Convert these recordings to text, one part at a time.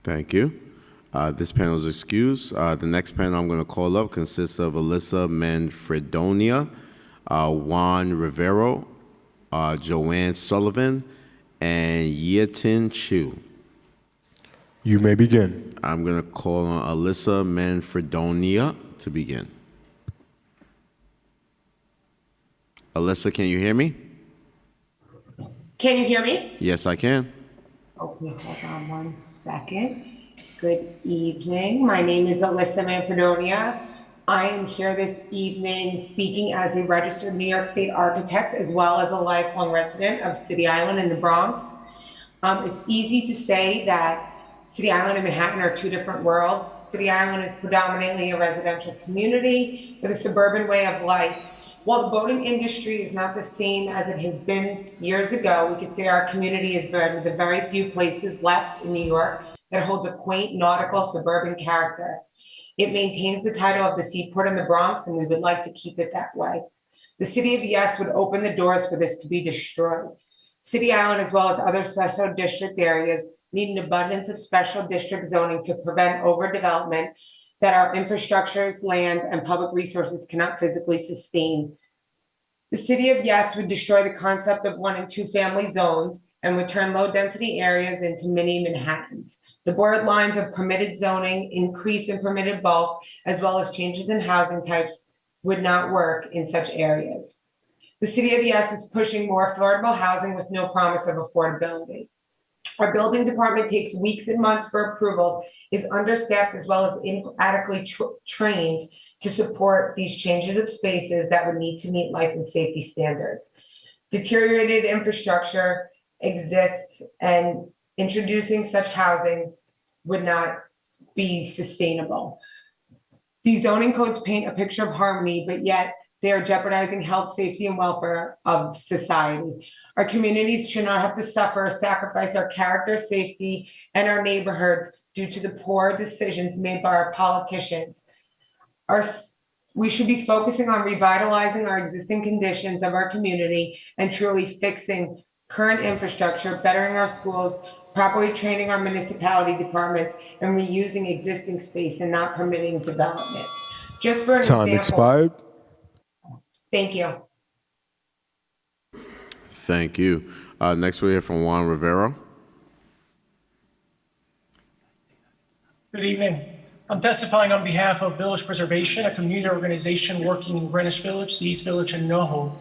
Thank you. This panel is excused. The next panel I'm going to call up consists of Alyssa Madonia, Juan Rivero, Joanne Sullivan, and Yetin Chu. You may begin. I'm going to call on Alyssa Madonia to begin. Alyssa, can you hear me? Can you hear me? Yes, I can. Okay, hold on one second. Good evening. My name is Alyssa Madonia. I am here this evening speaking as a registered New York State architect as well as a lifelong resident of City Island in the Bronx. It's easy to say that City Island and Manhattan are two different worlds. City Island is predominantly a residential community with a suburban way of life. While the boating industry is not the same as it has been years ago, we could say our community is one of the very few places left in New York that holds a quaint nautical suburban character. It maintains the title of the seaport in the Bronx, and we would like to keep it that way. The city of Yes would open the doors for this to be destroyed. City Island, as well as other special district areas, need an abundance of special district zoning to prevent overdevelopment that our infrastructures, land, and public resources cannot physically sustain. The city of Yes would destroy the concept of 1 and 2 family zones and would turn low-density areas into mini Manhattans. The blurred lines of permitted zoning, increase in permitted bulk, as well as changes in housing types would not work in such areas. The city of Yes is pushing more affordable housing with no promise of affordability. Our building department takes weeks and months for approvals, is understaffed as well as inadequately trained to support these changes of spaces that would need to meet life and safety standards. Deteriorated infrastructure exists, and introducing such housing would not be sustainable. These zoning codes paint a picture of harmony, but yet they are jeopardizing health, safety, and welfare of society. Our communities should not have to suffer or sacrifice our character, safety, and our neighborhoods due to the poor decisions made by our politicians. We should be focusing on revitalizing our existing conditions of our community and truly fixing current infrastructure, bettering our schools, properly training our municipality departments, and reusing existing space and not permitting development. Just for an example. Time expired. Thank you. Thank you. Next we'll hear from Juan Rivero. Good evening. I'm testifying on behalf of Village Preservation, a community organization working in Greenwich Village, the East Village, and NoHo.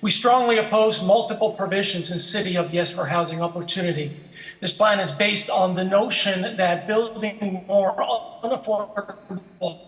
We strongly oppose multiple provisions in City of Yes for housing opportunity. This plan is based on the notion that building more unaffordable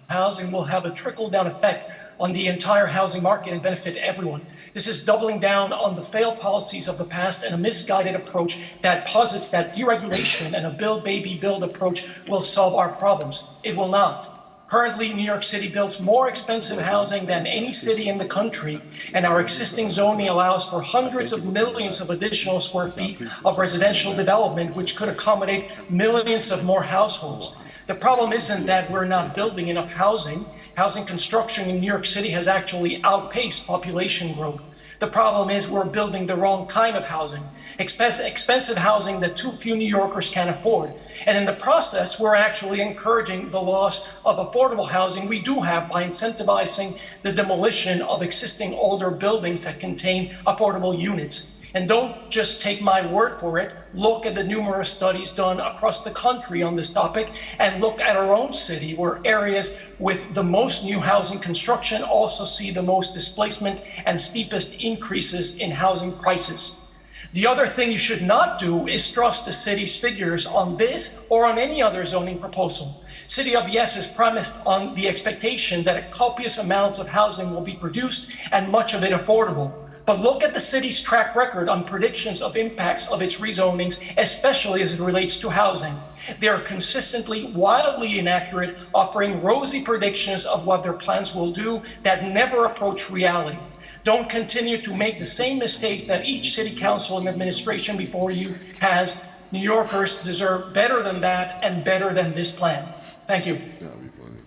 housing will have a trickle-down effect on the entire housing market and benefit everyone. This is doubling down on the failed policies of the past and a misguided approach that posits that deregulation and a build, baby, build approach will solve our problems. It will not. Currently, New York City builds more expensive housing than any city in the country, and our existing zoning allows for hundreds of millions of additional square feet of residential development, which could accommodate millions of more households. The problem isn't that we're not building enough housing. Housing construction in New York City has actually outpaced population growth. The problem is we're building the wrong kind of housing, expensive housing that too few New Yorkers can afford. And in the process, we're actually encouraging the loss of affordable housing we do have by incentivizing the demolition of existing older buildings that contain affordable units. And don't just take my word for it. Look at the numerous studies done across the country on this topic, and look at our own city, where areas with the most new housing construction also see the most displacement and steepest increases in housing prices. The other thing you should not do is trust the city's figures on this or on any other zoning proposal. City of Yes is premised on the expectation that copious amounts of housing will be produced and much of it affordable. But look at the city's track record on predictions of impacts of its rezonings, especially as it relates to housing. They are consistently wildly inaccurate, offering rosy predictions of what their plans will do that never approach reality. Don't continue to make the same mistakes that each city council and administration before you has. New Yorkers deserve better than that and better than this plan. Thank you. That'll be funny.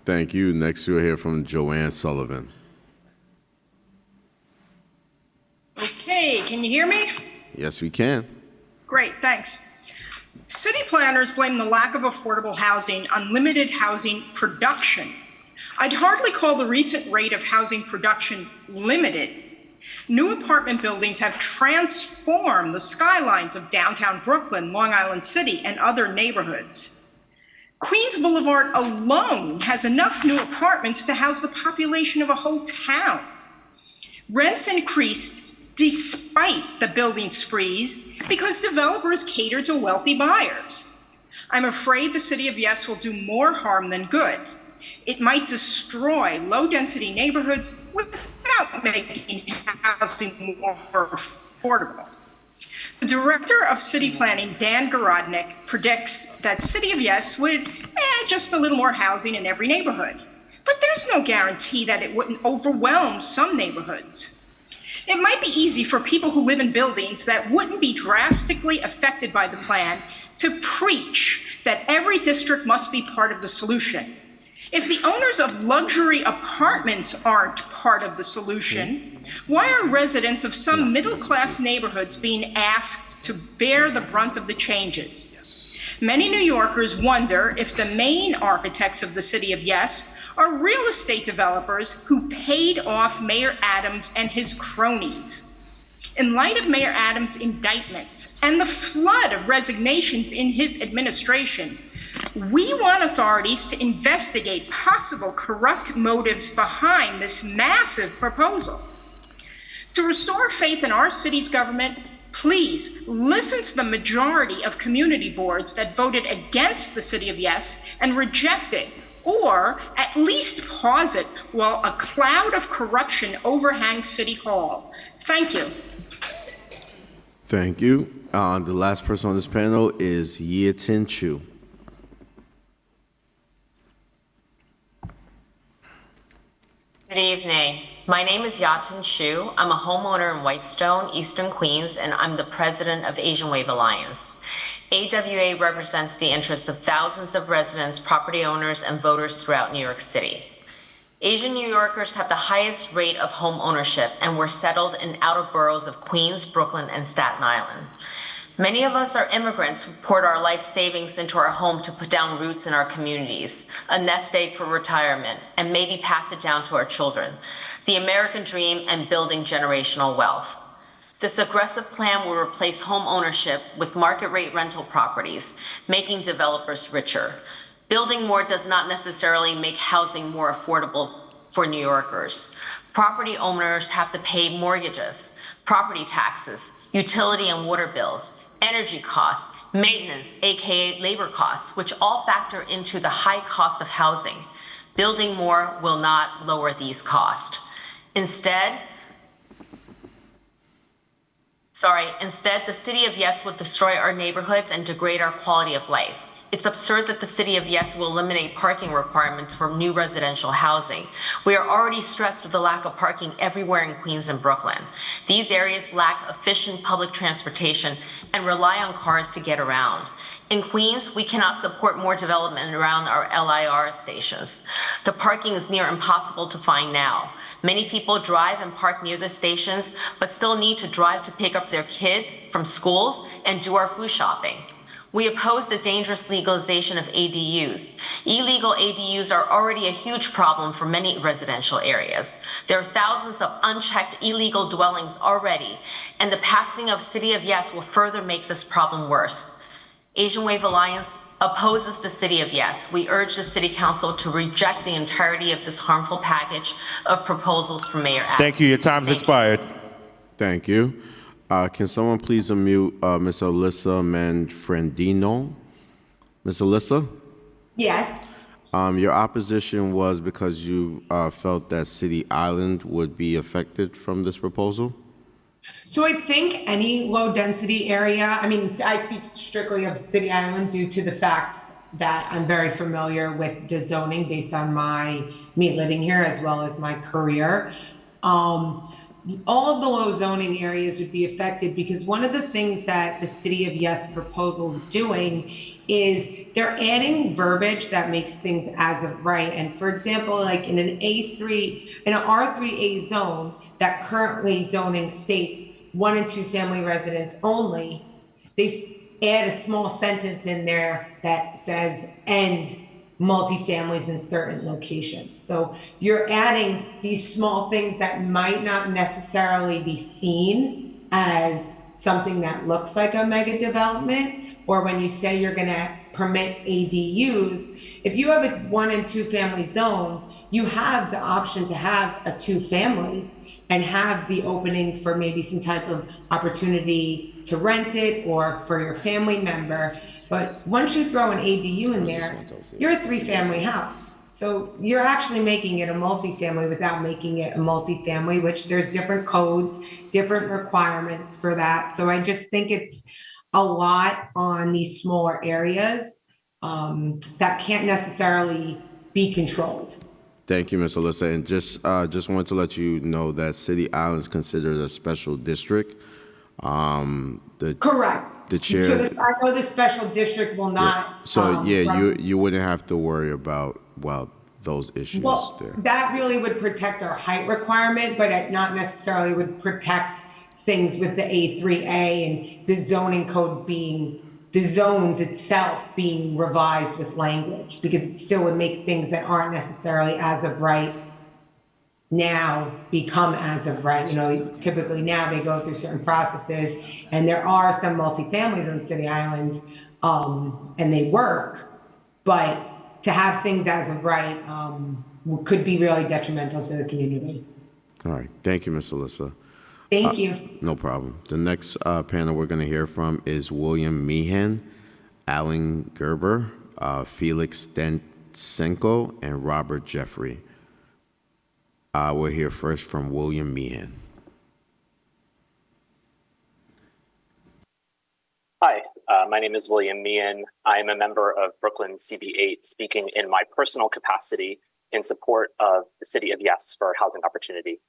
Thank you. Next we'll hear from Joanne Sullivan. Okay, can you hear me? Yes, we can. Great, thanks. City planners blame the lack of affordable housing on limited housing production. I'd hardly call the recent rate of housing production limited. New apartment buildings have transformed the skylines of downtown Brooklyn, Long Island City, and other neighborhoods. Queens Boulevard alone has enough new apartments to house the population of a whole town. Rents increased despite the building sprees because developers cater to wealthy buyers. I'm afraid the city of Yes will do more harm than good. It might destroy low-density neighborhoods without making housing more affordable. The director of city planning, Dan Garodnick, predicts that City of Yes would just a little more housing in every neighborhood. But there's no guarantee that it wouldn't overwhelm some neighborhoods. It might be easy for people who live in buildings that wouldn't be drastically affected by the plan to preach that every district must be part of the solution. If the owners of luxury apartments aren't part of the solution, why are residents of some middle-class neighborhoods being asked to bear the brunt of the changes? Many New Yorkers wonder if the main architects of the City of Yes are real estate developers who paid off Mayor Adams and his cronies. In light of Mayor Adams' indictments and the flood of resignations in his administration, we want authorities to investigate possible corrupt motives behind this massive proposal. To restore faith in our city's government, please listen to the majority of community boards that voted against the City of Yes and reject it, or at least pause it while a cloud of corruption overhangs City Hall. Thank you. Thank you. The last person on this panel is Yetin Chu. Good evening. My name is Yatin Shu. I'm a homeowner in Whitestone, Eastern Queens, and I'm the president of Asian Wave Alliance. AWA represents the interests of thousands of residents, property owners, and voters throughout New York City. Asian New Yorkers have the highest rate of home ownership, and we're settled in outer boroughs of Queens, Brooklyn, and Staten Island. Many of us are immigrants who poured our life savings into our home to put down roots in our communities, a nest egg for retirement, and maybe pass it down to our children. The American dream and building generational wealth. This aggressive plan will replace home ownership with market rate rental properties, making developers richer. Building more does not necessarily make housing more affordable for New Yorkers. Property owners have to pay mortgages, property taxes, utility and water bills, energy costs, maintenance, aka labor costs, which all factor into the high cost of housing. Building more will not lower these costs. Instead, the City of Yes would destroy our neighborhoods and degrade our quality of life. It's absurd that the City of Yes will eliminate parking requirements for new residential housing. We are already stressed with the lack of parking everywhere in Queens and Brooklyn. These areas lack efficient public transportation and rely on cars to get around. In Queens, we cannot support more development around our LIR stations. The parking is near impossible to find now. Many people drive and park near the stations, but still need to drive to pick up their kids from schools and do our food shopping. We oppose the dangerous legalization of ADUs. Illegal ADUs are already a huge problem for many residential areas. There are thousands of unchecked illegal dwellings already, and the passing of City of Yes will further make this problem worse. Asian Wave Alliance opposes the City of Yes. We urge the City Council to reject the entirety of this harmful package of proposals from Mayor Adams. Thank you. Your time's expired. Thank you. Can someone please unmute Ms. Alyssa Manfredino? Ms. Alyssa? Yes. Your opposition was because you felt that City Island would be affected from this proposal? So I think any low density area, I mean, I speak strictly of City Island due to the fact that I'm very familiar with the zoning based on me living here as well as my career. All of the low zoning areas would be affected because one of the things that the City of Yes proposal is doing is they're adding verbiage that makes things as of right. And for example, like in an R3A zone that currently zoning states 1 and 2 family residents only, they add a small sentence in there that says, and multifamilies in certain locations. So you're adding these small things that might not necessarily be seen as something that looks like a mega development, or when you say you're gonna permit ADUs, if you have a 1 and 2 family zone, you have the option to have a 2-family and have the opening for maybe some type of opportunity to rent it or for your family member. But once you throw an ADU in there, you're a 3-family house. So you're actually making it a multifamily without making it a multifamily, which there's different codes, different requirements for that. So I just think it's a lot on these smaller areas that can't necessarily be controlled. Thank you, Ms. Alyssa. And just wanted to let you know that City Island is considered a special district. Correct. The chair. So I know the special district will not. So you wouldn't have to worry about those issues there. That really would protect our height requirement, but it not necessarily would protect things with the A3A and the zoning code being, the zones itself being revised with language, because it still would make things that aren't necessarily as of right now become as of right. You know, typically now they go through certain processes, and there are some multifamilies on City Island, and they work, but to have things as of right could be really detrimental to the community. All right. Thank you, Ms. Alyssa. Thank you. No problem. The next panel we're going to hear from is William Meehan, Alan Gerber, Felix Stensenko, and Robert Jeffrey. We'll hear first from William Meehan. Hi, my name is William Meehan. I'm a member of Brooklyn CB8, speaking in my personal capacity in support of the City of Yes for housing opportunity.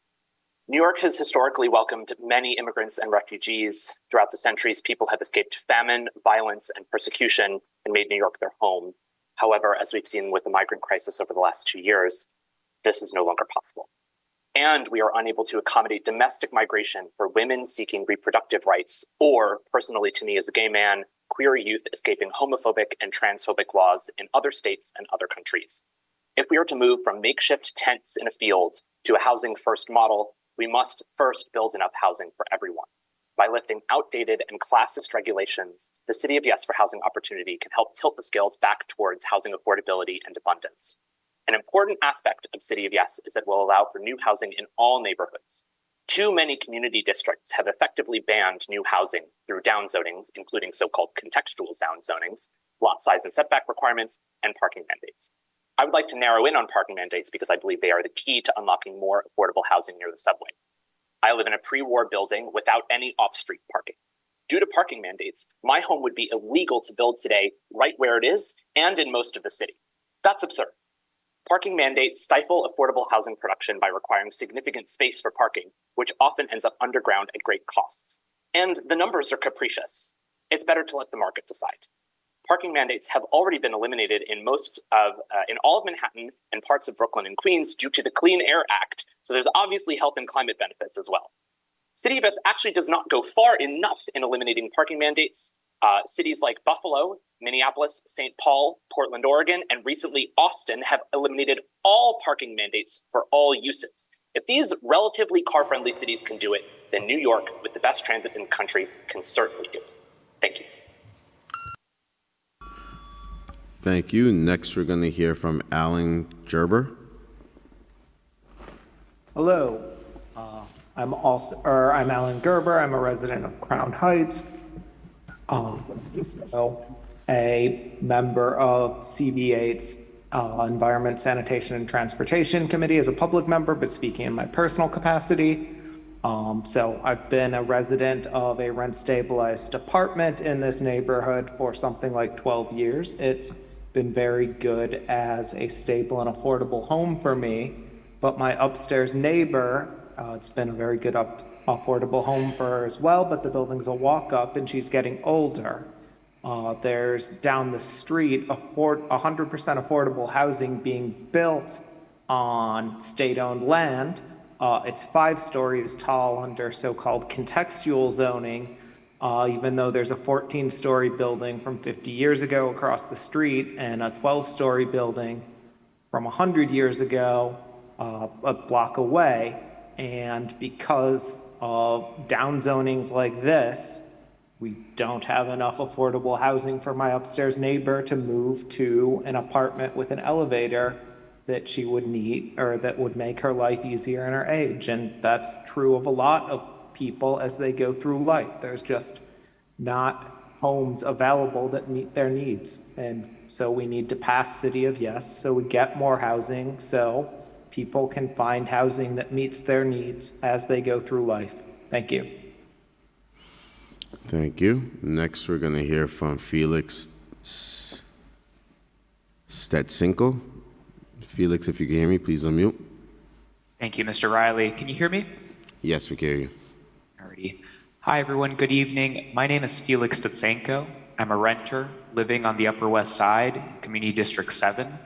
New York has historically welcomed many immigrants and refugees. Throughout the centuries, people have escaped famine, violence, and persecution and made New York their home. However, as we've seen with the migrant crisis over the last 2 years, this is no longer possible. And we are unable to accommodate domestic migration for women seeking reproductive rights, or, personally to me as a gay man, queer youth escaping homophobic and transphobic laws in other states and other countries. If we are to move from makeshift tents in a field to a housing first model, we must first build enough housing for everyone. By lifting outdated and classist regulations, the City of Yes for housing opportunity can help tilt the scales back towards housing affordability and abundance. An important aspect of City of Yes is that it will allow for new housing in all neighborhoods. Too many community districts have effectively banned new housing through downzonings, including so-called contextual zonings, lot size and setback requirements, and parking mandates. I would like to narrow in on parking mandates because I believe they are the key to unlocking more affordable housing near the subway. I live in a pre-war building without any off-street parking. Due to parking mandates, my home would be illegal to build today right where it is and in most of the city. That's absurd. Parking mandates stifle affordable housing production by requiring significant space for parking, which often ends up underground at great costs. And the numbers are capricious. It's better to let the market decide. Parking mandates have already been eliminated in all of Manhattan and parts of Brooklyn and Queens due to the Clean Air Act, so there's obviously health and climate benefits as well. City of Yes actually does not go far enough in eliminating parking mandates. Cities like Buffalo, Minneapolis, St. Paul, Portland, Oregon, and recently Austin have eliminated all parking mandates for all uses. If these relatively car-friendly cities can do it, then New York, with the best transit in the country, can certainly do it. Thank you. Thank you. Next, we're going to hear from Alan Gerber. Hello, I'm Alan Gerber. I'm a resident of Crown Heights. A member of CB8's Environment, Sanitation, and Transportation Committee as a public member, but speaking in my personal capacity. So I've been a resident of a rent-stabilized apartment in this neighborhood for something like 12 years. It's been very good as a stable and affordable home for me, but my upstairs neighbor, it's been a very good affordable home for her as well, but the building's a walk-up and she's getting older. There's down the street 100% affordable housing being built on state-owned land. It's 5 stories tall under so-called contextual zoning, Even though there's a 14-story building from 50 years ago across the street and a 12-story building from 100 years ago a block away. And because of downzonings like this, we don't have enough affordable housing for my upstairs neighbor to move to an apartment with an elevator that she would need, or that would make her life easier in her age. And that's true of a lot of people as they go through life. There's just not homes available that meet their needs. And so we need to pass City of Yes so we get more housing so people can find housing that meets their needs as they go through life. Thank you. Thank you. Next, we're going to hear from Felix Stetsinko. Felix, if you can hear me, please unmute. Thank you, Mr. Riley. Can you hear me? Yes, we can hear you. Alrighty. Hi, everyone. Good evening. My name is Felix Stetsenko. I'm a renter living on the Upper West Side, Community District 7.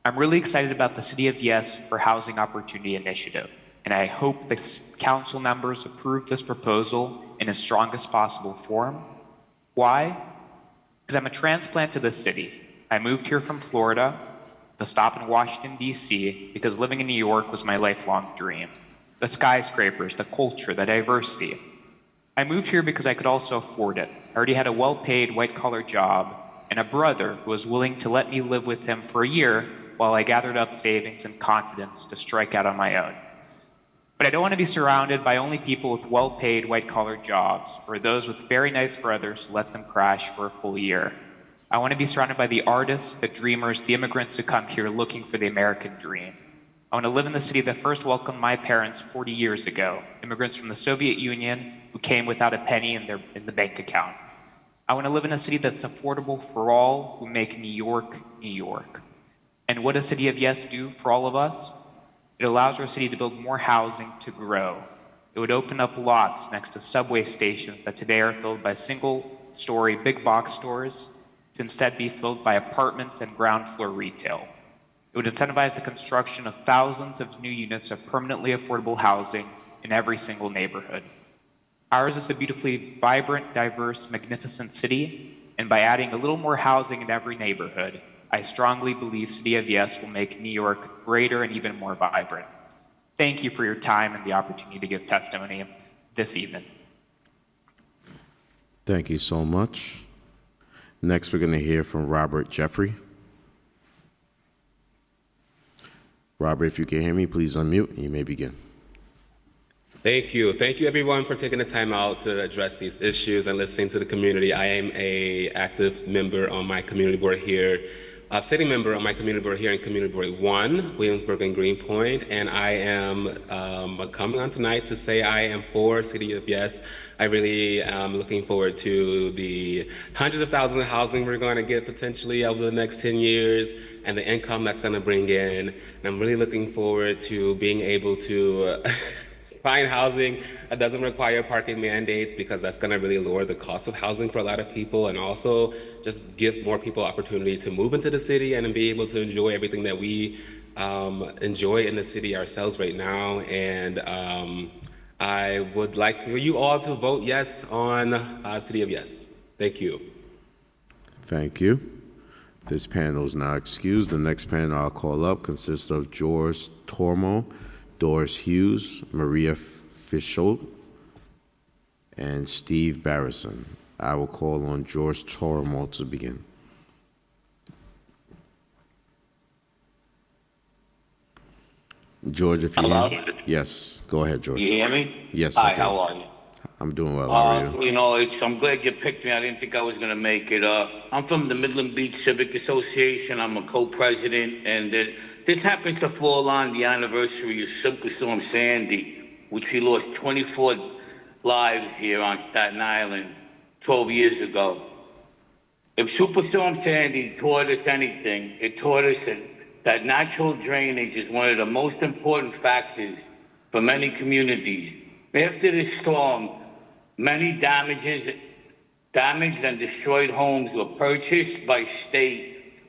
I'm really excited about the City of Yes for Housing Opportunity Initiative, and I hope the council members approve this proposal in its strongest possible form. Why? Because I'm a transplant to this city. I moved here from Florida to stop in Washington, D.C., because living in New York was my lifelong dream. The skyscrapers, the culture, the diversity. I moved here because I could also afford it. I already had a well-paid white-collar job and a brother who was willing to let me live with him for a year while I gathered up savings and confidence to strike out on my own. But I don't want to be surrounded by only people with well-paid white-collar jobs or those with very nice brothers who let them crash for a full year. I want to be surrounded by the artists, the dreamers, the immigrants who come here looking for the American dream. I want to live in the city that first welcomed my parents 40 years ago, immigrants from the Soviet Union who came without a penny in the bank account. I want to live in a city that's affordable for all who make New York, New York. And what does City of Yes do for all of us? It allows our city to build more housing to grow. It would open up lots next to subway stations that today are filled by single-story big box stores to instead be filled by apartments and ground floor retail. It would incentivize the construction of thousands of new units of permanently affordable housing in every single neighborhood. Ours is a beautifully vibrant, diverse, magnificent city, and by adding a little more housing in every neighborhood, I strongly believe City of Yes will make New York greater and even more vibrant. Thank you for your time and the opportunity to give testimony this evening. Thank you so much. Next, we're going to hear from Robert Jeffrey. Robert, if you can hear me, please unmute. You may begin. Thank you. Thank you, everyone, for taking the time out to address these issues and listening to the community. I am an active member on my community board here, a sitting member on my community board here in Community Board 1, Williamsburg and Greenpoint, and I am coming on tonight to say I am for City of Yes. I really am looking forward to the hundreds of thousands of housing we're going to get potentially over the next 10 years and the income that's going to bring in. And I'm really looking forward to being able to find housing that doesn't require parking mandates, because that's going to really lower the cost of housing for a lot of people, and also just give more people opportunity to move into the city and be able to enjoy everything that we enjoy in the city ourselves right now. And I would like for you all to vote yes on City of Yes. Thank you. Thank you. This panel is now excused. The next panel I'll call up consists of George Tormo, Doris Hughes, Maria Fischholt, and Steve Garrison. I will call on George Tormo to begin. George, if you hear me. Yes, go ahead, George. You hear me? Yes. Hi, okay. how are you? I'm doing well. How are you? You know, I'm glad you picked me. I didn't think I was going to make it. I'm from the Midland Beach Civic Association. I'm a co-president, and this happens to fall on the anniversary of Superstorm Sandy, which we lost 24 lives here on Staten Island 12 years ago. If Superstorm Sandy taught us anything, it taught us that natural drainage is one of the most important factors for many communities. After the storm, many damaged and destroyed homes were purchased by state.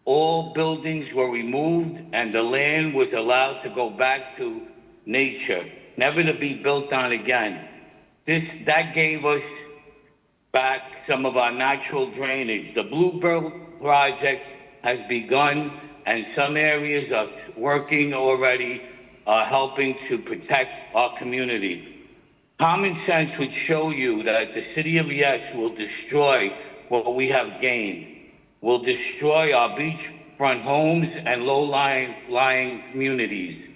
All buildings were removed and the land was allowed to go back to nature, never to be built on again. That gave us back some of our natural drainage. The Bluebird project has begun, and some areas are working already, helping to protect our community. Common sense would show you that the city of Yes will destroy what we have gained, will destroy our beachfront homes and low-lying communities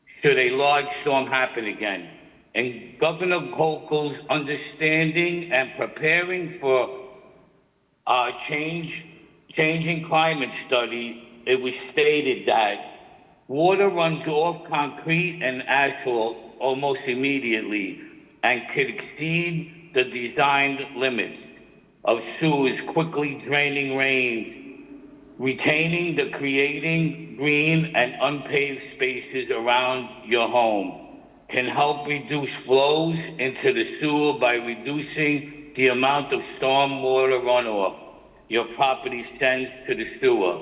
should a large storm happen again. And Governor Hochul's understanding and preparing for our changing climate study, it was stated that water runs off concrete and asphalt almost immediately and could exceed the designed limits of sewers quickly draining rain, retaining the creating green and unpaved spaces around your home can help reduce flows into the sewer by reducing the amount of storm water runoff your property sends to the sewer.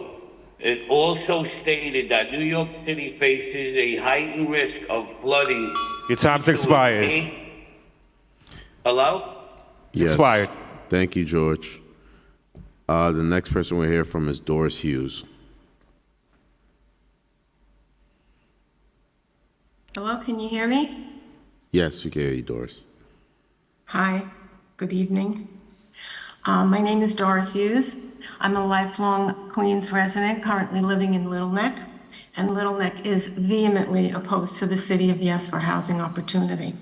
It also stated that New York City faces a heightened risk of flooding. Your time's expired. Hello? It's expired. Thank you, George. The next person we'll hear from is Doris Hughes. Hello, can you hear me? Yes, we can hear you, Doris. Hi, good evening. My name is Doris Hughes. I'm a lifelong Queens resident, currently living in Little Neck, and Little Neck is vehemently opposed to the City of Yes for housing opportunity.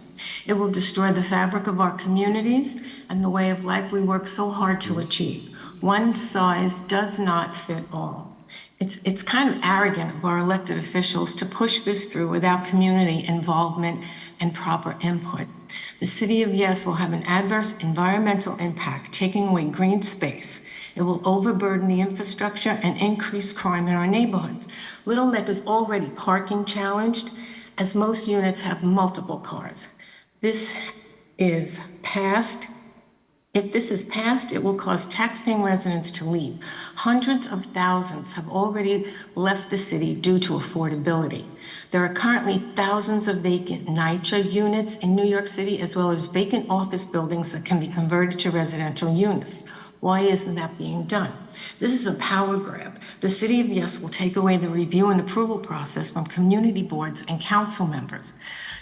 It will destroy the fabric of our communities and the way of life we work so hard to achieve. One size does not fit all. It's kind of arrogant of our elected officials to push this through without community involvement and proper input. The City of Yes will have an adverse environmental impact, taking away green space. It will overburden the infrastructure and increase crime in our neighborhoods. Little Neck is already parking challenged, as most units have multiple cars. This is passed. If this is passed, it will cause taxpaying residents to leave. Hundreds of thousands have already left the city due to affordability. There are currently thousands of vacant NYCHA units in New York City, as well as vacant office buildings that can be converted to residential units. Why isn't that being done? This is a power grab. The City of Yes will take away the review and approval process from community boards and council members.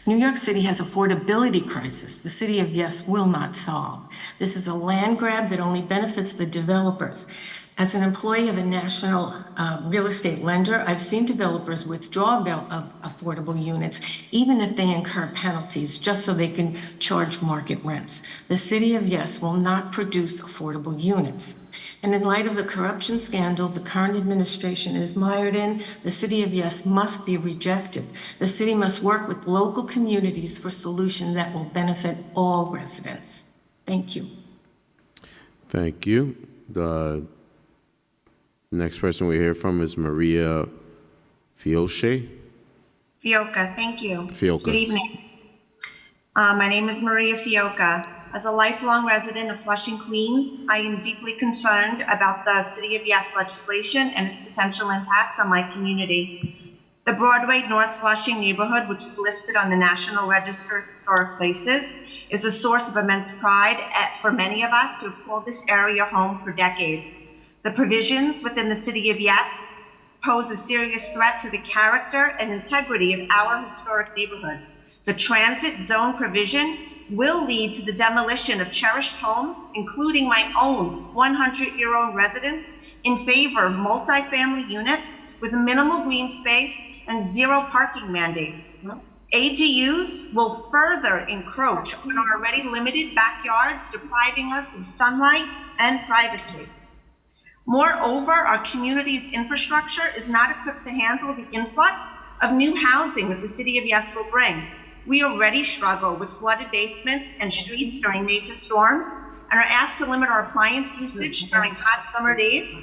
New York City has affordability crisis the City of Yes will not solve. This is a land grab that only benefits the developers. As an employee of a national real estate lender, I've seen developers withdraw of affordable units, even if they incur penalties, just so they can charge market rents. The City of Yes will not produce affordable units. And in light of the corruption scandal the current administration is mired in, the City of Yes must be rejected. The city must work with local communities for solutions that will benefit all residents. Thank you. Thank you. The next person we hear from is Maria Fiocca. Foka, thank you. Foka. Good evening. My name is Maria Foka. As a lifelong resident of Flushing, Queens, I am deeply concerned about the City of Yes legislation and its potential impact on my community. The Broadway North Flushing neighborhood, which is listed on the National Register of Historic Places, is a source of immense pride for many of us who have called this area home for decades. The provisions within the City of Yes pose a serious threat to the character and integrity of our historic neighborhood. The transit zone provision will lead to the demolition of cherished homes, including my own 100-year-old residence, in favor of multifamily units with minimal green space and zero parking mandates. ADUs will further encroach on our already limited backyards, depriving us of sunlight and privacy. Moreover, our community's infrastructure is not equipped to handle the influx of new housing that the City of Yes will bring. We already struggle with flooded basements and streets during major storms and are asked to limit our appliance usage during hot summer days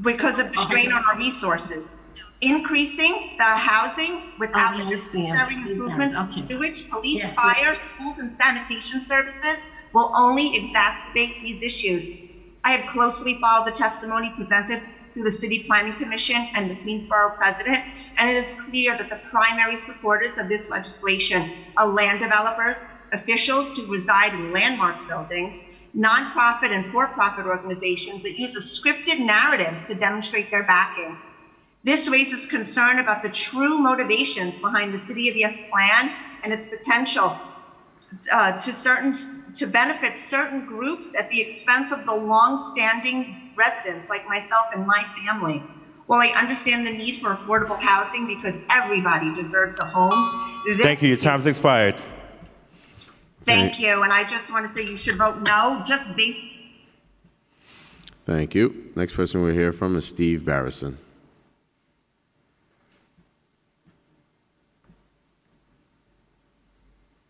because of the strain on our resources. Increasing the housing without the necessary improvements to sewage, police, fire, schools, and sanitation services will only exacerbate these issues. I have closely followed the testimony presented through the City Planning Commission and the Queensborough President, and it is clear that the primary supporters of this legislation are land developers, officials who reside in landmarked buildings, nonprofit and for-profit organizations that use scripted narratives to demonstrate their backing. This raises concern about the true motivations behind the City of Yes plan and its potential to benefit certain groups at the expense of the long-standing residents like myself and my family. While I understand the need for affordable housing because everybody deserves a home. Thank you. Your time's expired. Thank you. And I just want to say you should vote no, just based. Thank you. Next person we'll hear from is Steve Barrison.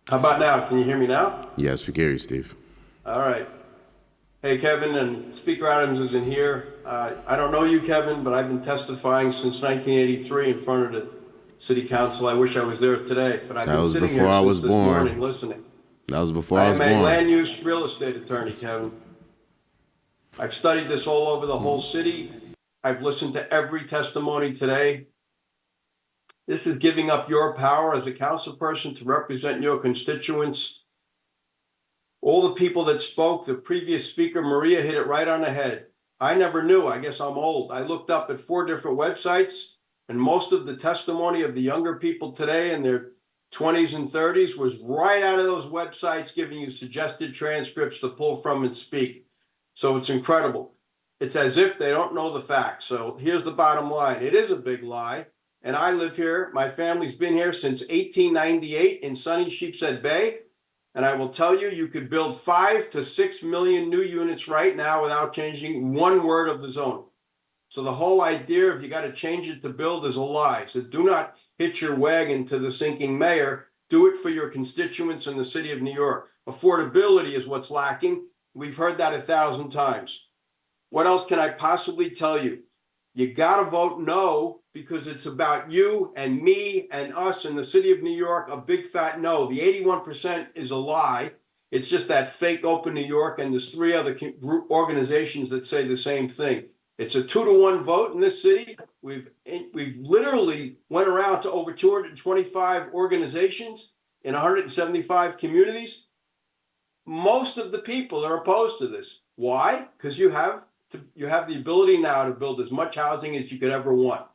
How about now? Can you hear me now? Yes, we can hear you, Steve. All right. Hey, Kevin, and Speaker Adams isn't here. I don't know you, Kevin, but I've been testifying since 1983 in front of the City Council. I wish I was there today, but I've been sitting here since this morning listening. That was before I was born. I'm a land use real estate attorney, Kevin. I've studied this all over the whole city. I've listened to every testimony today. This is giving up your power as a council person to represent your constituents. All the people that spoke, the previous speaker, Maria, hit it right on the head. I never knew. I guess I'm old. I looked up at 4 different websites, and most of the testimony of the younger people today in their 20s and 30s was right out of those websites giving you suggested transcripts to pull from and speak. So it's incredible. It's as if they don't know the facts. So here's the bottom line. It is a big lie. And I live here. My family's been here since 1898 in sunny Sheepshead Bay. And I will tell you, you could build 5 to 6 million new units right now without changing one word of the zone. So the whole idea of you got to change it to build is a lie. So do not hitch your wagon to the sinking mayor. Do it for your constituents in the city of New York. Affordability is what's lacking. We've heard that 1,000 times. What else can I possibly tell you? You got to vote no because it's about you and me and us in the city of New York, a big fat no. The 81% is a lie. It's just that fake Open New York, and there's 3 other group organizations that say the same thing. It's a 2-to-1 vote in this city. We've literally went around to over 225 organizations in 175 communities. Most of the people are opposed to this. Why? Because you have the ability now to build as much housing as you could ever want.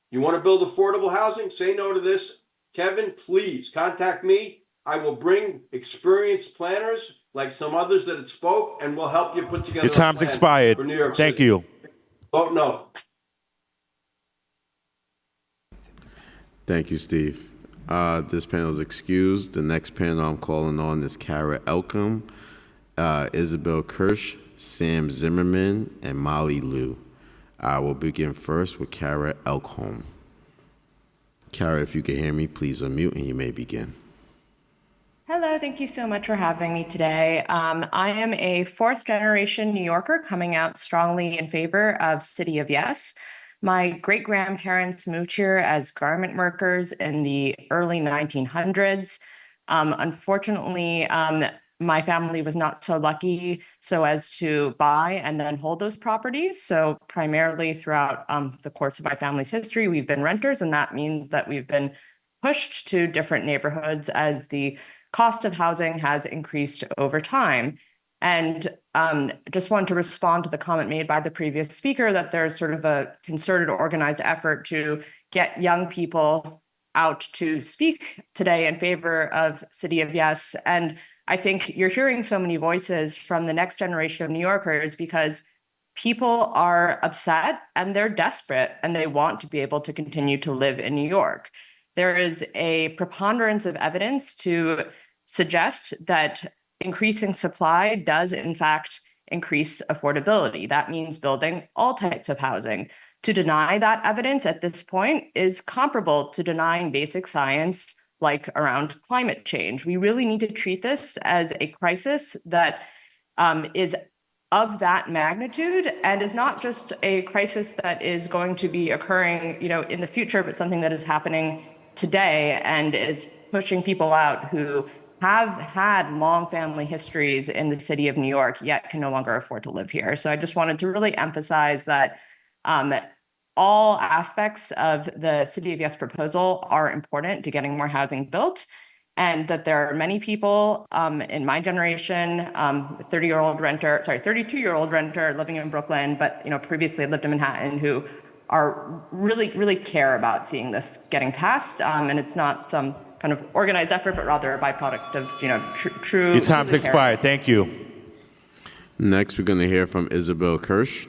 You want to build affordable housing? Say no to this. Kevin, please contact me. I will bring experienced planners like some others that had spoke, and we'll help you put together Your time's expired. For New York Thank City. you. Vote no. Thank you, Steve. This panel is excused. The next panel I'm calling on is Kara Elcom, Isabelle Kersch, Sam Zimmerman, and Molly Liu. I will begin first with Kara Elcom. Kara, if you can hear me, please unmute and you may begin. Hello, thank you so much for having me today. I am a 4th-generation New Yorker coming out strongly in favor of City of Yes. My great-grandparents moved here as garment workers in the early 1900s. Unfortunately, my family was not so lucky so as to buy and then hold those properties. So primarily throughout the course of my family's history, we've been renters, and that means that we've been pushed to different neighborhoods as the cost of housing has increased over time. And just wanted to respond to the comment made by the previous speaker that there's sort of a concerted, organized effort to get young people out to speak today in favor of City of Yes. And I think you're hearing so many voices from the next generation of New Yorkers because people are upset and they're desperate and they want to be able to continue to live in New York. There is a preponderance of evidence to suggest that increasing supply does, in fact, increase affordability. That means building all types of housing. To deny that evidence at this point is comparable to denying basic science like around climate change. We really need to treat this as a crisis that is of that magnitude and is not just a crisis that is going to be occurring, in the future, but something that is happening today and is pushing people out who have had long family histories in the city of New York, yet can no longer afford to live here. So I just wanted to really emphasize that all aspects of the City of Yes proposal are important to getting more housing built. and that there are many people in my generation, 32-year-old renter living in Brooklyn, but previously lived in Manhattan, who are really care about seeing this getting passed, and it's not some kind of organized effort, but rather a byproduct of true. Your time's expired. Thank you. Next, we're going to hear from Isabelle Kersch.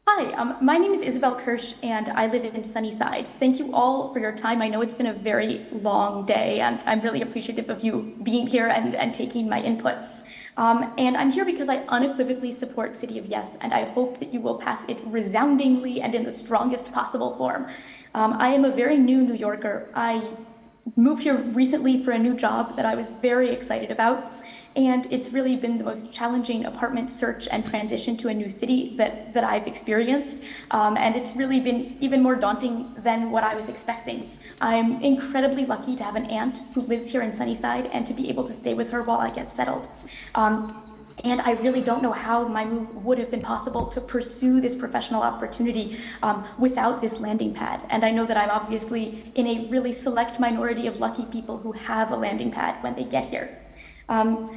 Hi, my name is Isabelle Kersch, and I live in Sunnyside. Thank you all for your time. I know it's been a very long day, and I'm really appreciative of you being here and taking my input. And I'm here because I unequivocally support City of Yes, and I hope that you will pass it resoundingly and in the strongest possible form. I am a very new New Yorker. I moved here recently for a new job that I was very excited about, and it's really been the most challenging apartment search and transition to a new city that I've experienced, and it's really been even more daunting than what I was expecting. I'm incredibly lucky to have an aunt who lives here in Sunnyside and to be able to stay with her while I get settled. And I really don't know how my move would have been possible to pursue this professional opportunity without this landing pad. And I know that I'm obviously in a really select minority of lucky people who have a landing pad when they get here.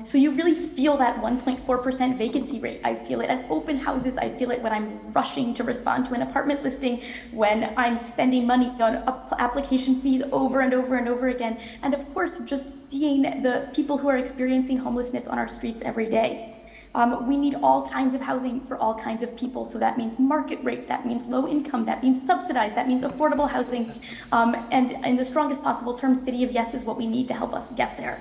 So you really feel that 1.4% vacancy rate. I feel it at open houses. I feel it when I'm rushing to respond to an apartment listing, when I'm spending money on application fees over and over and over again. And of course, just seeing the people who are experiencing homelessness on our streets every day. We need all kinds of housing for all kinds of people. So that means market rate, that means low income, that means subsidized, that means affordable housing. And in the strongest possible terms, City of Yes is what we need to help us get there.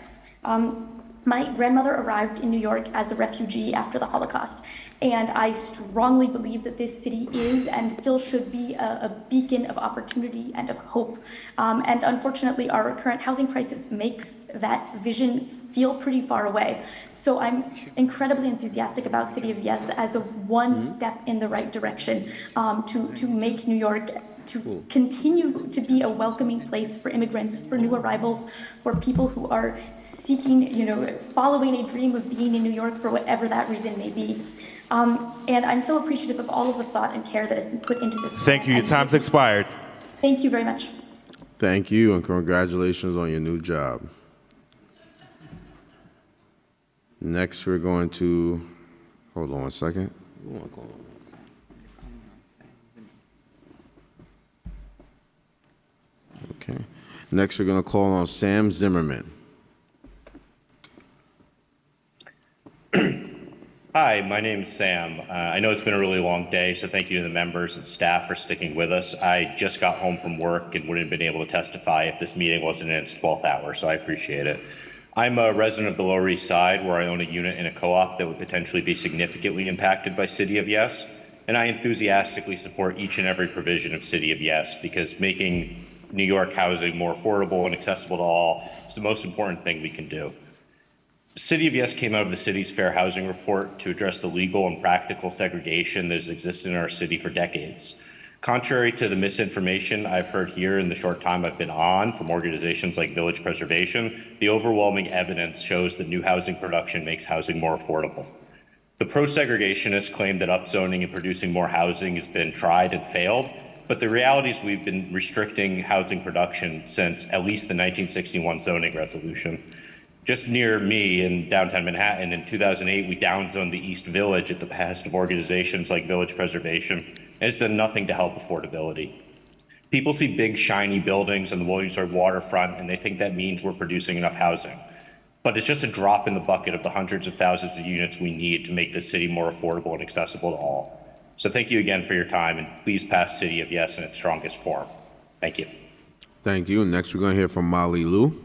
My grandmother arrived in New York as a refugee after the Holocaust, and I strongly believe that this city is and still should be a beacon of opportunity and of hope. And unfortunately, our current housing crisis makes that vision feel pretty far away. So I'm incredibly enthusiastic about City of Yes as a one step in the right direction to make New York to continue to be a welcoming place for immigrants, for new arrivals, for people who are seeking, following a dream of being in New York for whatever that reason may be. And I'm so appreciative of all of the thought and care that has been put into this. Thank you. Your time's expired. Thank you very much. Thank you, and congratulations on your new job. Next, we're going to, hold on one second. Okay. Next, we're going to call on Sam Zimmerman. Hi, my name's Sam. I know it's been a really long day, so thank you to the members and staff for sticking with us. I just got home from work and wouldn't have been able to testify if this meeting wasn't in its 12th hour, so I appreciate it. I'm a resident of the Lower East Side, where I own a unit in a co-op that would potentially be significantly impacted by City of Yes, and I enthusiastically support each and every provision of City of Yes, because making New York housing more affordable and accessible to all is the most important thing we can do. City of Yes came out of the city's Fair Housing Report to address the legal and practical segregation that has existed in our city for decades. Contrary to the misinformation I've heard here in the short time I've been on from organizations like Village Preservation, the overwhelming evidence shows that new housing production makes housing more affordable. The pro-segregationists claim that upzoning and producing more housing has been tried and failed, but the reality is we've been restricting housing production since at least the 1961 zoning resolution. Just near me in downtown Manhattan in 2008, we downzoned the East Village at the behest of organizations like Village Preservation, and it's done nothing to help affordability. People see big, shiny buildings on the Williamsburg waterfront, and they think that means we're producing enough housing. But it's just a drop in the bucket of the hundreds of thousands of units we need to make this city more affordable and accessible to all. So thank you again for your time, and please pass City of Yes in its strongest form. Thank you. Thank you. Next, we're going to hear from Molly Liu.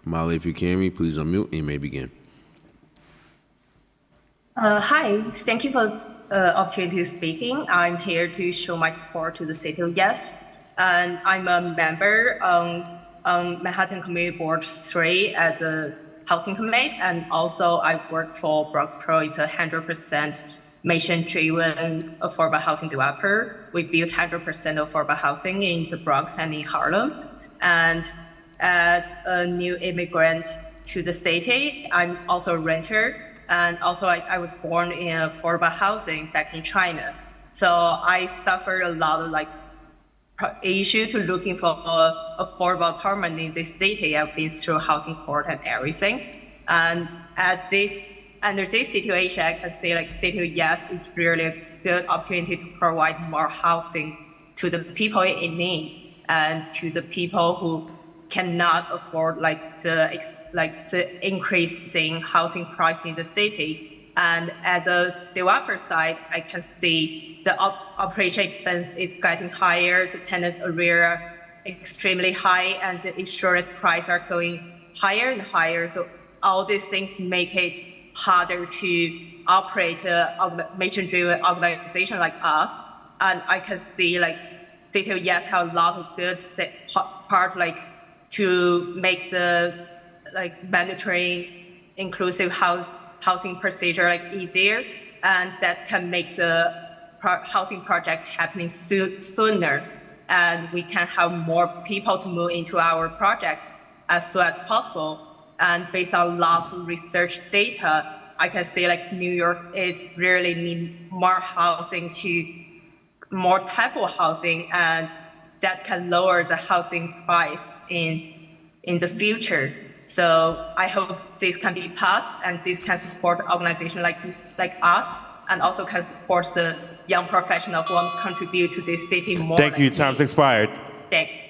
Molly, if you can hear me, please unmute and you may begin. Hi, thank you for this opportunity of speaking. I'm here to show my support to the City of Yes, and I'm a member on Manhattan Community Board 3 as the Housing Committee, and also I work for Bronx Pro. It's a 100% mission-driven affordable housing developer. We build 100% affordable housing in the Bronx and in Harlem, and as a new immigrant to the city, I'm also a renter, and also I was born in affordable housing back in China. So I suffered a lot of issue to looking for affordable apartment in the city. I've been through housing court and everything. And under this situation, I can say like City of Yes is really a good opportunity to provide more housing to the people in need and to the people who cannot afford the increasing housing price in the city. And as a developer side, I can see the operation expense is getting higher, the tenant arrear extremely high, and the insurance price are going higher and higher. So all these things make it harder to operate a mission-driven organization like us. And I can see like City of Yes have a lot of good part to make the mandatory inclusive housing procedure easier, and that can make the housing project happening sooner, and we can have more people to move into our project as soon as possible. And based on lots of research data, I can see New York is really need more housing more type of housing, and that can lower the housing price in the future. So I hope this can be passed, and this can support organizations like us, and also can support the young professionals who want to contribute to this city more. Thank you. Time's expired. Thanks.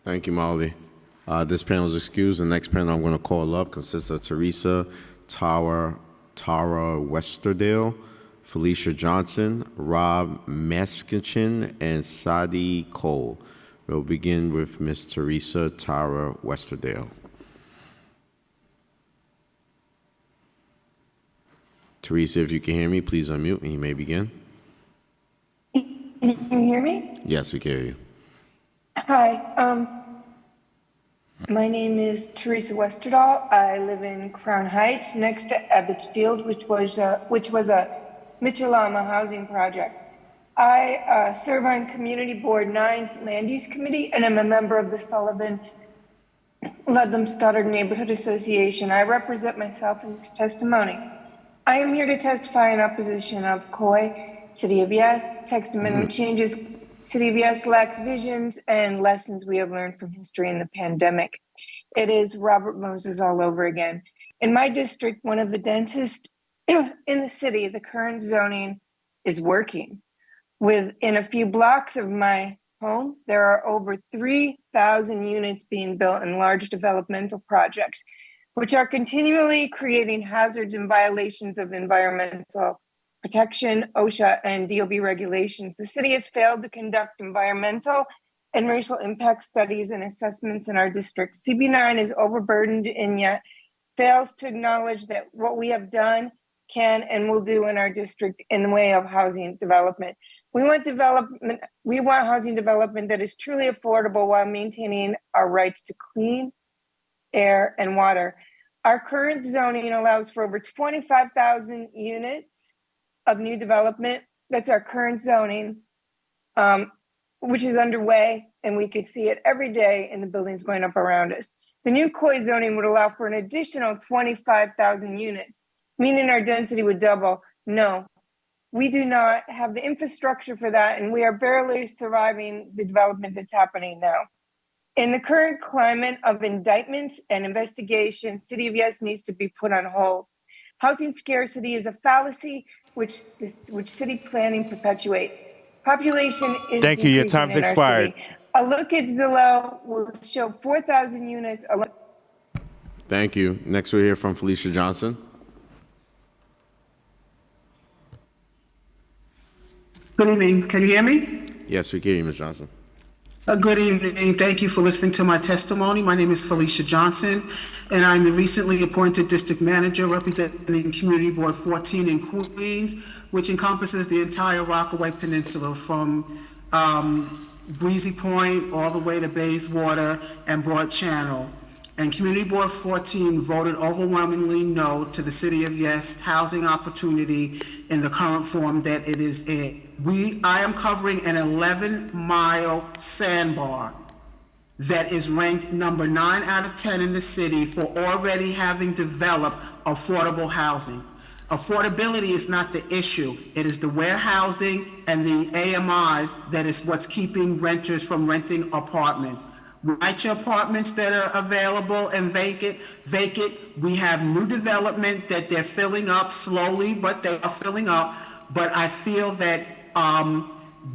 Thank you, Molly. This panel is excused. The next panel I'm going to call up consists of Teresa Westerdal, Felicia Johnson, Rob Maskichin, and Sati Cole. We'll begin with Ms. Teresa Westerdal. Teresa, if you can hear me, please unmute and you may begin. Can you hear me? Yes, we can hear you. Hi, my name is Teresa Westerdal. I live in Crown Heights, next to Ebbets Field, which was a Mitchell-Lama housing project. I serve on Community Board 9's Land Use Committee, and I'm a member of the Sullivan-Ludlam-Stoddard Neighborhood Association. I represent myself in this testimony. I am here to testify in opposition of COI, City of Yes, text amendment changes. City of Yes lacks visions and lessons we have learned from history and the pandemic. It is Robert Moses all over again. In my district, one of the densest in the city, the current zoning is working. Within a few blocks of my home, there are over 3,000 units being built in large developmental projects, which are continually creating hazards and violations of environmental protection, OSHA, and DOB regulations. The city has failed to conduct environmental and racial impact studies and assessments in our district. CB9 is overburdened and yet fails to acknowledge that what we have done can and will do in our district in the way of housing development. We want housing development that is truly affordable while maintaining our rights to clean air and water. Our current zoning allows for over 25,000 units of new development. That's our current zoning, which is underway, and we could see it every day in the buildings going up around us. The new COI zoning would allow for an additional 25,000 units, meaning our density would double. No, we do not have the infrastructure for that, and we are barely surviving the development that's happening now. In the current climate of indictments and investigations, City of Yes needs to be put on hold. Housing scarcity is a fallacy which city planning perpetuates. Population is Thank you. Your time's decreasing in our expired. city. A look at Zillow will show 4,000 units. Thank you. Next, we'll hear from Felicia Johnson. Good evening. Can you hear me? Yes, we can hear you, Ms. Johnson. Good evening. Thank you for listening to my testimony. My name is Felicia Johnson, and I'm the recently appointed district manager representing Community Board 14 in Queens, which encompasses the entire Rockaway Peninsula from Breezy Point all the way to Bayswater and Broad Channel. And Community Board 14 voted overwhelmingly no to the City of Yes housing opportunity in the current form that it is in. I am covering an 11-mile sandbar that is ranked number 9 out of 10 in the city for already having developed affordable housing. Affordability is not the issue. It is the warehousing and the AMIs that is what's keeping renters from renting apartments. Write your apartments that are available and vacant. We have new development that they're filling up slowly, but they are filling up. But I feel that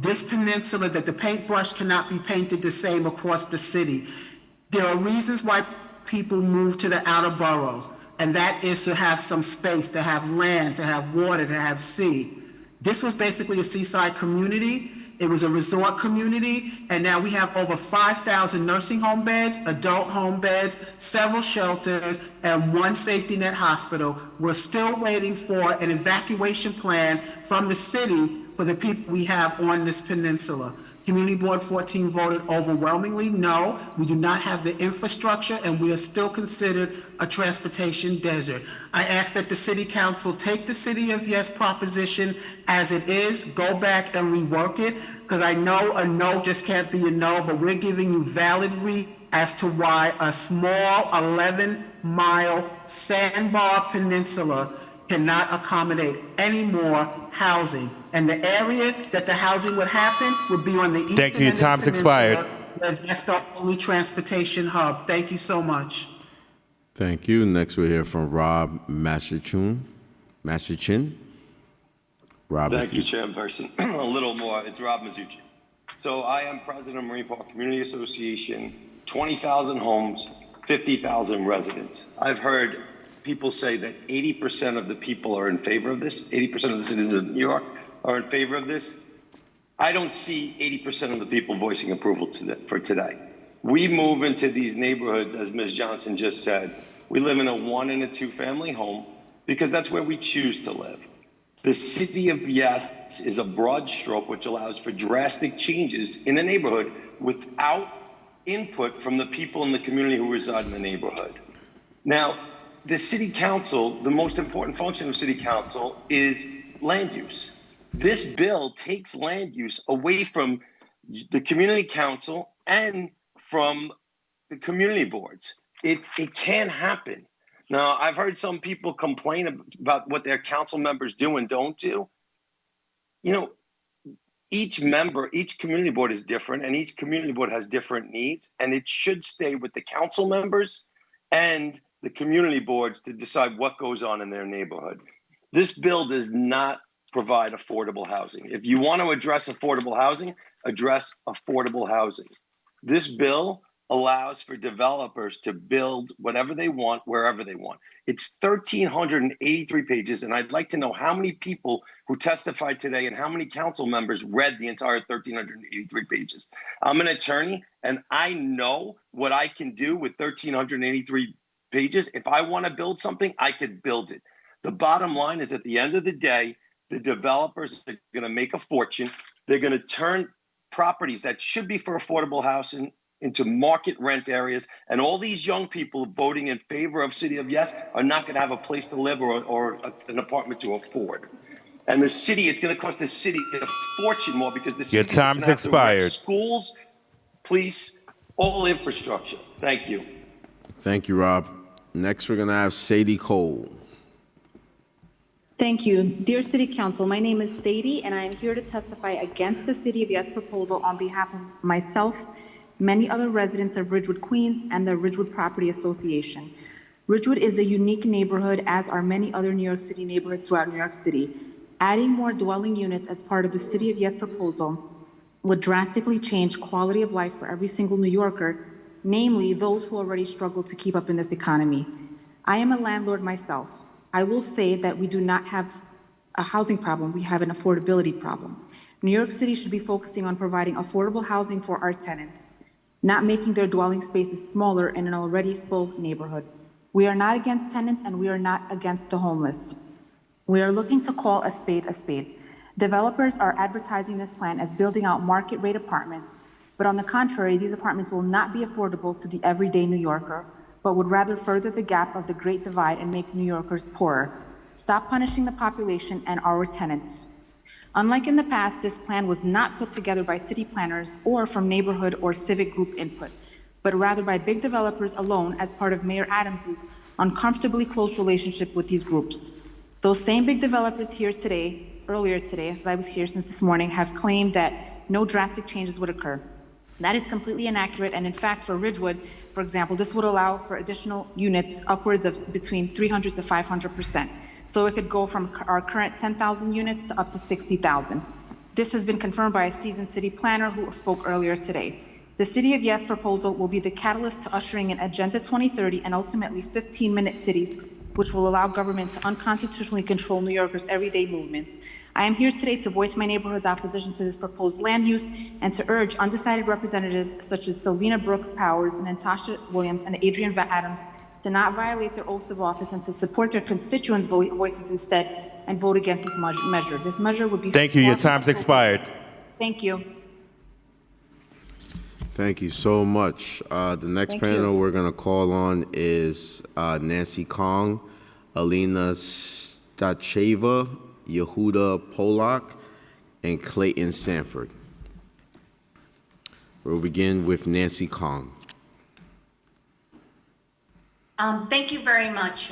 this peninsula, that the paintbrush cannot be painted the same across the city. There are reasons why people move to the outer boroughs, and that is to have some space, to have land, to have water, to have sea. This was basically a seaside community. It was a resort community, and now we have over 5,000 nursing home beds, adult home beds, several shelters, and one safety net hospital. We're still waiting for an evacuation plan from the city for the people we have on this peninsula. Community Board 14 voted overwhelmingly no. We do not have the infrastructure, and we are still considered a transportation desert. I ask that the City Council take the City of Yes proposition as it is, go back and rework it, because I know a no just can't be a no, but we're giving you valid as to why a small 11-mile sandbar peninsula cannot accommodate any more housing. And the area that the housing would happen would be on the eastern Thank you. end of the Time's peninsula, expired. where that's the only transportation hub. Thank you so much. Thank you. Next, we'll hear from Rob Massachuin. Rob, Thank you, Chairperson. A little more. It's Rob Mazzuchi. So I am president of Marine Park Community Association, 20,000 homes, 50,000 residents. I've heard people say that 80% of the people are in favor of this, 80% of the citizens of New York are in favor of this. I don't see 80% of the people voicing approval for today. We move into these neighborhoods, as Ms. Johnson just said. We live in a 1 and a 2 family home because that's where we choose to live. The City of Yes is a broad stroke which allows for drastic changes in a neighborhood without input from the people in the community who reside in the neighborhood. Now, the City Council, the most important function of City Council is land use. This bill takes land use away from the Community Council and from the community boards. It can't happen. Now, I've heard some people complain about what their council members do and don't do. You know, each community board is different, and each community board has different needs, and it should stay with the council members and the community boards to decide what goes on in their neighborhood. This bill does not provide affordable housing. If you want to address affordable housing, address affordable housing. This bill allows for developers to build whatever they want, wherever they want. It's 1,383 pages, and I'd like to know how many people who testified today and how many council members read the entire 1,383 pages. I'm an attorney, and I know what I can do with 1,383 pages. If I want to build something, I could build it. The bottom line is, at the end of the day, the developers are going to make a fortune. They're going to turn properties that should be for affordable housing into market rent areas. And all these young people voting in favor of City of Yes are not going to have a place to live or an apartment to afford. And the city, it's going to cost the city a fortune more because the city Your time's expired. Schools, police, all infrastructure. Thank you. Thank you, Rob. Next, we're going to have Sadie Cole. Thank you. Dear City Council, my name is Sadie, and I am here to testify against the City of Yes proposal on behalf of myself, many other residents of Ridgewood, Queens, and the Ridgewood Property Association. Ridgewood is a unique neighborhood, as are many other New York City neighborhoods throughout New York City. Adding more dwelling units as part of the City of Yes proposal would drastically change quality of life for every single New Yorker, namely those who already struggle to keep up in this economy. I am a landlord myself. I will say that we do not have a housing problem, we have an affordability problem. New York City should be focusing on providing affordable housing for our tenants, not making their dwelling spaces smaller in an already full neighborhood. We are not against tenants, and we are not against the homeless. We are looking to call a spade a spade. Developers are advertising this plan as building out market rate apartments, but on the contrary, these apartments will not be affordable to the everyday New Yorker, but would rather further the gap of the Great Divide and make New Yorkers poorer. Stop punishing the population and our tenants. Unlike in the past, this plan was not put together by city planners or from neighborhood or civic group input, but rather by big developers alone as part of Mayor Adams's uncomfortably close relationship with these groups. Those same big developers earlier today, as I was here since this morning, have claimed that no drastic changes would occur. That is completely inaccurate, and in fact, for Ridgewood, for example, this would allow for additional units upwards of between 300 to 500%. So it could go from our current 10,000 units to up to 60,000. This has been confirmed by a seasoned city planner who spoke earlier today. The City of Yes proposal will be the catalyst to ushering in Agenda 2030 and ultimately 15-minute cities, which will allow government to unconstitutionally control New Yorkers' everyday movements. I am here today to voice my neighborhood's opposition to this proposed land use and to urge undecided representatives such as Sylvina Brooks Powers, Natasha Williams, and Adrian Adams to not violate their oaths of office and to support their constituents' voices instead and vote against this measure. This measure would be— Thank you. Your time's expired. Thank you. Thank you so much. The next panel we're going to call on is Nancy Kong, Elena Stacheva, Yehuda Polak, and Clayton Sanford. We'll begin with Nancy Kong. Thank you very much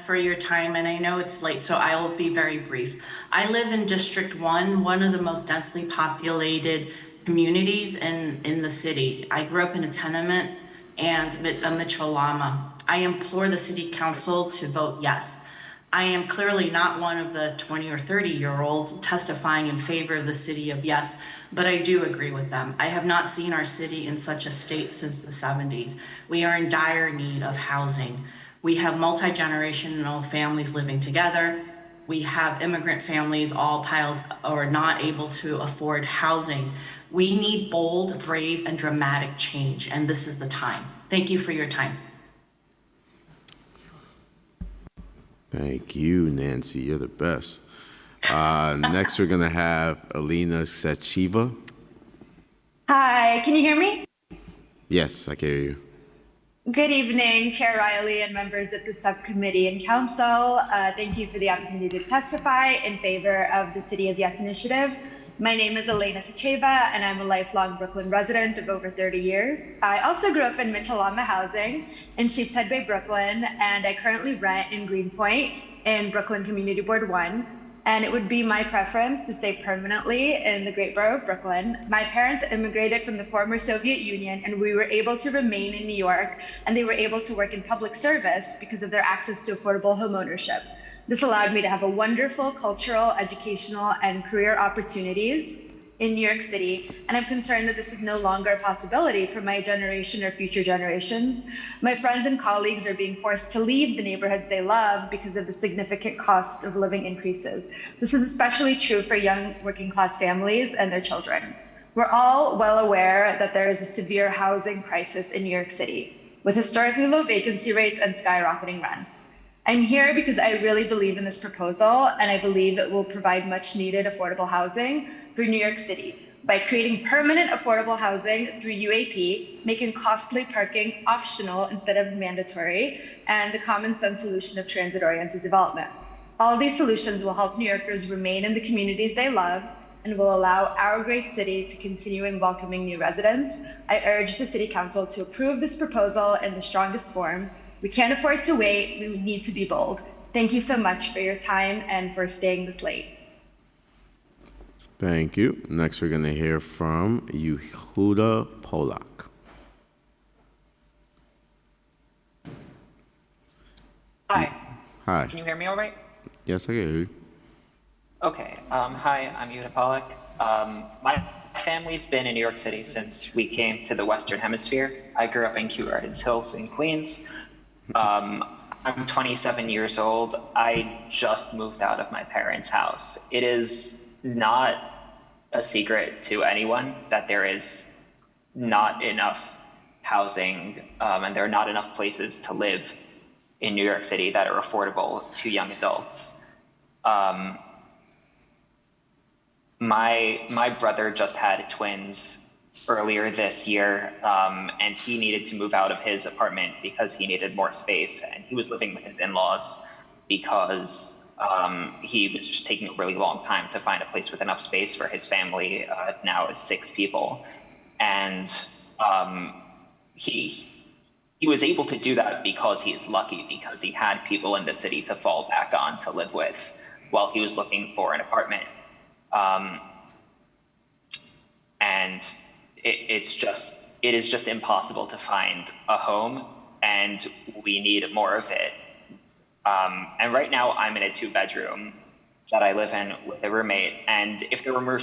for your time, and I know it's late, so I will be very brief. I live in District 1, one of the most densely populated communities in the city. I grew up in a tenement and a Mitchell-Lama. I implore the City Council to vote yes. I am clearly not one of the 20 or 30-year-olds testifying in favor of the City of Yes, but I do agree with them. I have not seen our city in such a state since the 70s. We are in dire need of housing. We have multi-generational families living together. We have immigrant families all piled or not able to afford housing. We need bold, brave, and dramatic change, and this is the time. Thank you for your time. Thank you, Nancy. You're the best. Next, we're going to have Elena Stacheva. Hi, can you hear me? Yes, I can hear you. Good evening, Chair Riley and members of the subcommittee and council. Thank you for the opportunity to testify in favor of the City of Yes initiative. My name is Elena Stacheva, and I'm a lifelong Brooklyn resident of over 30 years. I also grew up in Mitchell-Lama housing in Sheepshead Bay, Brooklyn, and I currently rent in Greenpoint in Brooklyn Community Board 1. And it would be my preference to stay permanently in the great borough of Brooklyn. My parents immigrated from the former Soviet Union, and we were able to remain in New York, and they were able to work in public service because of their access to affordable homeownership. This allowed me to have a wonderful cultural, educational, and career opportunities in New York City, and I'm concerned that this is no longer a possibility for my generation or future generations. My friends and colleagues are being forced to leave the neighborhoods they love because of the significant cost of living increases. This is especially true for young working class families and their children. We're all well aware that there is a severe housing crisis in New York City, with historically low vacancy rates and skyrocketing rents. I'm here because I really believe in this proposal, and I believe it will provide much needed affordable housing for New York City by creating permanent affordable housing through UAP, making costly parking optional instead of mandatory, and the common sense solution of transit-oriented development. All these solutions will help New Yorkers remain in the communities they love and will allow our great city to continue in welcoming new residents. I urge the City Council to approve this proposal in the strongest form. We can't afford to wait. We need to be bold. Thank you so much for your time and for staying this late. Thank you. Next, we're going to hear from Yehuda Polak. Hi. Hi. Can you hear me all right? Yes, I can hear you. Okay. Hi, I'm Yehuda Polak. My family's been in New York City since we came to the Western Hemisphere. I grew up in Kew Gardens Hills in Queens. I'm 27 years old. I just moved out of my parents' house. It is not a secret to anyone that there is not enough housing and there are not enough places to live in New York City that are affordable to young adults. My brother just had twins earlier this year, and he needed to move out of his apartment because he needed more space, and he was living with his in-laws because he was just taking a really long time to find a place with enough space for his family. Now is 6 people, and he he was able to do that because he is lucky, because he had people in the city to fall back on to live with while he was looking for an apartment. And it is just impossible to find a home, and we need more of it. And right now I'm in a 2-bedroom that I live in with a roommate. And if there were more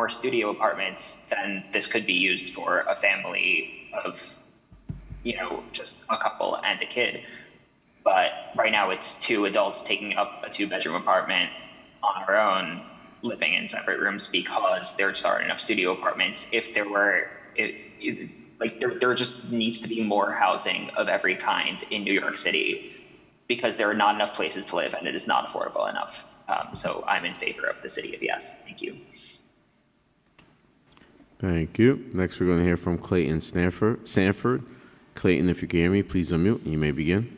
studio apartments, then this could be used for a family of, just a couple and a kid. But right now it's 2 adults taking up a 2-bedroom apartment on our own, living in separate rooms because there just aren't enough studio apartments. If there were, there just needs to be more housing of every kind in New York City because there are not enough places to live and it is not affordable enough. So I'm in favor of the City of Yes. Thank you. Thank you. Next, we're going to hear from Clayton Sanford. Clayton, if you can hear me, please unmute. You may begin.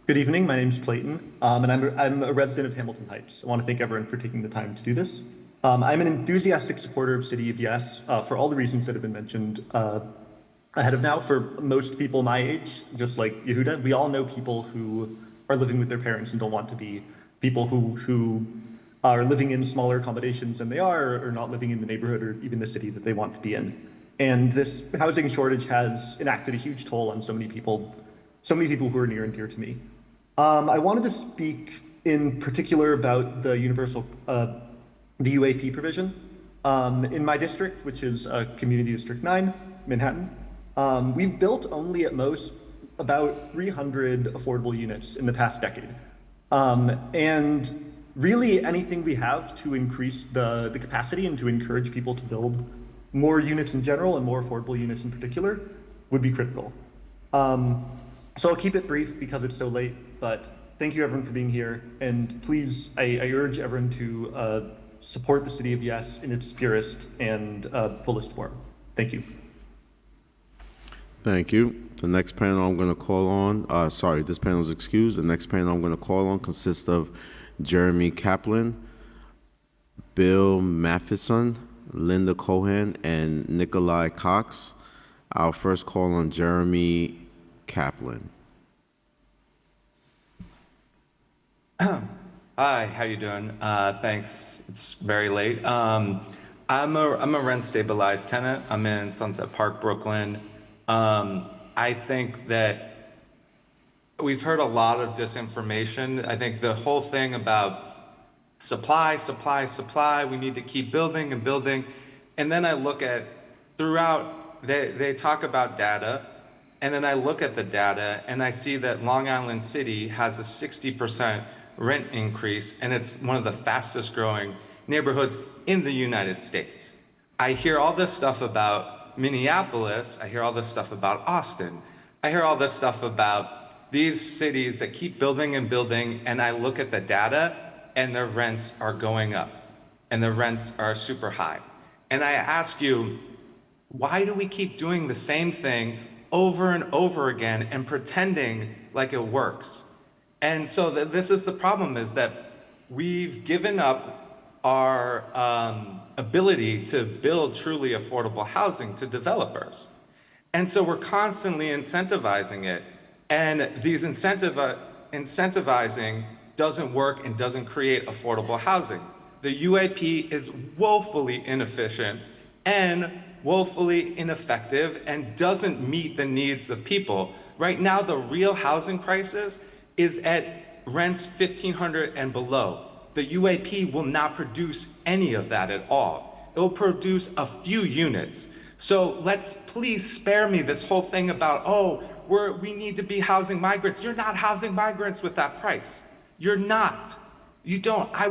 Good evening. My name is Clayton, and I'm a resident of Hamilton Heights. I want to thank everyone for taking the time to do this. I'm an enthusiastic supporter of City of Yes for all the reasons that have been mentioned ahead of now. For most people my age, just like Yehuda, we all know people who are living with their parents and don't want to be, people who are living in smaller accommodations than they are, or not living in the neighborhood or even the city that they want to be in. And this housing shortage has enacted a huge toll on so many people who are near and dear to me. I wanted to speak in particular about the universal, the UAP provision. In my district, which is Community District 9, Manhattan, we've built only at most about 300 affordable units in the past decade. And really anything we have to increase the capacity and to encourage people to build more units in general and more affordable units in particular would be critical. So I'll keep it brief because it's so late, but thank you everyone for being here. And please, I urge everyone to support the City of Yes in its purest and fullest form. Thank you. Thank you. The next panel I'm going to call on, this panel is excused. The next panel I'm going to call on consists of Jeremy Kaplan, Bill Matheson, Linda Cohen, and Nikolai Cox. I'll first call on Jeremy Kaplan. Hi, how you doing? Thanks. It's very late. I'm a rent stabilized tenant. I'm in Sunset Park, Brooklyn. I think that we've heard a lot of disinformation. I think the whole thing about supply, we need to keep building and building. And then I look at throughout, they talk about data, and then I look at the data and I see that Long Island City has a 60% rent increase, and it's one of the fastest growing neighborhoods in the United States. I hear all this stuff about Minneapolis, I hear all this stuff about Austin, I hear all this stuff about these cities that keep building and building, and I look at the data and their rents are going up and the rents are super high. And I ask you, why do we keep doing the same thing over and over again and pretending like it works? And so this is the problem, is that we've given up our ability to build truly affordable housing to developers. And so we're constantly incentivizing it. And these incentivizing doesn't work and doesn't create affordable housing. The UAP is woefully inefficient and woefully ineffective and doesn't meet the needs of people. Right now, the real housing crisis is at rents $1,500 and below. The UAP will not produce any of that at all. It will produce a few units. So let's please spare me this whole thing about, we need to be housing migrants. You're not housing migrants with that price. You're not. You don't. I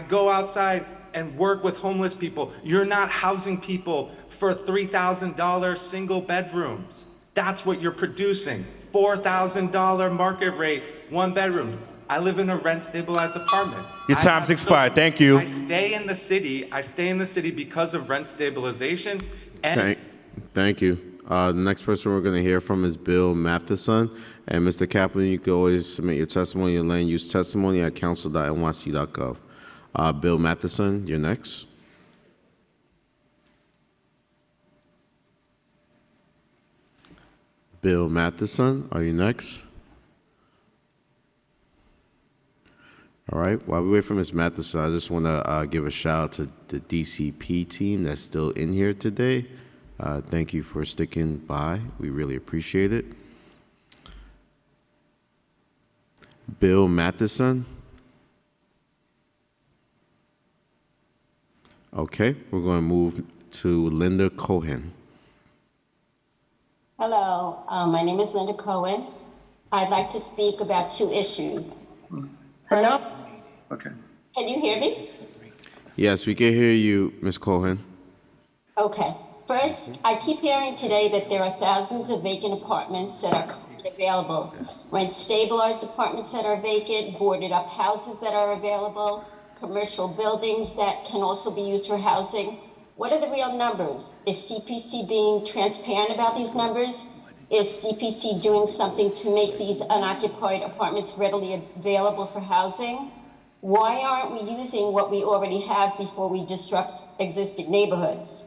go outside and work with homeless people. You're not housing people for $3,000 single bedrooms. That's what you're producing. $4,000 market rate, 1 bedrooms. I live in a rent stabilized apartment. Your time's expired. Thank you. I stay in the city because of rent stabilization. And Thank you. The next person we're going to hear from is Bill Matheson. And Mr. Kaplan, you can always submit your testimony and land use testimony at council.nyc.gov. Bill Matheson, you're next. Bill Matheson, are you next? All right, while we wait for Ms. Matheson, I just want to give a shout out to the DCP team that's still in here today. Thank you for sticking by. We really appreciate it. Bill Matheson. Okay, we're going to move to Linda Cohen. Hello, my name is Linda Cohen. I'd like to speak about two issues. Hello? Okay. Can you hear me? Yes, we can hear you, Ms. Cohen. Okay. First, I keep hearing today that there are thousands of vacant apartments that are currently available. Rent-stabilized apartments that are vacant, boarded-up houses that are available, commercial buildings that can also be used for housing. What are the real numbers? Is CPC being transparent about these numbers? Is CPC doing something to make these unoccupied apartments readily available for housing? Why aren't we using what we already have before we disrupt existing neighborhoods?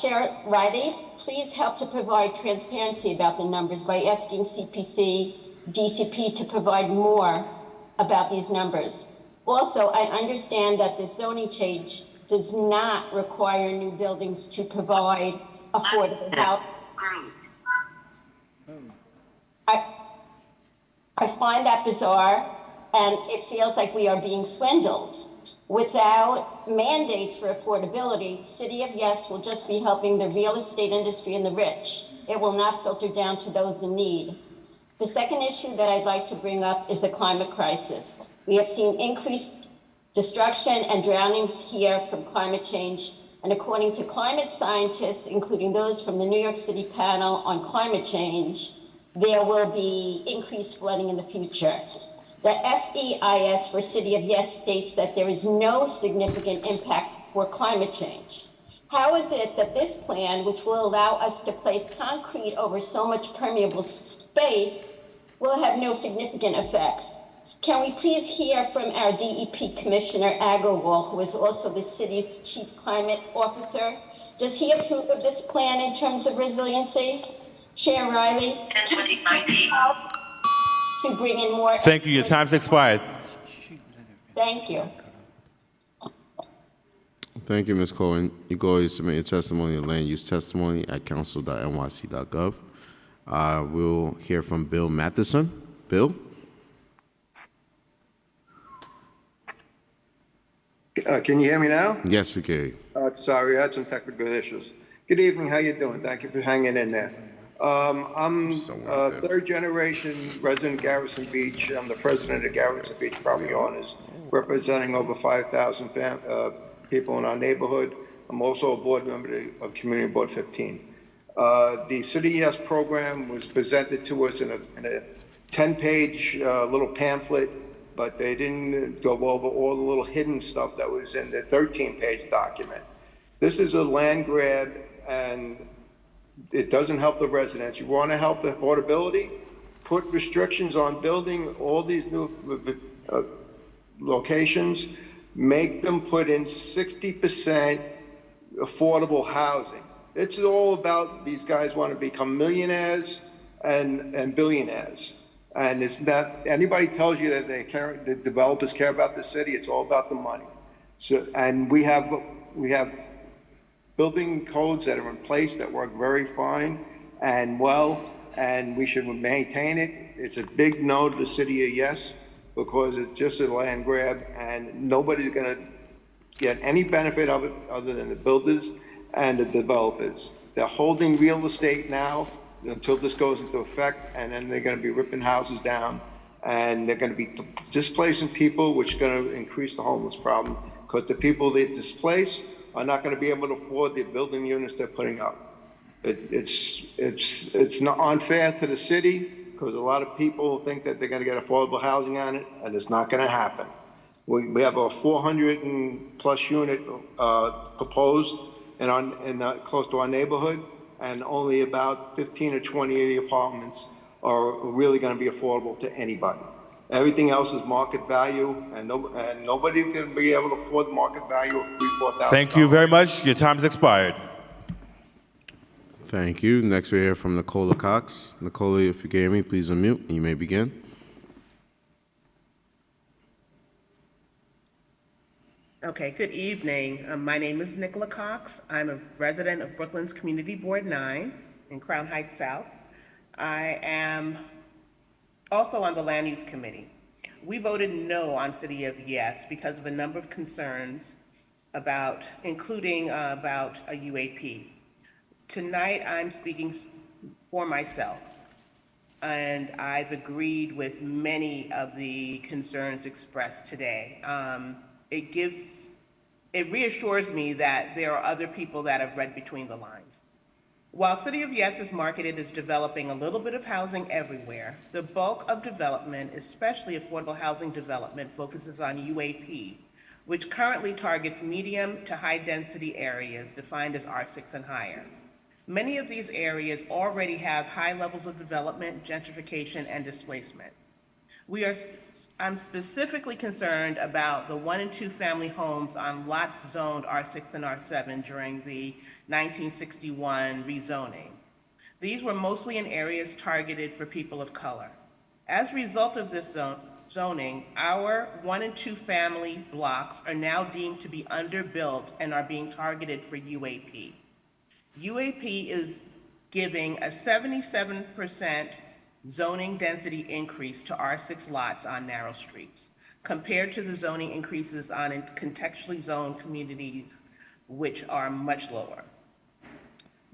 Chair Riley, please help to provide transparency about the numbers by asking CPC, DCP to provide more about these numbers. Also, I understand that the zoning change does not require new buildings to provide affordable housing. I find that bizarre, and it feels like we are being swindled. Without mandates for affordability, City of Yes will just be helping the real estate industry and the rich. It will not filter down to those in need. The second issue that I'd like to bring up is the climate crisis. We have seen increased destruction and drownings here from climate change, and according to climate scientists, including those from the New York City panel on climate change, there will be increased flooding in the future. The FEIS for City of Yes states that there is no significant impact for climate change. How is it that this plan, which will allow us to place concrete over so much permeable space, will have no significant effects? Can we please hear from our DEP Commissioner Agarwal, who is also the city's Chief Climate Officer? Does he approve of this plan in terms of resiliency? Chair Riley? 10/2019. To bring in more. Thank you. Your time's expired. Thank you. Thank you, Ms. Cohen. You can always submit your testimony and land use testimony at council.nyc.gov. We'll hear from Bill Matheson. Bill? Can you hear me now? Yes, we can. Sorry, I had some technical issues. Good evening. How you doing? Thank you for hanging in there. I'm a third-generation resident of Garrison Beach. I'm the president of Garrison Beach Property Owners, representing over 5,000 people in our neighborhood. I'm also a board member of Community Board 15. The City Yes program was presented to us in a 10-page little pamphlet, but they didn't go over all the little hidden stuff that was in the 13-page document. This is a land grab, and it doesn't help the residents. You want to help the affordability? Put restrictions on building all these new locations. Make them put in 60% affordable housing. It's all about these guys want to become millionaires and billionaires. And it's not, anybody tells you that the developers care about the city, it's all about the money. So, and we have building codes that are in place that work very fine and well, and we should maintain it. It's a big no to the City of Yes, because it's just a land grab and nobody's gonna get any benefit of it other than the builders and the developers. They're holding real estate now until this goes into effect, and then they're gonna be ripping houses down, and they're gonna be displacing people, which is gonna increase the homeless problem, because the people they displace are not gonna be able to afford the building units they're putting up. It's not unfair to the city, because a lot of people think that they're gonna get affordable housing on it, and it's not gonna happen. We have a 400+ unit proposed close to our neighborhood, and only about 15 or 20 of the apartments are really going to be affordable to anybody. Everything else is market value, and nobody can be able to afford the market value of $3,000 to $4,000. Thank you very much. Your time's expired. Thank you. Next, we hear from Nicola Cox. Nicola, if you can hear me, please unmute. You may begin. Okay, good evening. My name is Nicola Cox. I'm a resident of Brooklyn's Community Board 9 in Crown Heights South. I am also on the Land Use Committee. We voted no on City of Yes because of a number of concerns about, including about a UAP. Tonight, I'm speaking for myself, and I've agreed with many of the concerns expressed today. It reassures me that there are other people that have read between the lines. While City of Yes is marketed as developing a little bit of housing everywhere, the bulk of development, especially affordable housing development, focuses on UAP, which currently targets medium to high density areas defined as R6 and higher. Many of these areas already have high levels of development, gentrification, and displacement. I'm specifically concerned about the 1 and 2 family homes on lots zoned R6 and R7 during the 1961 rezoning. These were mostly in areas targeted for people of color. As a result of this zoning, our 1 and 2 family blocks are now deemed to be underbuilt and are being targeted for UAP. UAP is giving a 77% zoning density increase to R6 lots on narrow streets, compared to the zoning increases on contextually zoned communities, which are much lower.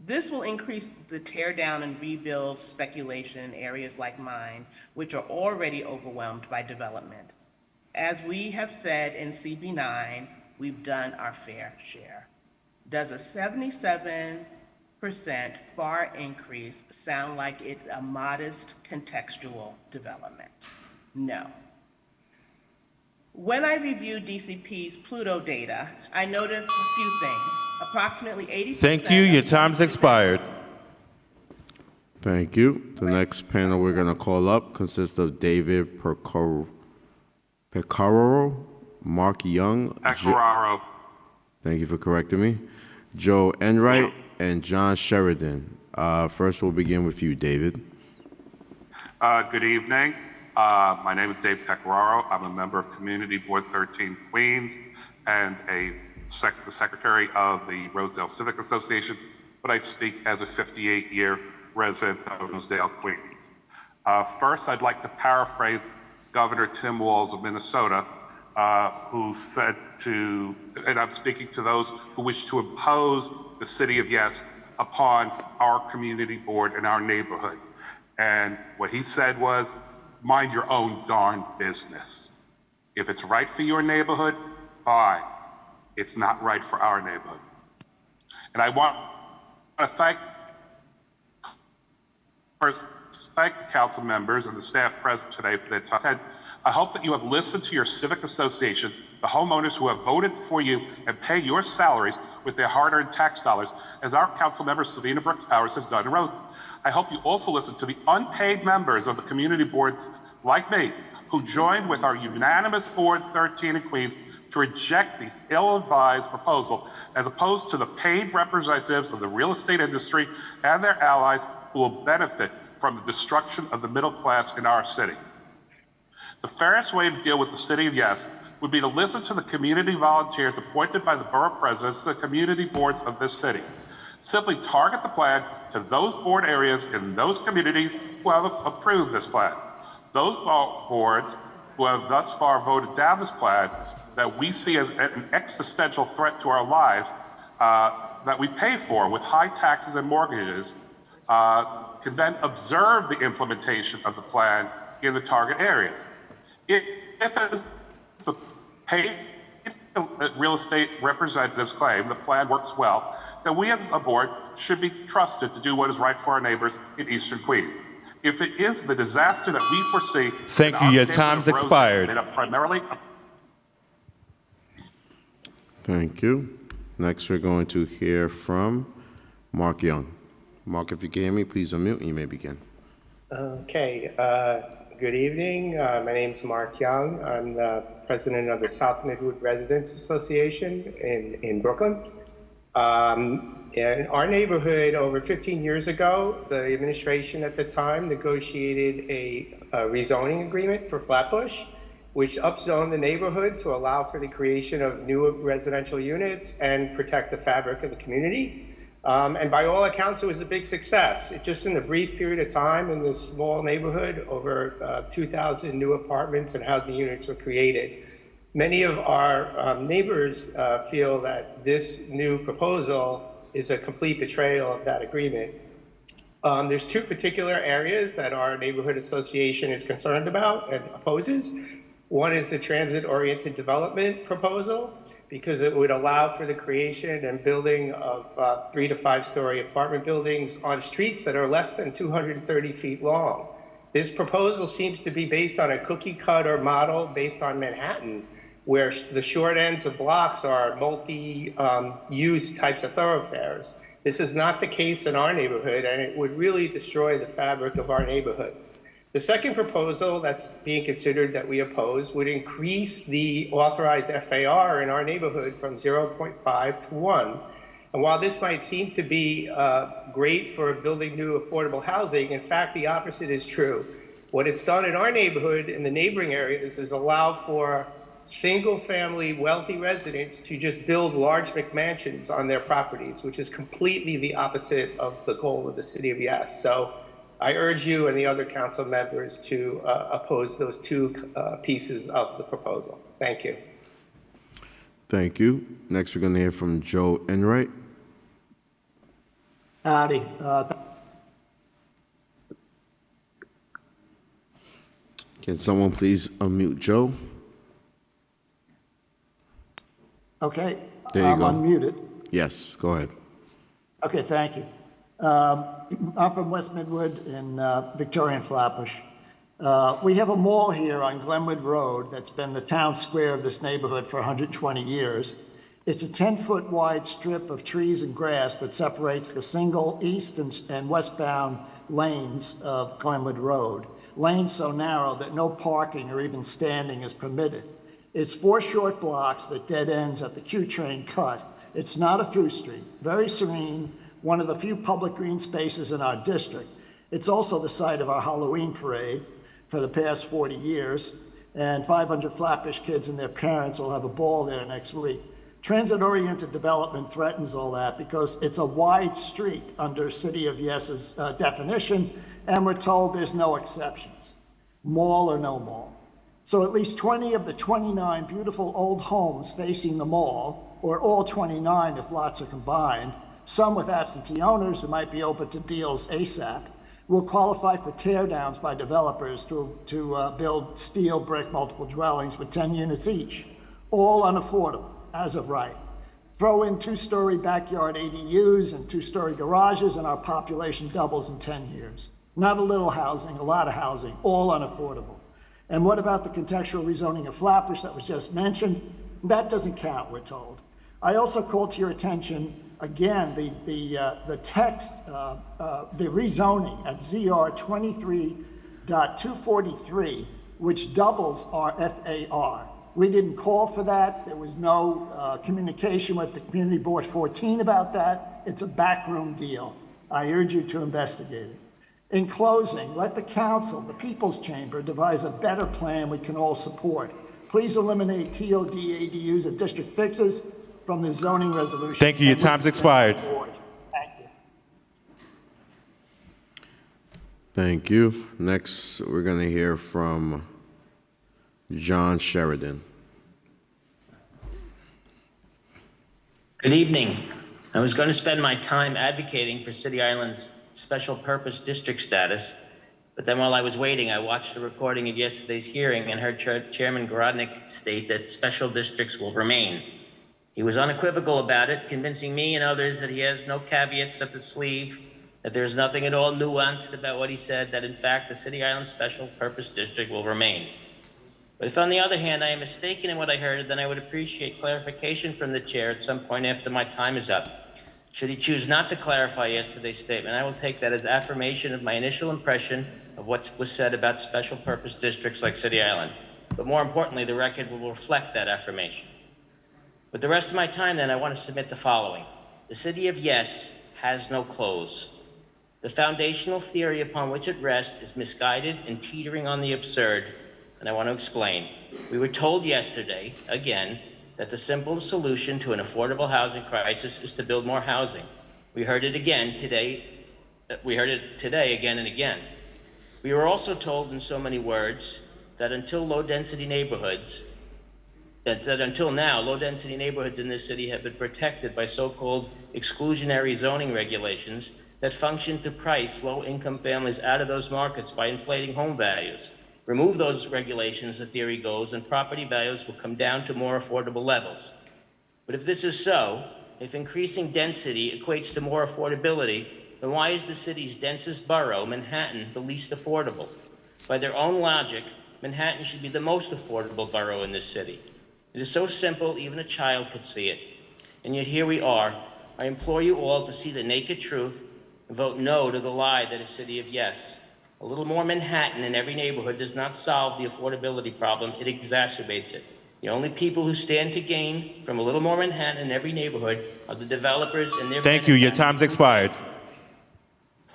This will increase the tear down and rebuild speculation in areas like mine, which are already overwhelmed by development. As we have said in CB9, we've done our fair share. Does a 77% FAR increase sound like it's a modest contextual development? No. When I reviewed DCP's Pluto data, I noted a few things. Approximately 80%. Thank you. Your time's expired. Thank you. The next panel we're going to call up consists of David Pecoraro, Mark Young. Pecoraro. Thank you for correcting me. Joe Enright and John Sheridan. First, we'll begin with you, David. Good evening. My name is Dave Pecoraro. I'm a member of Community Board 13 Queens and the secretary of the Rosedale Civic Association, but I speak as a 58-year resident of Rosedale, Queens. First, I'd like to paraphrase Governor Tim Walz of Minnesota, who said and I'm speaking to those who wish to impose the City of Yes upon our community board and our neighborhood. And what he said was, mind your own darn business. If it's right for your neighborhood, fine. It's not right for our neighborhood. And I want to thank council members and the staff present today for their time. I hope that you have listened to your civic associations, the homeowners who have voted for you and pay your salaries with their hard-earned tax dollars, as our council member Savina Brooks Powers has done in Rose. I hope you also listen to the unpaid members of the community boards like me, who joined with our unanimous Board 13 in Queens to reject these ill-advised proposal, as opposed to the paid representatives of the real estate industry and their allies who will benefit from the destruction of the middle class in our city. The fairest way to deal with the City of Yes would be to listen to the community volunteers appointed by the borough presidents to the community boards of this city. Simply target the plan to those board areas in those communities who have approved this plan. Those boards who have thus far voted down this plan that we see as an existential threat to our lives that we pay for with high taxes and mortgages can then observe the implementation of the plan in the target areas. If as the paid real estate representatives claim the plan works well, then we as a board should be trusted to do what is right for our neighbors in Eastern Queens. If it is the disaster that we foresee, thank you. Your time's expired. Thank you. Next, we're going to hear from Mark Young. Mark, if you can hear me, please unmute and you may begin. Okay. Good evening. My name is Mark Young. I'm the president of the South Midwood Residents Association in Brooklyn. In our neighborhood, over 15 years ago, the administration at the time negotiated a rezoning agreement for Flatbush, which upzoned the neighborhood to allow for the creation of new residential units and protect the fabric of the community. And by all accounts, it was a big success. Just in a brief period of time in this small neighborhood, over 2,000 new apartments and housing units were created. Many of our neighbors feel that this new proposal is a complete betrayal of that agreement. There's two particular areas that our neighborhood association is concerned about and opposes. One is the transit-oriented development proposal, because it would allow for the creation and building of 3 to 5 story apartment buildings on streets that are less than 230 feet long. This proposal seems to be based on a cookie cutter model based on Manhattan, where the short ends of blocks are multi-use types of thoroughfares. This is not the case in our neighborhood, and it would really destroy the fabric of our neighborhood. The second proposal that's being considered that we oppose would increase the authorized FAR in our neighborhood from 0.5 to 1. And while this might seem to be great for building new affordable housing, in fact, the opposite is true. What it's done in our neighborhood, in the neighboring areas, is allow for single-family wealthy residents to just build large McMansions on their properties, which is completely the opposite of the goal of the City of Yes. So I urge you and the other council members to oppose those two pieces of the proposal. Thank you. Thank you. Next, we're going to hear from Joe Enright. Howdy. Can someone please unmute Joe? Okay. There you I'm go. unmuted. Yes, go ahead. Okay, thank you. I'm from West Midwood in Victoria and Flatbush. We have a mall here on Glenwood Road that's been the town square of this neighborhood for 120 years. It's a 10-foot wide strip of trees and grass that separates the single east and westbound lanes of Glenwood Road. Lanes so narrow that no parking or even standing is permitted. It's 4 short blocks that dead ends at the Q train cut. It's not a through street, very serene, one of the few public green spaces in our district. It's also the site of our Halloween parade for the past 40 years, and 500 Flatbush kids and their parents will have a ball there next week. Transit-oriented development threatens all that because it's a wide street under City of Yes's definition, and we're told there's no exceptions, mall or no mall. So at least 20 of the 29 beautiful old homes facing the mall, or all 29 if lots are combined, some with absentee owners who might be open to deals ASAP, will qualify for tear downs by developers to build steel brick multiple dwellings with 10 units each, all unaffordable as of right. Throw in 2-story backyard ADUs and 2-story garages and our population doubles in 10 years. Not a little housing, a lot of housing, all unaffordable. And what about the contextual rezoning of Flatbush that was just mentioned? That doesn't count, we're told. I also call to your attention, again, the text, the rezoning at ZR 23.243, which doubles our FAR. We didn't call for that. There was no communication with the Community Board 14 about that. It's a backroom deal. I urge you to investigate it. In closing, let the council, the People's Chamber, devise a better plan we can all support. Please eliminate TOD ADUs and district fixes from the zoning resolution. Thank you. Your time's expired. Thank you. Thank you. Next, we're going to hear from John Sheridan. Good evening. I was going to spend my time advocating for City Island's special purpose district status, but then while I was waiting, I watched the recording of yesterday's hearing and heard Chairman Gorodnick state that special districts will remain. He was unequivocal about it, convincing me and others that he has no caveats up his sleeve, that there's nothing at all nuanced about what he said, that in fact the City Island Special Purpose District will remain. But if on the other hand I am mistaken in what I heard, then I would appreciate clarification from the chair at some point after my time is up. Should he choose not to clarify yesterday's statement, I will take that as affirmation of my initial impression of what was said about special purpose districts like City Island. But more importantly, the record will reflect that affirmation. With the rest of my time then, I want to submit the following. The city of yes has no clothes. The foundational theory upon which it rests is misguided and teetering on the absurd, and I want to explain. We were told yesterday, again, that the simple solution to an affordable housing crisis is to build more housing. We heard it again today. We heard it today again and again. We were also told in so many words that until now, low-density neighborhoods in this city have been protected by so-called exclusionary zoning regulations that function to price low-income families out of those markets by inflating home values. Remove those regulations, the theory goes, and property values will come down to more affordable levels. But if this is so, if increasing density equates to more affordability, then why is the city's densest borough, Manhattan, the least affordable? By their own logic, Manhattan should be the most affordable borough in this city. It is so simple, even a child could see it. And yet here we are. I implore you all to see the naked truth and vote no to the lie that is city of yes. A little more Manhattan in every neighborhood does not solve the affordability problem, it exacerbates it. The only people who stand to gain from a little more Manhattan in every neighborhood are the developers and their Thank you. Your time's expired.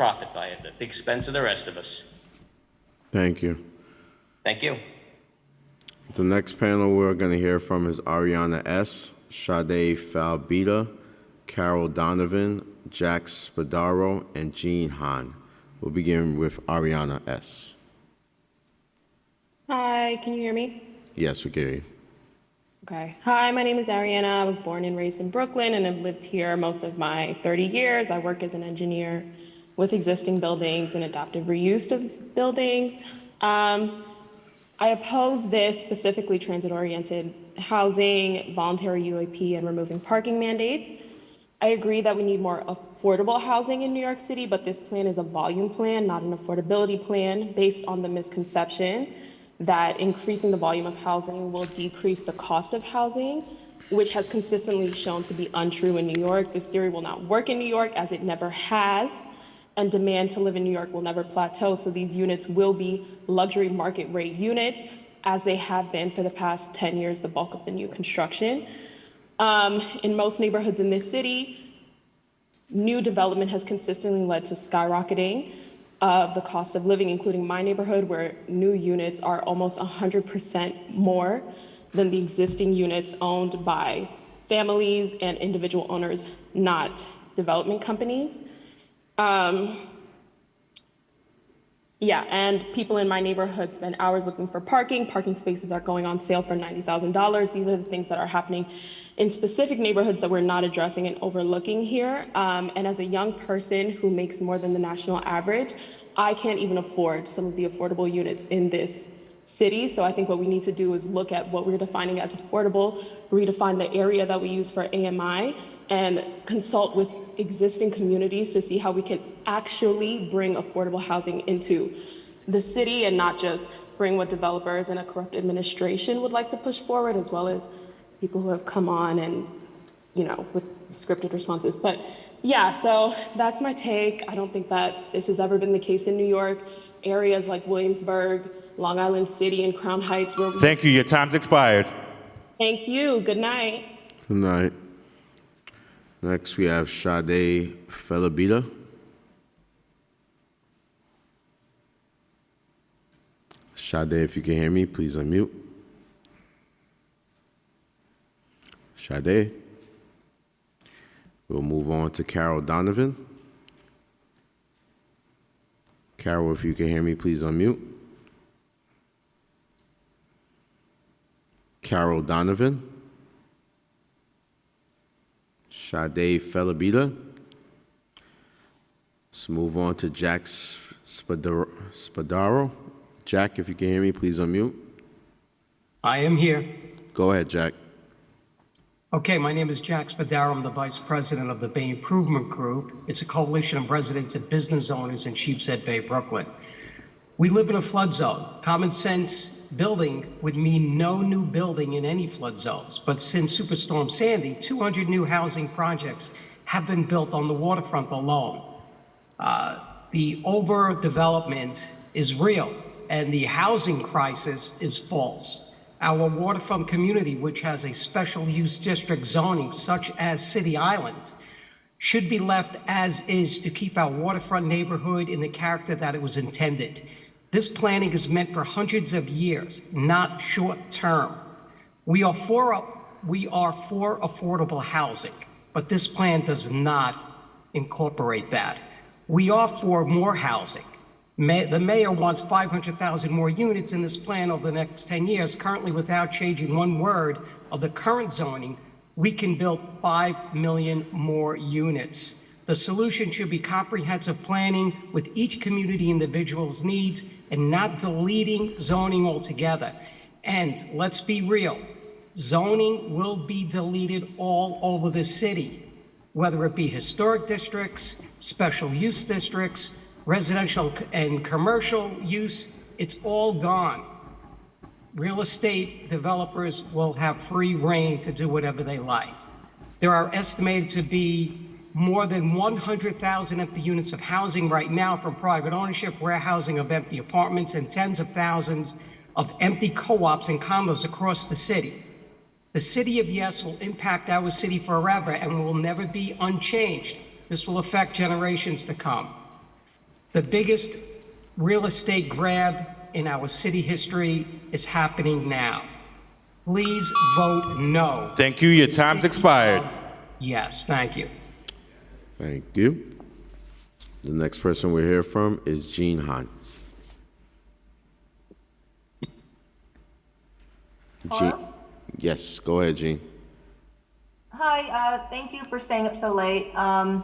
profit by it at the expense of the rest of us. Thank you. Thank you. The next panel we're going to hear from is Ariana S., Sade Falbita, Carol Donovan, Jack Spadaro, and Jean Hahn. We'll begin with Ariana S. Hi, can you hear me? Yes, we can hear you. Okay. Hi, my name is Ariana. I was born and raised in Brooklyn and have lived here most of my 30 years. I work as an engineer with existing buildings and adaptive reuse of buildings. I oppose this, specifically transit-oriented housing, voluntary UAP, and removing parking mandates. I agree that we need more affordable housing in New York City, but this plan is a volume plan, not an affordability plan, based on the misconception that increasing the volume of housing will decrease the cost of housing, which has consistently shown to be untrue in New York. This theory will not work in New York, as it never has, and demand to live in New York will never plateau, so these units will be luxury market rate units, as they have been for the past 10 years, the bulk of the new construction. In most neighborhoods in this city, new development has consistently led to skyrocketing of the cost of living, including my neighborhood, where new units are almost 100% more than the existing units owned by families and individual owners, not development companies. And people in my neighborhood spend hours looking for parking. Parking spaces are going on sale for $90,000. These are the things that are happening in specific neighborhoods that we're not addressing and overlooking here. And as a young person who makes more than the national average, I can't even afford some of the affordable units in this city. So I think what we need to do is look at what we're defining as affordable, redefine the area that we use for AMI, and consult with existing communities to see how we can actually bring affordable housing into the city and not just bring what developers and a corrupt administration would like to push forward, as well as people who have come on and, with scripted responses. But yeah, so that's my take. I don't think that this has ever been the case in New York. Areas like Williamsburg, Long Island City, and Crown Heights. Thank you. Your time's expired. Thank you. Good night. Good night. Next, we have Sade Falbita. Sade, if you can hear me, please unmute. Sade. We'll move on to Carol Donovan. Carol, if you can hear me, please unmute. Carol Donovan. Sade Falbita. Let's move on to Jack Spadaro. Jack, if you can hear me, please unmute. I am here. Go ahead, Jack. Okay, my name is Jack Spadaro. I'm the Vice President of the Bay Improvement Group. It's a coalition of residents and business owners in Sheepshead Bay, Brooklyn. We live in a flood zone. Common sense building would mean no new building in any flood zones. But since Superstorm Sandy, 200 new housing projects have been built on the waterfront alone. The overdevelopment is real, and the housing crisis is false. Our waterfront community, which has a special use district zoning such as City Island, should be left as is to keep our waterfront neighborhood in the character that it was intended. This planning is meant for hundreds of years, not short term. We are for affordable housing, but this plan does not incorporate that. We are for more housing. The mayor wants 500,000 more units in this plan over the next 10 years. Currently, without changing one word of the current zoning, we can build 5 million more units. The solution should be comprehensive planning with each community individual's needs and not deleting zoning altogether. And let's be real, zoning will be deleted all over the city, whether it be historic districts, special use districts, residential and commercial use, it's all gone. Real estate developers will have free rein to do whatever they like. There are estimated to be more than 100,000 empty units of housing right now from private ownership, warehousing of empty apartments, and tens of thousands of empty co-ops and condos across the city. The city of Yes will impact our city forever and will never be unchanged. This will affect generations to come. The biggest real estate grab in our city history is happening now. Please vote no. Thank you. Your time's expired. Yes, thank you. Thank you. The next person we'll hear from is Jean Han. Hello? Yes, go ahead, Jean. Hi, thank you for staying up so late. My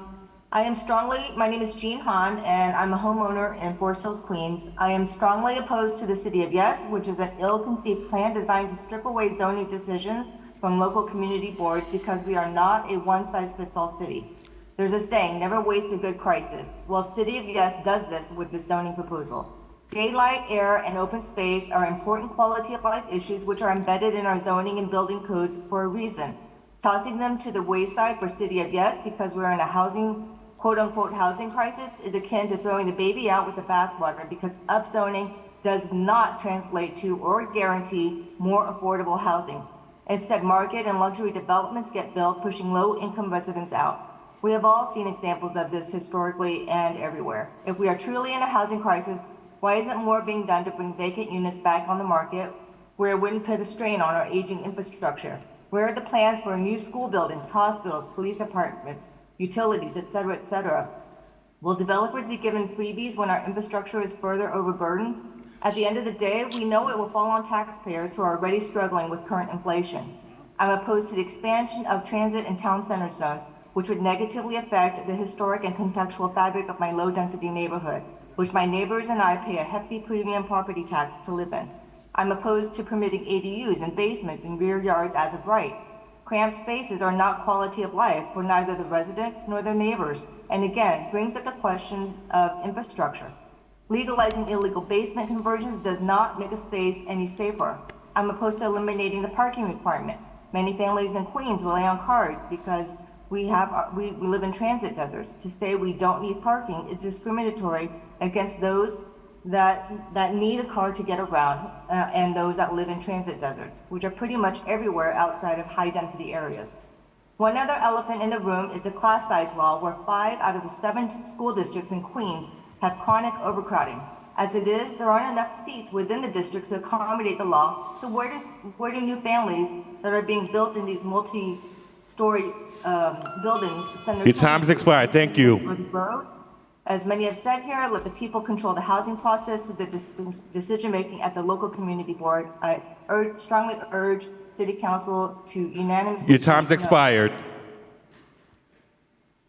name is Jean Han, and I'm a homeowner in Forest Hills, Queens. I am strongly opposed to the City of Yes, which is an ill-conceived plan designed to strip away zoning decisions from local community boards because we are not a one-size-fits-all city. There's a saying, never waste a good crisis. Well, City of Yes does this with the zoning proposal. Daylight, air, and open space are important quality of life issues which are embedded in our zoning and building codes for a reason. Tossing them to the wayside for City of Yes because we're in a housing, quote-unquote housing crisis is akin to throwing the baby out with the bathwater because upzoning does not translate to or guarantee more affordable housing. Instead, market and luxury developments get built, pushing low-income residents out. We have all seen examples of this historically and everywhere. If we are truly in a housing crisis, why isn't more being done to bring vacant units back on the market where it wouldn't put a strain on our aging infrastructure? Where are the plans for new school buildings, hospitals, police departments, utilities, et cetera, et cetera? Will developers be given freebies when our infrastructure is further overburdened? At the end of the day, we know it will fall on taxpayers who are already struggling with current inflation. I'm opposed to the expansion of transit and town center zones, which would negatively affect the historic and contextual fabric of my low-density neighborhood, which my neighbors and I pay a hefty premium property tax to live in. I'm opposed to permitting ADUs in basements and rear yards as of right. Cramped spaces are not quality of life for neither the residents nor their neighbors, and again, brings up the questions of infrastructure. Legalizing illegal basement conversions does not make a space any safer. I'm opposed to eliminating the parking requirement. Many families in Queens rely on cars because we live in transit deserts. To say we don't need parking is discriminatory against those that need a car to get around and those that live in transit deserts, which are pretty much everywhere outside of high-density areas. One other elephant in the room is the class size law, where 5 out of the 7 school districts in Queens have chronic overcrowding. As it is, there aren't enough seats within the districts to accommodate the law, so where do new families that are being built in these multi-story buildings send their Your time's expired. Thank you. boroughs? As many have said here, let the people control the housing process through the decision-making at the local community board. I strongly urge City Council to unanimously— Your time's expired.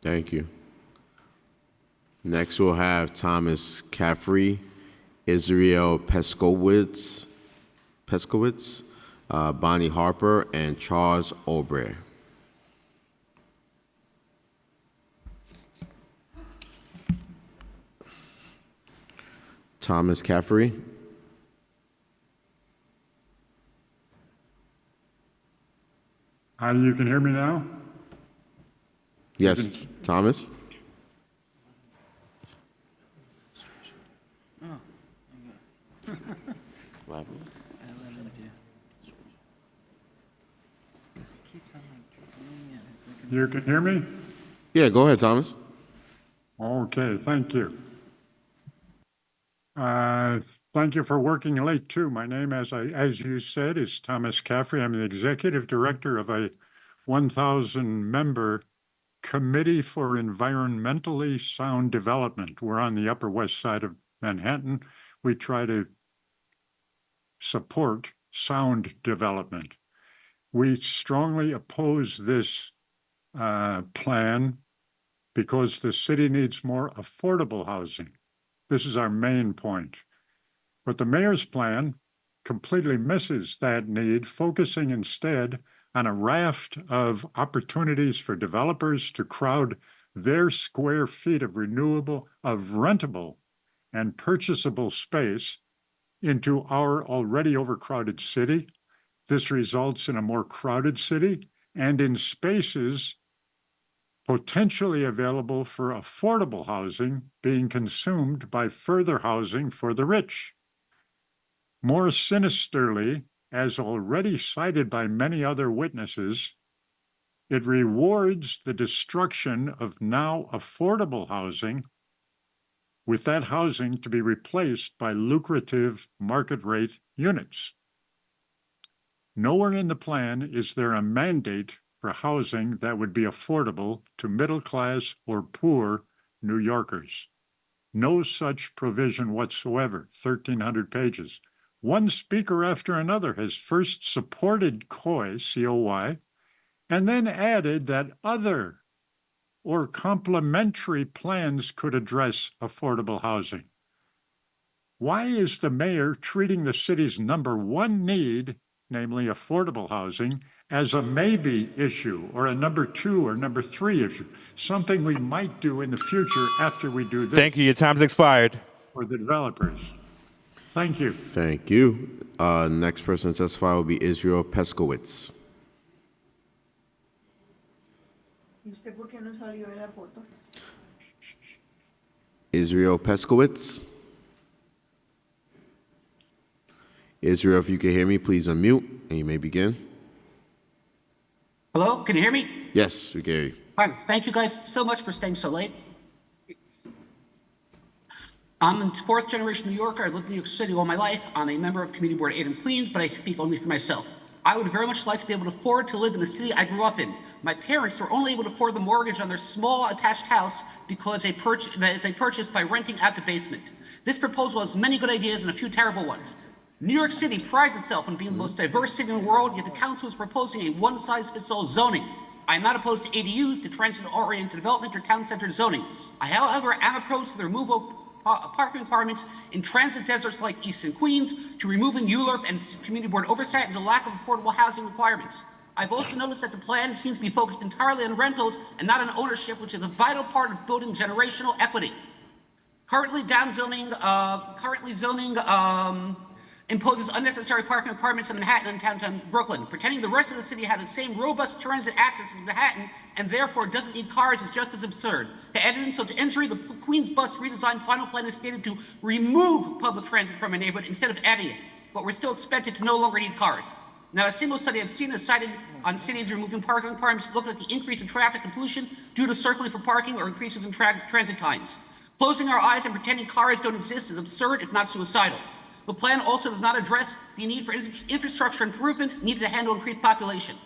Thank you. Next, we'll have Thomas Caffrey, Israel Peskowitz, Bonnie Harper, and Charles Aubrey. Thomas Caffrey. Hi, you can hear me now? Yes, Thomas. You can hear me? Yeah, go ahead, Thomas. Okay, thank you. Thank you for working late too. My name, as you said, is Thomas Caffrey. I'm the executive director of a 1,000-member Committee for Environmentally Sound Development. We're on the Upper West Side of Manhattan. We try to support sound development. We strongly oppose this plan because the city needs more affordable housing. This is our main point. But the mayor's plan completely misses that need, focusing instead on a raft of opportunities for developers to crowd their square feet of rentable and purchasable space into our already overcrowded city. This results in a more crowded city and in spaces potentially available for affordable housing being consumed by further housing for the rich. More sinisterly, as already cited by many other witnesses, it rewards the destruction of now affordable housing, with that housing to be replaced by lucrative market rate units. Nowhere in the plan is there a mandate for housing that would be affordable to middle class or poor New Yorkers. No such provision whatsoever, 1,300 pages. One speaker after another has first supported COY, C-O-Y, and then added that other or complementary plans could address affordable housing. Why is the mayor treating the city's #1 need, namely affordable housing, as a maybe issue or a #2 or #3 issue, something we might do in the future after we do this? Thank you. Your time's expired. For the developers. Thank you. Thank you. Next person to testify will be Israel Peskowitz. Israel Peskowitz. Israel, if you can hear me, please unmute and you may begin. Hello, can you hear me? Yes, we can hear you. Fine. Thank you guys so much for staying so late. I'm a fourth-generation New Yorker. I lived in New York City all my life. I'm a member of Community Board 8 in Queens, but I speak only for myself. I would very much like to be able to afford to live in the city I grew up in. My parents were only able to afford the mortgage on their small attached house because they purchased by renting out the basement. This proposal has many good ideas and a few terrible ones. New York City prides itself on being the most diverse city in the world, yet the council is proposing a one-size-fits-all zoning. I am not opposed to ADUs, to transit-oriented development, or town-centered zoning. I, however, am opposed to the removal of parking requirements in transit deserts like East and Queens, to removing ULURP and Community Board oversight, and the lack of affordable housing requirements. I've also noticed that the plan seems to be focused entirely on rentals and not on ownership, which is a vital part of building generational equity. Currently, zoning imposes unnecessary parking requirements in Manhattan and downtown Brooklyn, pretending the rest of the city has the same robust transit access as Manhattan and therefore doesn't need cars is just as absurd. To add insult to injury, the Queens Bus redesigned final plan is stated to remove public transit from a neighborhood instead of adding it, but we're still expected to no longer need cars. Not a single study I've seen has cited on cities removing parking requirements looks at the increase in traffic and pollution due to circling for parking or increases in transit times. Closing our eyes and pretending cars don't exist is absurd, if not suicidal. The plan also does not address the need for infrastructure improvements needed to handle increased population.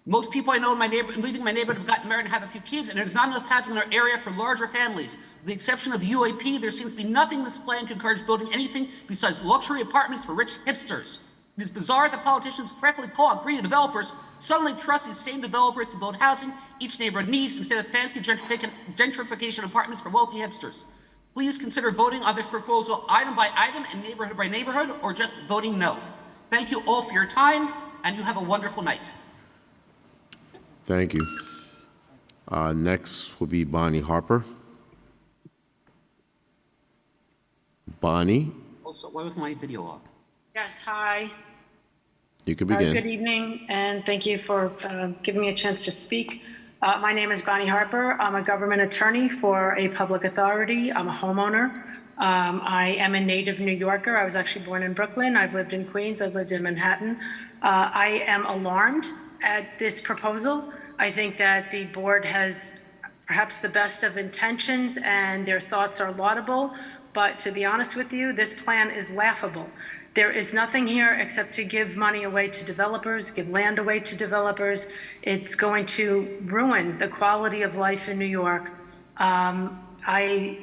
Most people I know in leaving my neighborhood have gotten married and have a few kids, and there's not enough housing in our area for larger families. With the exception of the UAP, there seems to be nothing in this plan to encourage building anything besides luxury apartments for rich hipsters. It is bizarre that politicians correctly call out greedy developers, suddenly trust these same developers to build housing each neighborhood needs instead of fancy gentrification apartments for wealthy hipsters. Please consider voting on this proposal item by item and neighborhood by neighborhood, or just voting no. Thank you all for your time, and you have a wonderful night. Thank you. Next will be Bonnie Harper. Bonnie, Also, why was my video off? Yes, hi. you can begin. Good evening, and thank you for giving me a chance to speak. My name is Bonnie Harper. I'm a government attorney for a public authority. I'm a homeowner. I am a native New Yorker. I was actually born in Brooklyn. I've lived in Queens. I've lived in Manhattan. I am alarmed at this proposal. I think that the board has perhaps the best of intentions, and their thoughts are laudable, but to be honest with you, this plan is laughable. There is nothing here except to give money away to developers, give land away to developers. It's going to ruin the quality of life in New York. I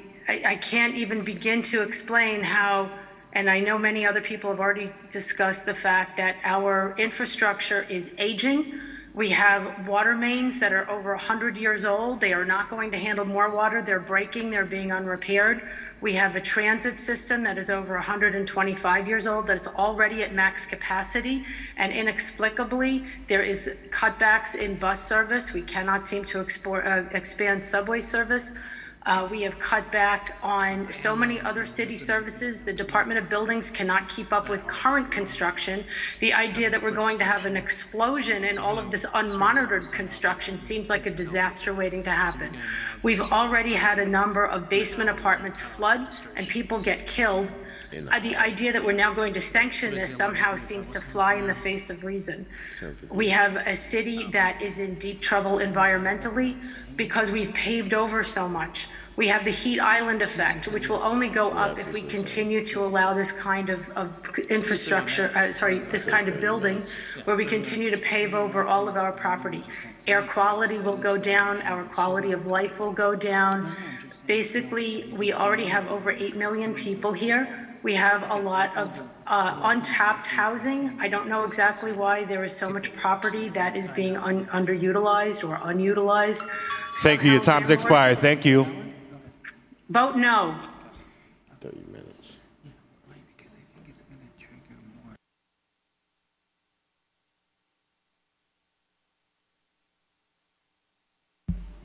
can't even begin to explain how, and I know many other people have already discussed the fact that our infrastructure is aging. We have water mains that are over 100 years old. They are not going to handle more water. They're breaking, they're being unrepaired. We have a transit system that is over 125 years old, that's already at max capacity. And inexplicably, there is cutbacks in bus service. We cannot seem to expand subway service. We have cut back on so many other city services. The Department of Buildings cannot keep up with current construction. The idea that we're going to have an explosion in all of this unmonitored construction seems like a disaster waiting to happen. We've already had a number of basement apartments flood and people get killed. The idea that we're now going to sanction this somehow seems to fly in the face of reason. We have a city that is in deep trouble environmentally because we've paved over so much. We have the heat island effect, which will only go up if we continue to allow this kind of infrastructure, this kind of building, where we continue to pave over all of our property. Air quality will go down, our quality of life will go down. Basically, we already have over 8 million people here. We have a lot of untapped housing. I don't know exactly why there is so much property that is being underutilized or unutilized. Thank you. Your time's expired. Thank you. Vote no. 30 minutes.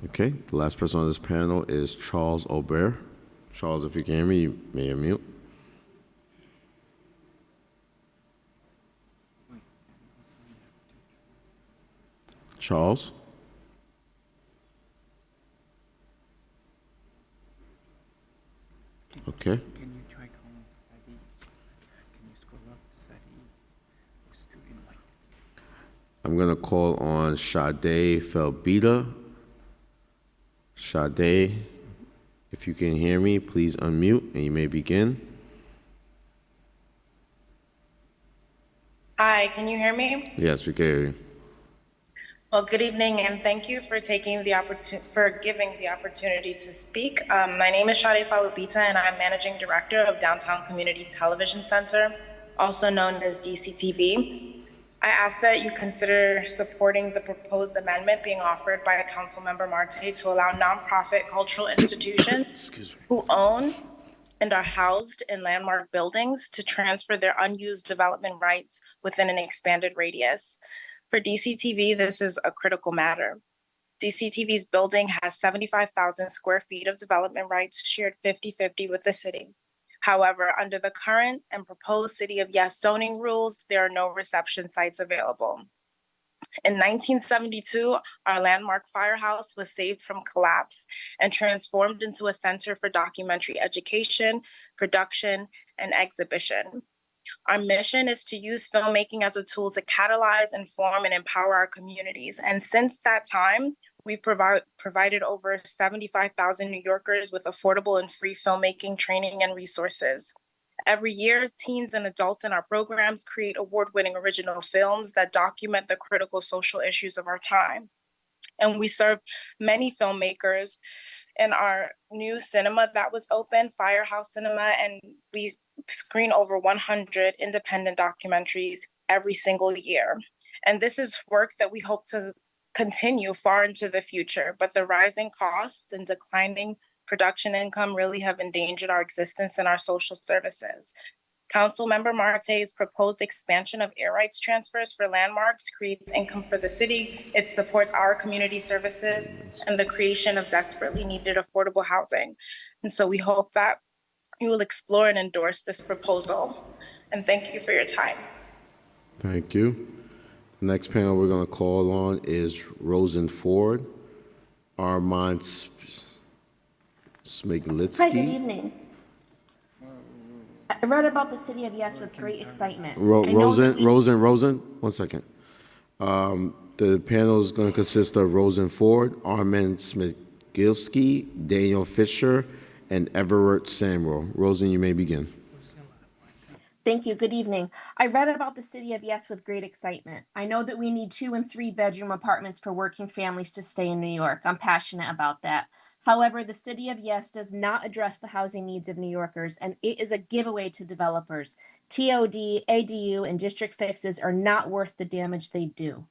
Okay, the last person on this panel is Charles Aubert. Charles, if you can hear me, you may unmute. Charles? Okay. Can you try calling Sati? Can you scroll up Sati? Student like. I'm going to call on Sade Felbita. Sade, if you can hear me, please unmute and you may begin. Hi, can you hear me? Yes, we can hear you. Well, good evening, and thank you for giving the opportunity to speak. My name is Sade Falubita, and I'm Managing Director of Downtown Community Television Center, also known as DCTV. I ask that you consider supporting the proposed amendment being offered by Councilmember Marte to allow nonprofit cultural institutions who own and are housed in landmark buildings to transfer their unused development rights within an expanded radius. For DCTV, this is a critical matter. DCTV's building has 75,000 square feet of development rights shared 50-50 with the city. However, under the current and proposed City of Yes zoning rules, there are no reception sites available. In 1972, our landmark firehouse was saved from collapse and transformed into a center for documentary education, production, and exhibition. Our mission is to use filmmaking as a tool to catalyze, inform, and empower our communities. And since that time, we've provided over 75,000 New Yorkers with affordable and free filmmaking training and resources. Every year, teens and adults in our programs create award-winning original films that document the critical social issues of our time. And we serve many filmmakers in our new cinema that was open, Firehouse Cinema, and we screen over 100 independent documentaries every single year. And this is work that we hope to continue far into the future, but the rising costs and declining production income really have endangered our existence in our social services. Councilmember Marte's proposed expansion of air rights transfers for landmarks creates income for the city. It supports our community services and the creation of desperately needed affordable housing. And so we hope that you will explore and endorse this proposal. And thank you for your time. Thank you. The next panel we're going to call on is Rosen Ford, Armand Smiglitsky. Hi, good evening. I read about the City of Yes with great excitement. Rosen, 1 second. The panel is going to consist of Rosen Ford, Armand Smigilski, Daniel Fisher, and Everett Samuel. Rosen, you may begin. Thank you. Good evening. I read about the City of Yes with great excitement. I know that we need 2 and 3 bedroom apartments for working families to stay in New York. I'm passionate about that. However, the City of Yes does not address the housing needs of New Yorkers, and it is a giveaway to developers. TOD, ADU, and district fixes are not worth the damage they do.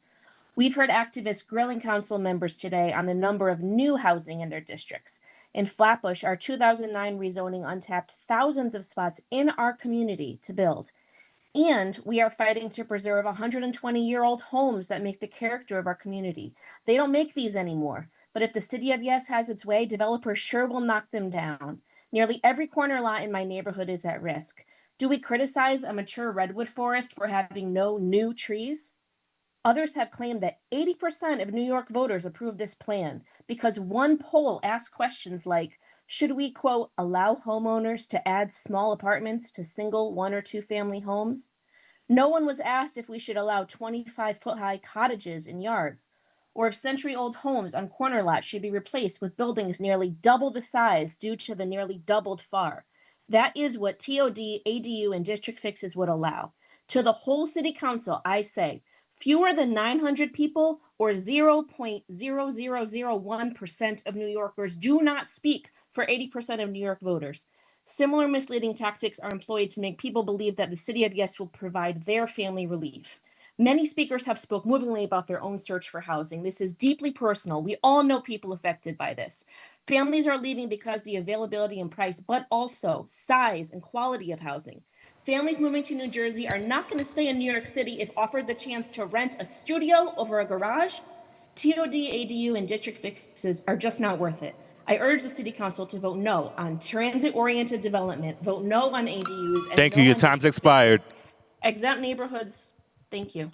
We've heard activists grilling council members today on the number of new housing in their districts. In Flatbush, our 2009 rezoning untapped thousands of spots in our community to build. And we are fighting to preserve 120-year-old homes that make the character of our community. They don't make these anymore, but if the City of Yes has its way, developers sure will knock them down. Nearly every corner lot in my neighborhood is at risk. Do we criticize a mature redwood forest for having no new trees? Others have claimed that 80% of New York voters approve this plan because one poll asked questions like, should we, quote, allow homeowners to add small apartments to single 1 or 2 family homes? No one was asked if we should allow 25-foot-high cottages in yards, or if century-old homes on corner lots should be replaced with buildings nearly double the size due to the nearly doubled FAR. That is what TOD, ADU, and district fixes would allow. To the whole city council, I say, fewer than 900 people or 0.0001% of New Yorkers do not speak for 80% of New York voters. Similar misleading tactics are employed to make people believe that the City of Yes will provide their family relief. Many speakers have spoke movingly about their own search for housing. This is deeply personal. We all know people affected by this. Families are leaving because the availability and price, but also size and quality of housing. Families moving to New Jersey are not going to stay in New York City if offered the chance to rent a studio over a garage. TOD, ADU, and district fixes are just not worth it. I urge the City Council to vote no on transit-oriented development, vote no on ADUs. And Thank no you. Your on time's district expired. fixes. Exempt neighborhoods. Thank you.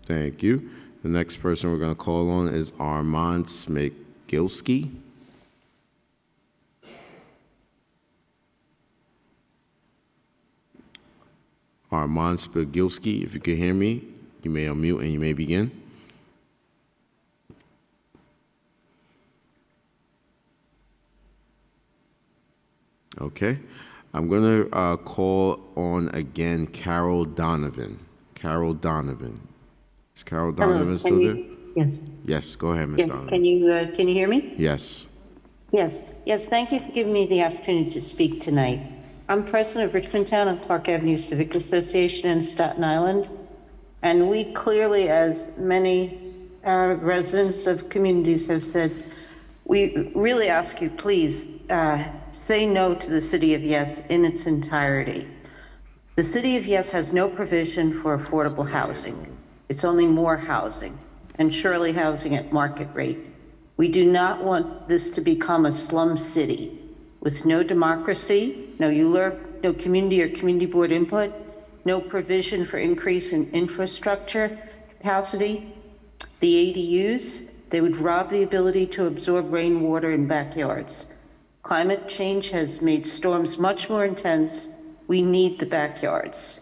Thank you. The next person we're going to call on is Armand Smigilski. Armand Smigilski, if you can hear me, you may unmute and you may begin. Okay. I'm going to call on again Carol Donovan. Carol Donovan. Is Carol Donovan still there? Yes. Yes, go ahead, Ms. Yes. Donovan. Can you hear me? Yes. Yes. Yes. Thank you for giving me the opportunity to speak tonight. I'm president of Richmond Town and Park Avenue Civic Association in Staten Island, and we clearly, as many residents of communities have said, we really ask you, please say no to the City of Yes in its entirety. The City of Yes has no provision for affordable housing. It's only more housing, and surely housing at market rate. We do not want this to become a slum city with no democracy, no ULURP, no community or community board input, no provision for increase in infrastructure capacity. The ADUs, they would rob the ability to absorb rainwater in backyards. Climate change has made storms much more intense. We need the backyards.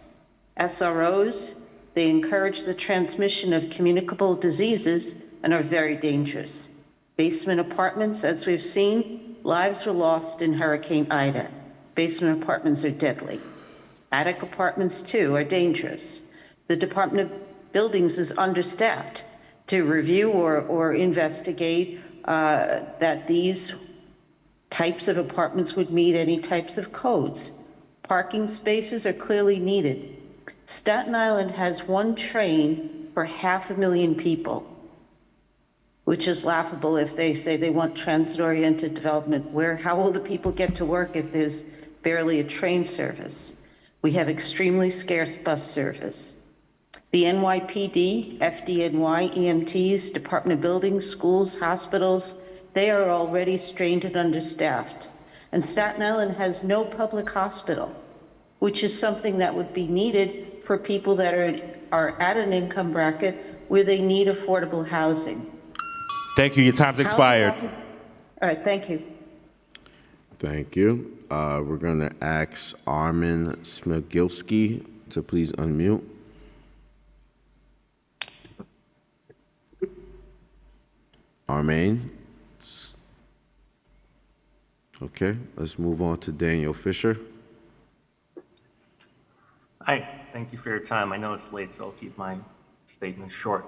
SROs, they encourage the transmission of communicable diseases and are very dangerous. Basement apartments, as we've seen, lives were lost in Hurricane Ida. Basement apartments are deadly. Attic apartments, too, are dangerous. The Department of Buildings is understaffed to review or investigate that these types of apartments would meet any types of codes. Parking spaces are clearly needed. Staten Island has 1 train for 500,000 people, which is laughable if they say they want transit-oriented development. How will the people get to work if there's barely a train service? We have extremely scarce bus service. The NYPD, FDNY, EMTs, Department of Buildings, schools, hospitals, they are already strained and understaffed. And Staten Island has no public hospital, which is something that would be needed for people that are at an income bracket where they need affordable housing. Thank you. Your time's expired. All right, thank you. Thank you. We're going to ask Armand Smigilski to please unmute. Armaine? Okay, let's move on to Daniel Fisher. Hi, thank you for your time. I know it's late, so I'll keep my statement short.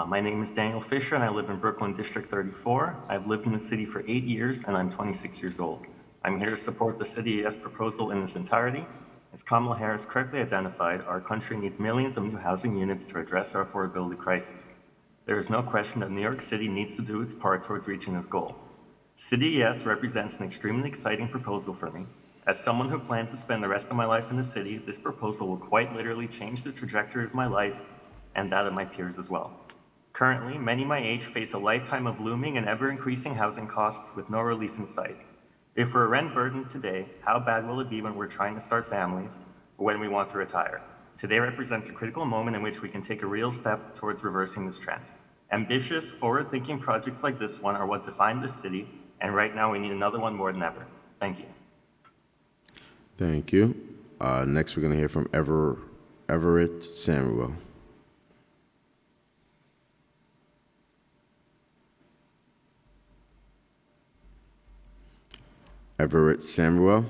My name is Daniel Fisher, and I live in Brooklyn, District 34. I've lived in the city for 8 years, and I'm 26 years old. I'm here to support the City of Yes proposal in its entirety. As Kamala Harris correctly identified, our country needs millions of new housing units to address our affordability crisis. There is no question that New York City needs to do its part towards reaching this goal. City Yes represents an extremely exciting proposal for me. As someone who plans to spend the rest of my life in the city, this proposal will quite literally change the trajectory of my life and that of my peers as well. Currently, many my age face a lifetime of looming and ever-increasing housing costs with no relief in sight. If we're rent burdened today, how bad will it be when we're trying to start families or when we want to retire? Today represents a critical moment in which we can take a real step towards reversing this trend. Ambitious, forward-thinking projects like this one are what define this city, and right now we need another one more than ever. Thank you. Thank you. Next, we're going to hear from Everett Samuel. Everett Samuel.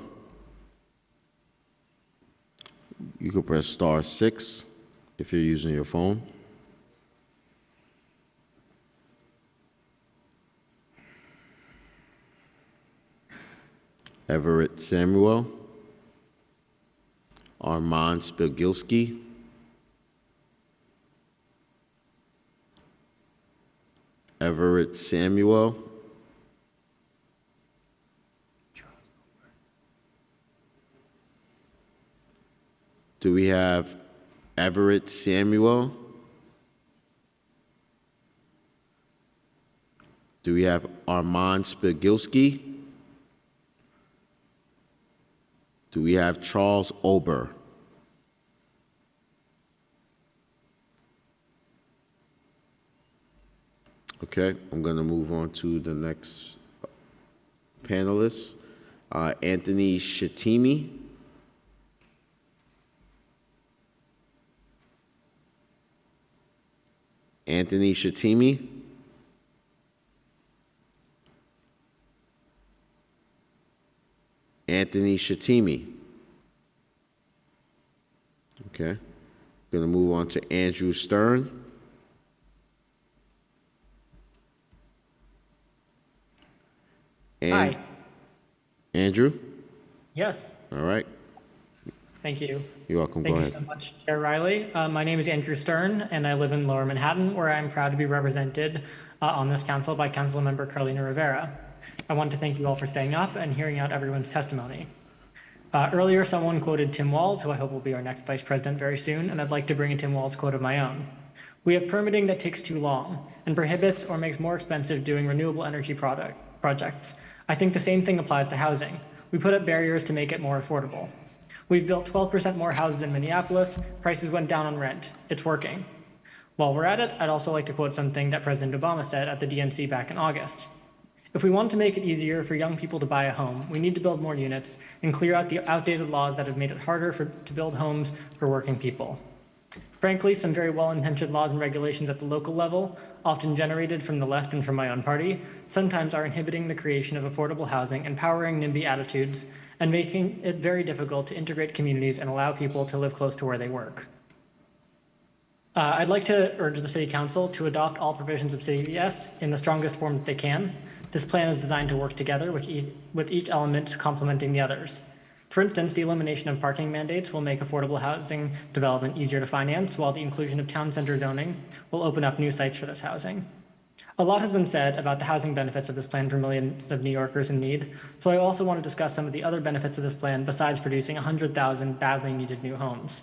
You can press *6 if you're using your phone. Everett Samuel. Armand Spilgilski. Everett Samuel. Do we have Everett Samuel? Do we have Armand Spilgilski? Do we have Charles Ober? Okay, I'm going to move on to the next panelist, Anthony Shatimi. Anthony Shatimi. Anthony Shatimi. Okay. Going to move on to Andrew Stern. Hi. Andrew? Yes. All right. Thank you. You're welcome. Go ahead. Thank you so much, Chair Riley. My name is Andrew Stern, and I live in Lower Manhattan, where I'm proud to be represented on this council by Councilmember Carolina Rivera. I want to thank you all for staying up and hearing out everyone's testimony. Earlier, someone quoted Tim Walz, who I hope will be our next vice president very soon, and I'd like to bring a Tim Walz quote of my own. We have permitting that takes too long and prohibits or makes more expensive doing renewable energy projects. I think the same thing applies to housing. We put up barriers to make it more affordable. We've built 12% more houses in Minneapolis. Prices went down on rent. It's working. While we're at it, I'd also like to quote something that President Obama said at the DNC back in August. If we want to make it easier for young people to buy a home, we need to build more units and clear out the outdated laws that have made it harder to build homes for working people. Frankly, some very well-intentioned laws and regulations at the local level, often generated from the left and from my own party, sometimes are inhibiting the creation of affordable housing, empowering NIMBY attitudes, and making it very difficult to integrate communities and allow people to live close to where they work. I'd like to urge the City Council to adopt all provisions of City Yes in the strongest form that they can. This plan is designed to work together with each element complementing the others. For instance, the elimination of parking mandates will make affordable housing development easier to finance, while the inclusion of town center zoning will open up new sites for this housing. A lot has been said about the housing benefits of this plan for millions of New Yorkers in need, so I also want to discuss some of the other benefits of this plan besides producing 100,000 badly needed new homes.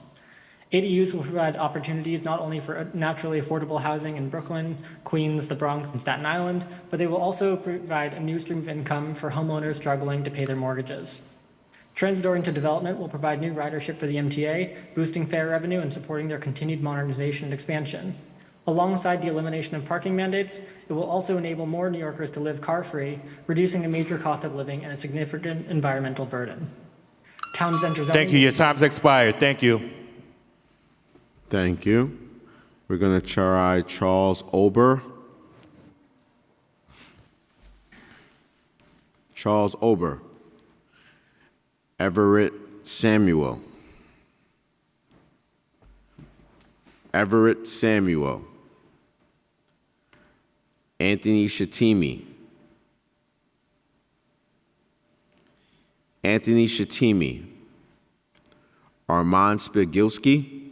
ADUs will provide opportunities not only for naturally affordable housing in Brooklyn, Queens, the Bronx, and Staten Island, but they will also provide a new stream of income for homeowners struggling to pay their mortgages. Transit-oriented development will provide new ridership for the MTA, boosting fare revenue and supporting their continued modernization and expansion. Alongside the elimination of parking mandates, it will also enable more New Yorkers to live car-free, reducing a major cost of living and a significant environmental burden. Town center zoning. Thank you. Your time's expired. Thank you. Thank you. We're going to try Charles Ober. Charles Ober. Everett Samuel. Everett Samuel. Anthony Shatimi. Anthony Shatimi. Armand Spigilski.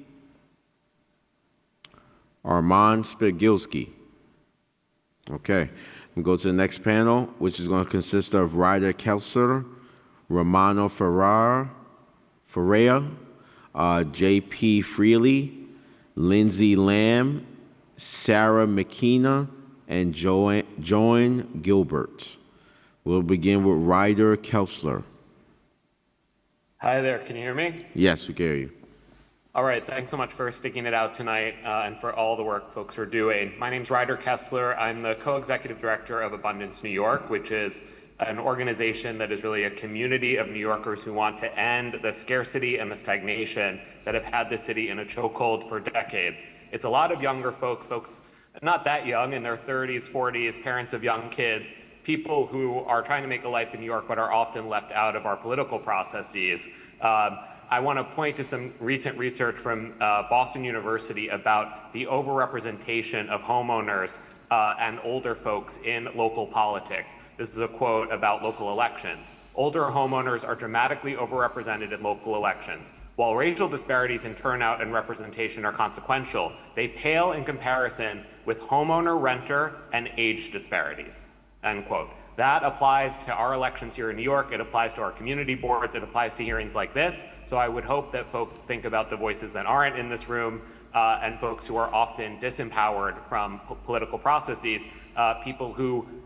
Armand Spigilski. Okay, we'll go to the next panel, which is going to consist of Ryder Kelsler, Romano Ferreira, J.P. Freely, Lindsay Lamb, Sarah McKenna, and Joan Gilbert. We'll begin with Ryder Kelsler. Hi there, can you hear me? Yes, we can hear you. All right, thanks so much for sticking it out tonight and for all the work folks are doing. My name's Ryder Kessler. I'm the co-executive director of Abundance New York, which is an organization that is really a community of New Yorkers who want to end the scarcity and the stagnation that have had the city in a chokehold for decades. It's a lot of younger folks not that young, in their 30s, 40s, parents of young kids, people who are trying to make a life in New York but are often left out of our political processes. I want to point to some recent research from Boston University about the overrepresentation of homeowners and older folks in local politics. This is a quote about local elections. Older homeowners are dramatically overrepresented in local elections. While racial disparities in turnout and representation are consequential, they pale in comparison with homeowner, renter, and age disparities, end quote. That applies to our elections here in New York. It applies to our community boards. It applies to hearings like this. So I would hope that folks think about the voices that aren't in this room and folks who are often disempowered from political processes, people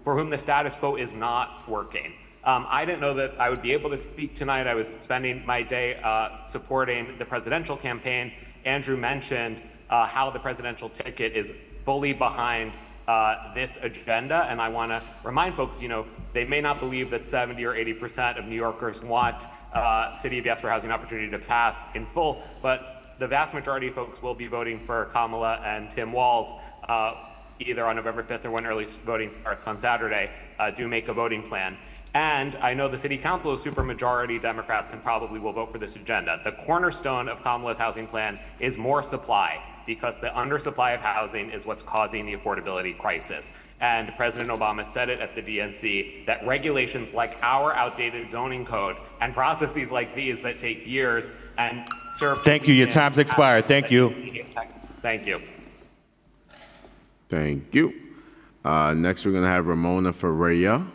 for whom the status quo is not working. I didn't know that I would be able to speak tonight. I was spending my day supporting the presidential campaign. Andrew mentioned how the presidential ticket is fully behind this agenda, and I want to remind folks, they may not believe that 70 or 80% of New Yorkers want City of Yes for Housing Opportunity to pass in full, but the vast majority of folks will be voting for Kamala and Tim Walz either on November 5th or when early voting starts on Saturday. Do make a voting plan. And I know the City Council is supermajority Democrats and probably will vote for this agenda. The cornerstone of Kamala's housing plan is more supply, because the undersupply of housing is what's causing the affordability crisis. And President Obama said it at the DNC that regulations like our outdated zoning code and processes like these that take years and serve— Thank you, your time's expired, thank you. Thank you. Thank you. Next, we're going to have Ramona Ferreira.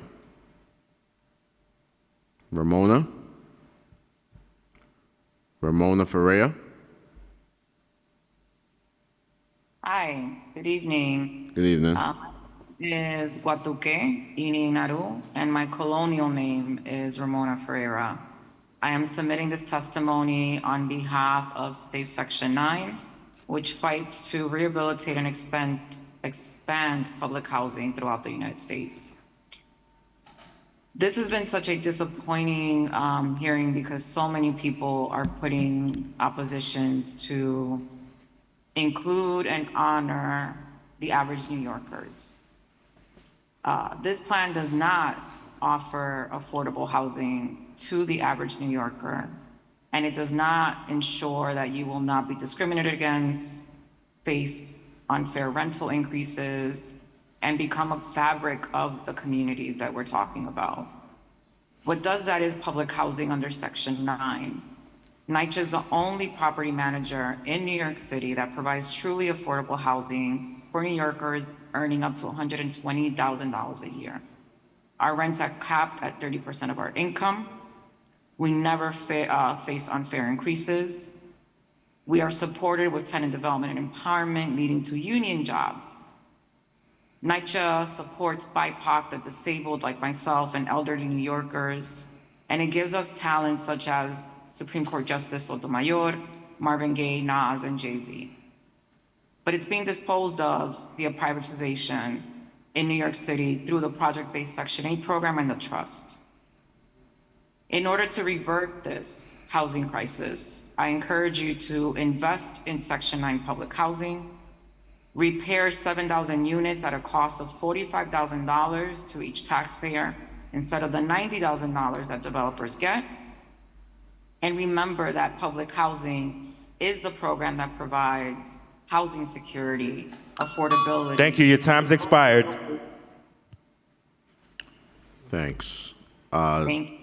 Ramona Ferreira. Hi, good evening. Good evening. Is Guatuque Ininaru, and my colonial name is Ramona Ferreira. I am submitting this testimony on behalf of Safe Section 9, which fights to rehabilitate and expand public housing throughout the United States. This has been such a disappointing hearing because so many people are putting oppositions to include and honor the average New Yorkers. This plan does not offer affordable housing to the average New Yorker, and it does not ensure that you will not be discriminated against, face unfair rental increases, and become a fabric of the communities that we're talking about. What does that is public housing under Section 9. NYCHA is the only property manager in New York City that provides truly affordable housing for New Yorkers earning up to $120,000 a year. Our rents are capped at 30% of our income. We never face unfair increases. We are supported with tenant development and empowerment, leading to union jobs. NYCHA supports BIPOC, the disabled like myself, and elderly New Yorkers, and it gives us talent such as Supreme Court Justice Sotomayor, Marvin Gaye, Nas, and Jay-Z. But it's being disposed of via privatization in New York City through the project-based Section 8 program and the trust. In order to revert this housing crisis, I encourage you to invest in Section 9 public housing, repair 7,000 units at a cost of $45,000 to each taxpayer, instead of the $90,000 that developers get. And remember that public housing is the program that provides housing security, affordability. Thank you. Your time's expired. Thanks. Thank you.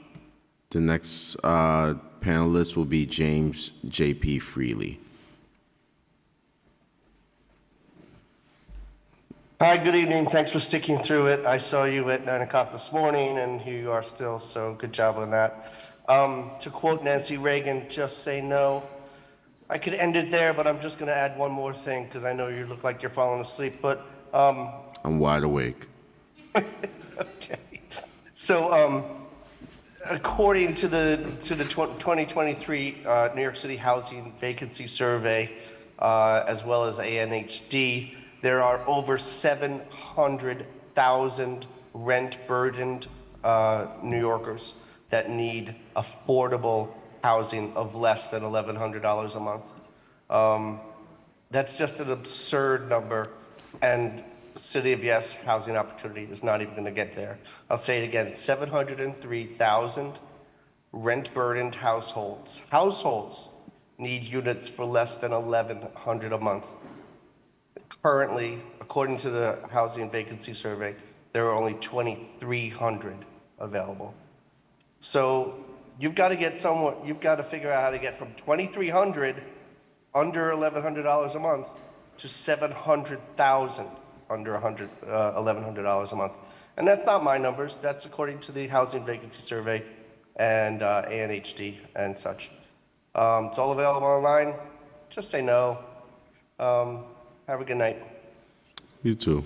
The next panelist will be James J.P. Freely. Hi, good evening. Thanks for sticking through it. I saw you at 9 o'clock this morning, and here you are still, so good job on that. To quote Nancy Reagan, just say no. I could end it there, but I'm just going to add one more thing, because I know you look like you're falling asleep, but... I'm wide awake. Okay. So, according to the 2023 New York City Housing Vacancy Survey, as well as ANHD, there are over 700,000 rent-burdened New Yorkers that need affordable housing of less than $1,100 a month. That's just an absurd number, and City of Yes housing opportunity is not even going to get there. I'll say it again, 703,000 rent-burdened households need units for less than $1,100 a month. Currently, according to the Housing Vacancy Survey, there are only 2,300 available. So you've got to figure out how to get from 2,300 under $1,100 a month to 700,000 under $1,100 a month. And that's not my numbers. That's according to the Housing Vacancy Survey and ANHD and such. It's all available online. Just say no. Have a good night. You too.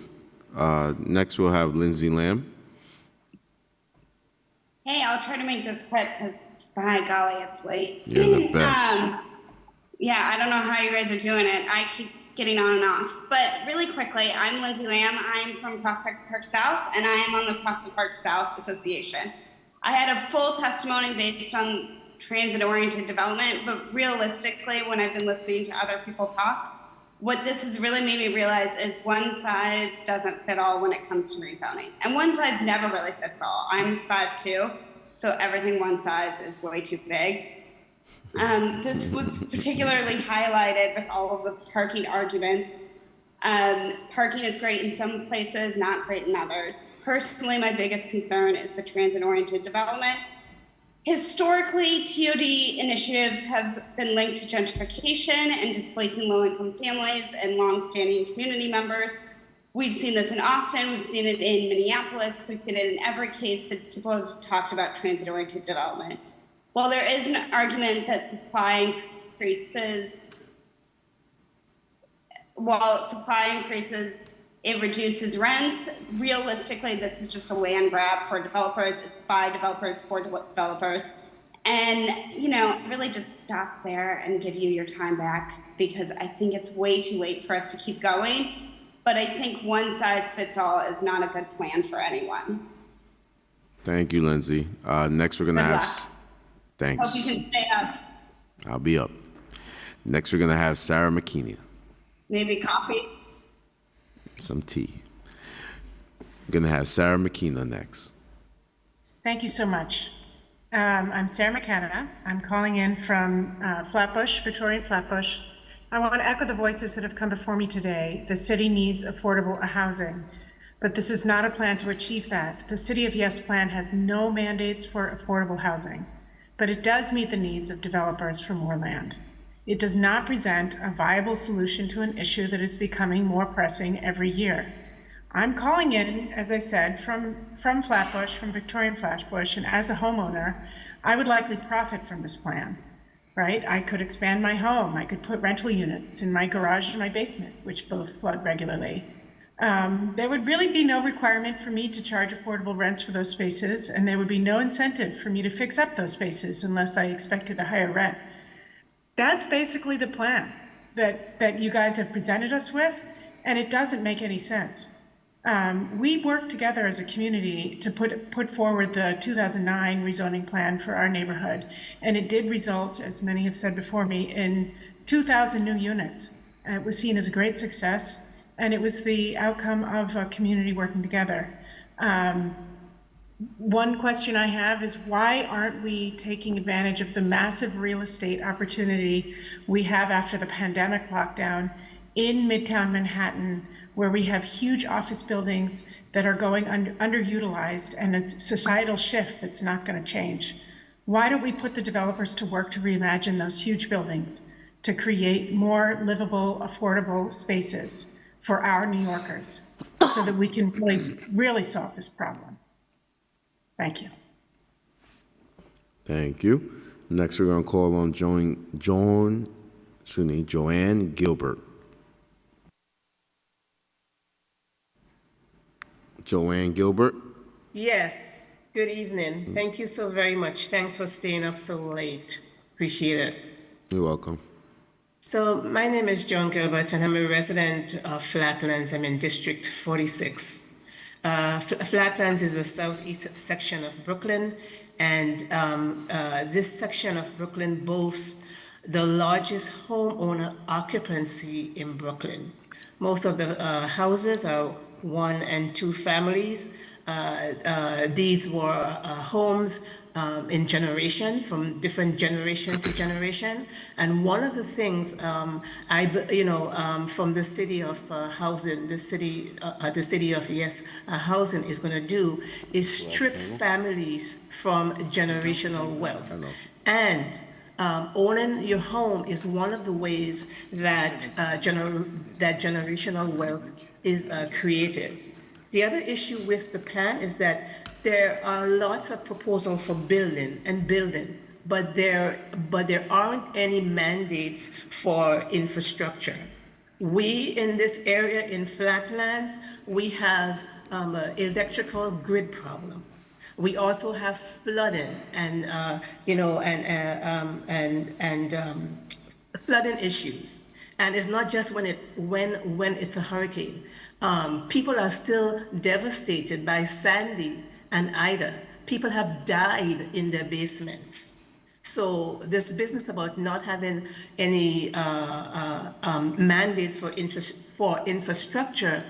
Next, we'll have Lindsay Lamb. Hey, I'll try to make this quick because, by golly, it's late. You're the best. Yeah, I don't know how you guys are doing it. I keep getting on and off. But really quickly, I'm Lindsay Lamb. I'm from Prospect Park South, and I am on the Prospect Park South Association. I had a full testimony based on transit-oriented development, but realistically, when I've been listening to other people talk, what this has really made me realize is one size doesn't fit all when it comes to rezoning. And one size never really fits all. I'm 5'2", so everything one size is way too big. This was particularly highlighted with all of the parking arguments. Parking is great in some places, not great in others. Personally, my biggest concern is the transit-oriented development. Historically, TOD initiatives have been linked to gentrification and displacing low-income families and long-standing community members. We've seen this in Austin, we've seen it in Minneapolis, we've seen it in every case that people have talked about transit-oriented development. While there is an argument that supply increases, it reduces rents. Realistically, this is just a land grab for developers. It's by developers for developers. And, really just stop there and give you your time back because I think it's way too late for us to keep going. But I think one size fits all is not a good plan for anyone. Thank you, Lindsay. Next, we're going to have... Thanks. Hope you can stay up. I'll be up. Next, we're going to have Sarah McKinney. Maybe coffee. Some tea. We're going to have Sarah McKenna next. Thank you so much. I'm Sarah McKenna. I'm calling in from Flatbush, Victorian Flatbush. I want to echo the voices that have come before me today. The city needs affordable housing, but this is not a plan to achieve that. The City of Yes plan has no mandates for affordable housing, but it does meet the needs of developers for more land. It does not present a viable solution to an issue that is becoming more pressing every year. I'm calling in, as I said, from Flatbush, from Victorian Flatbush, and as a homeowner, I would likely profit from this plan, right? I could expand my home. I could put rental units in my garage and my basement, which both flood regularly. There would really be no requirement for me to charge affordable rents for those spaces, and there would be no incentive for me to fix up those spaces unless I expected a higher rent. That's basically the plan that you guys have presented us with, and it doesn't make any sense. We worked together as a community to put forward the 2009 rezoning plan for our neighborhood, and it did result, as many have said before me, in 2,000 new units. It was seen as a great success, and it was the outcome of a community working together. One question I have is why aren't we taking advantage of the massive real estate opportunity we have after the pandemic lockdown in Midtown Manhattan, where we have huge office buildings that are going underutilized and a societal shift that's not going to change? Why don't we put the developers to work to reimagine those huge buildings to create more livable, affordable spaces for our New Yorkers so that we can really solve this problem? Thank you. Thank you. Next, we're going to call on Joanne Gilbert. Joanne Gilbert. Yes, good evening. Thank you so very much. Thanks for staying up so late. Appreciate it. You're welcome. So my name is Joan Gilbert and I'm a resident of Flatlands. I'm in District 46. Flatlands is the southeast section of Brooklyn, and this section of Brooklyn boasts the largest homeowner occupancy in Brooklyn. Most of the houses are 1 and 2 families. These were homes in generation, from different generation to generation. And one of the things from the city of housing, the city of Yes Housing is going to do is strip families from generational wealth. And owning your home is one of the ways that generational wealth is created. The other issue with the plan is that there are lots of proposals for building, but there aren't any mandates for infrastructure. We in this area in Flatlands, we have an electrical grid problem. We also have flooding and flooding issues. And it's not just when it's a hurricane. People are still devastated by Sandy and Ida. People have died in their basements. So this business about not having any mandates for infrastructure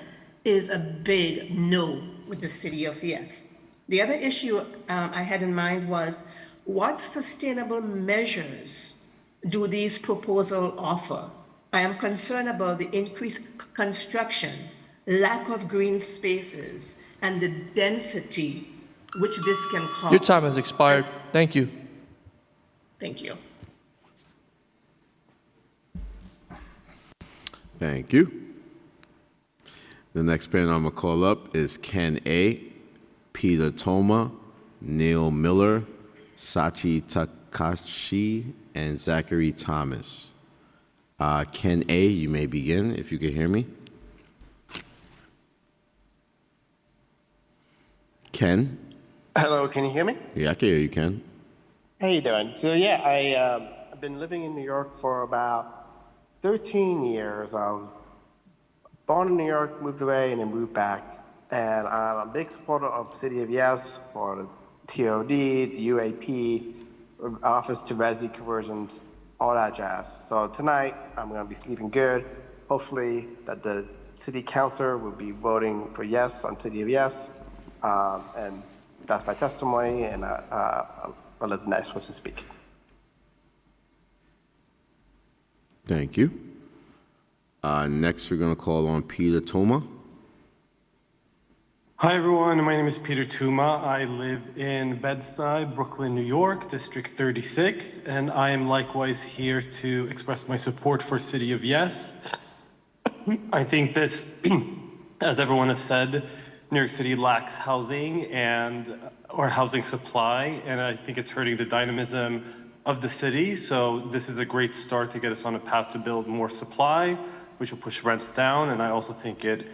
is a big no with the city of Yes. The other issue I had in mind was what sustainable measures do these proposals offer? I am concerned about the increased construction, lack of green spaces, and the density which this can cause. Your time has expired. Thank you. Thank you. Thank you. The next panel I'm going to call up is Ken A., Peter Toma, Neil Miller, Sachi Takashi, and Zachary Thomas. Ken A., you may begin if you can hear me. Ken? Hello, can you hear me? Yeah, I can hear you, Ken. How you doing? So yeah, I've been living in New York for about 13 years. I was born in New York, moved away, and then moved back. And I'm a big supporter of City of Yes for the TOD, the UAP, office to resi conversions, all that jazz. So tonight, I'm going to be sleeping good. Hopefully that the city council will be voting for yes on City of Yes. And that's my testimony, and I'll let the next person speak. Thank you. Next, we're going to call on Peter Toma. Hi, everyone. My name is Peter Tuma. I live in Bed-Stuy, Brooklyn, New York, District 36, and I am likewise here to express my support for City of Yes. I think this, as everyone has said, New York City lacks housing or housing supply, and I think it's hurting the dynamism of the city. So this is a great start to get us on a path to build more supply, which will push rents down. And I also think it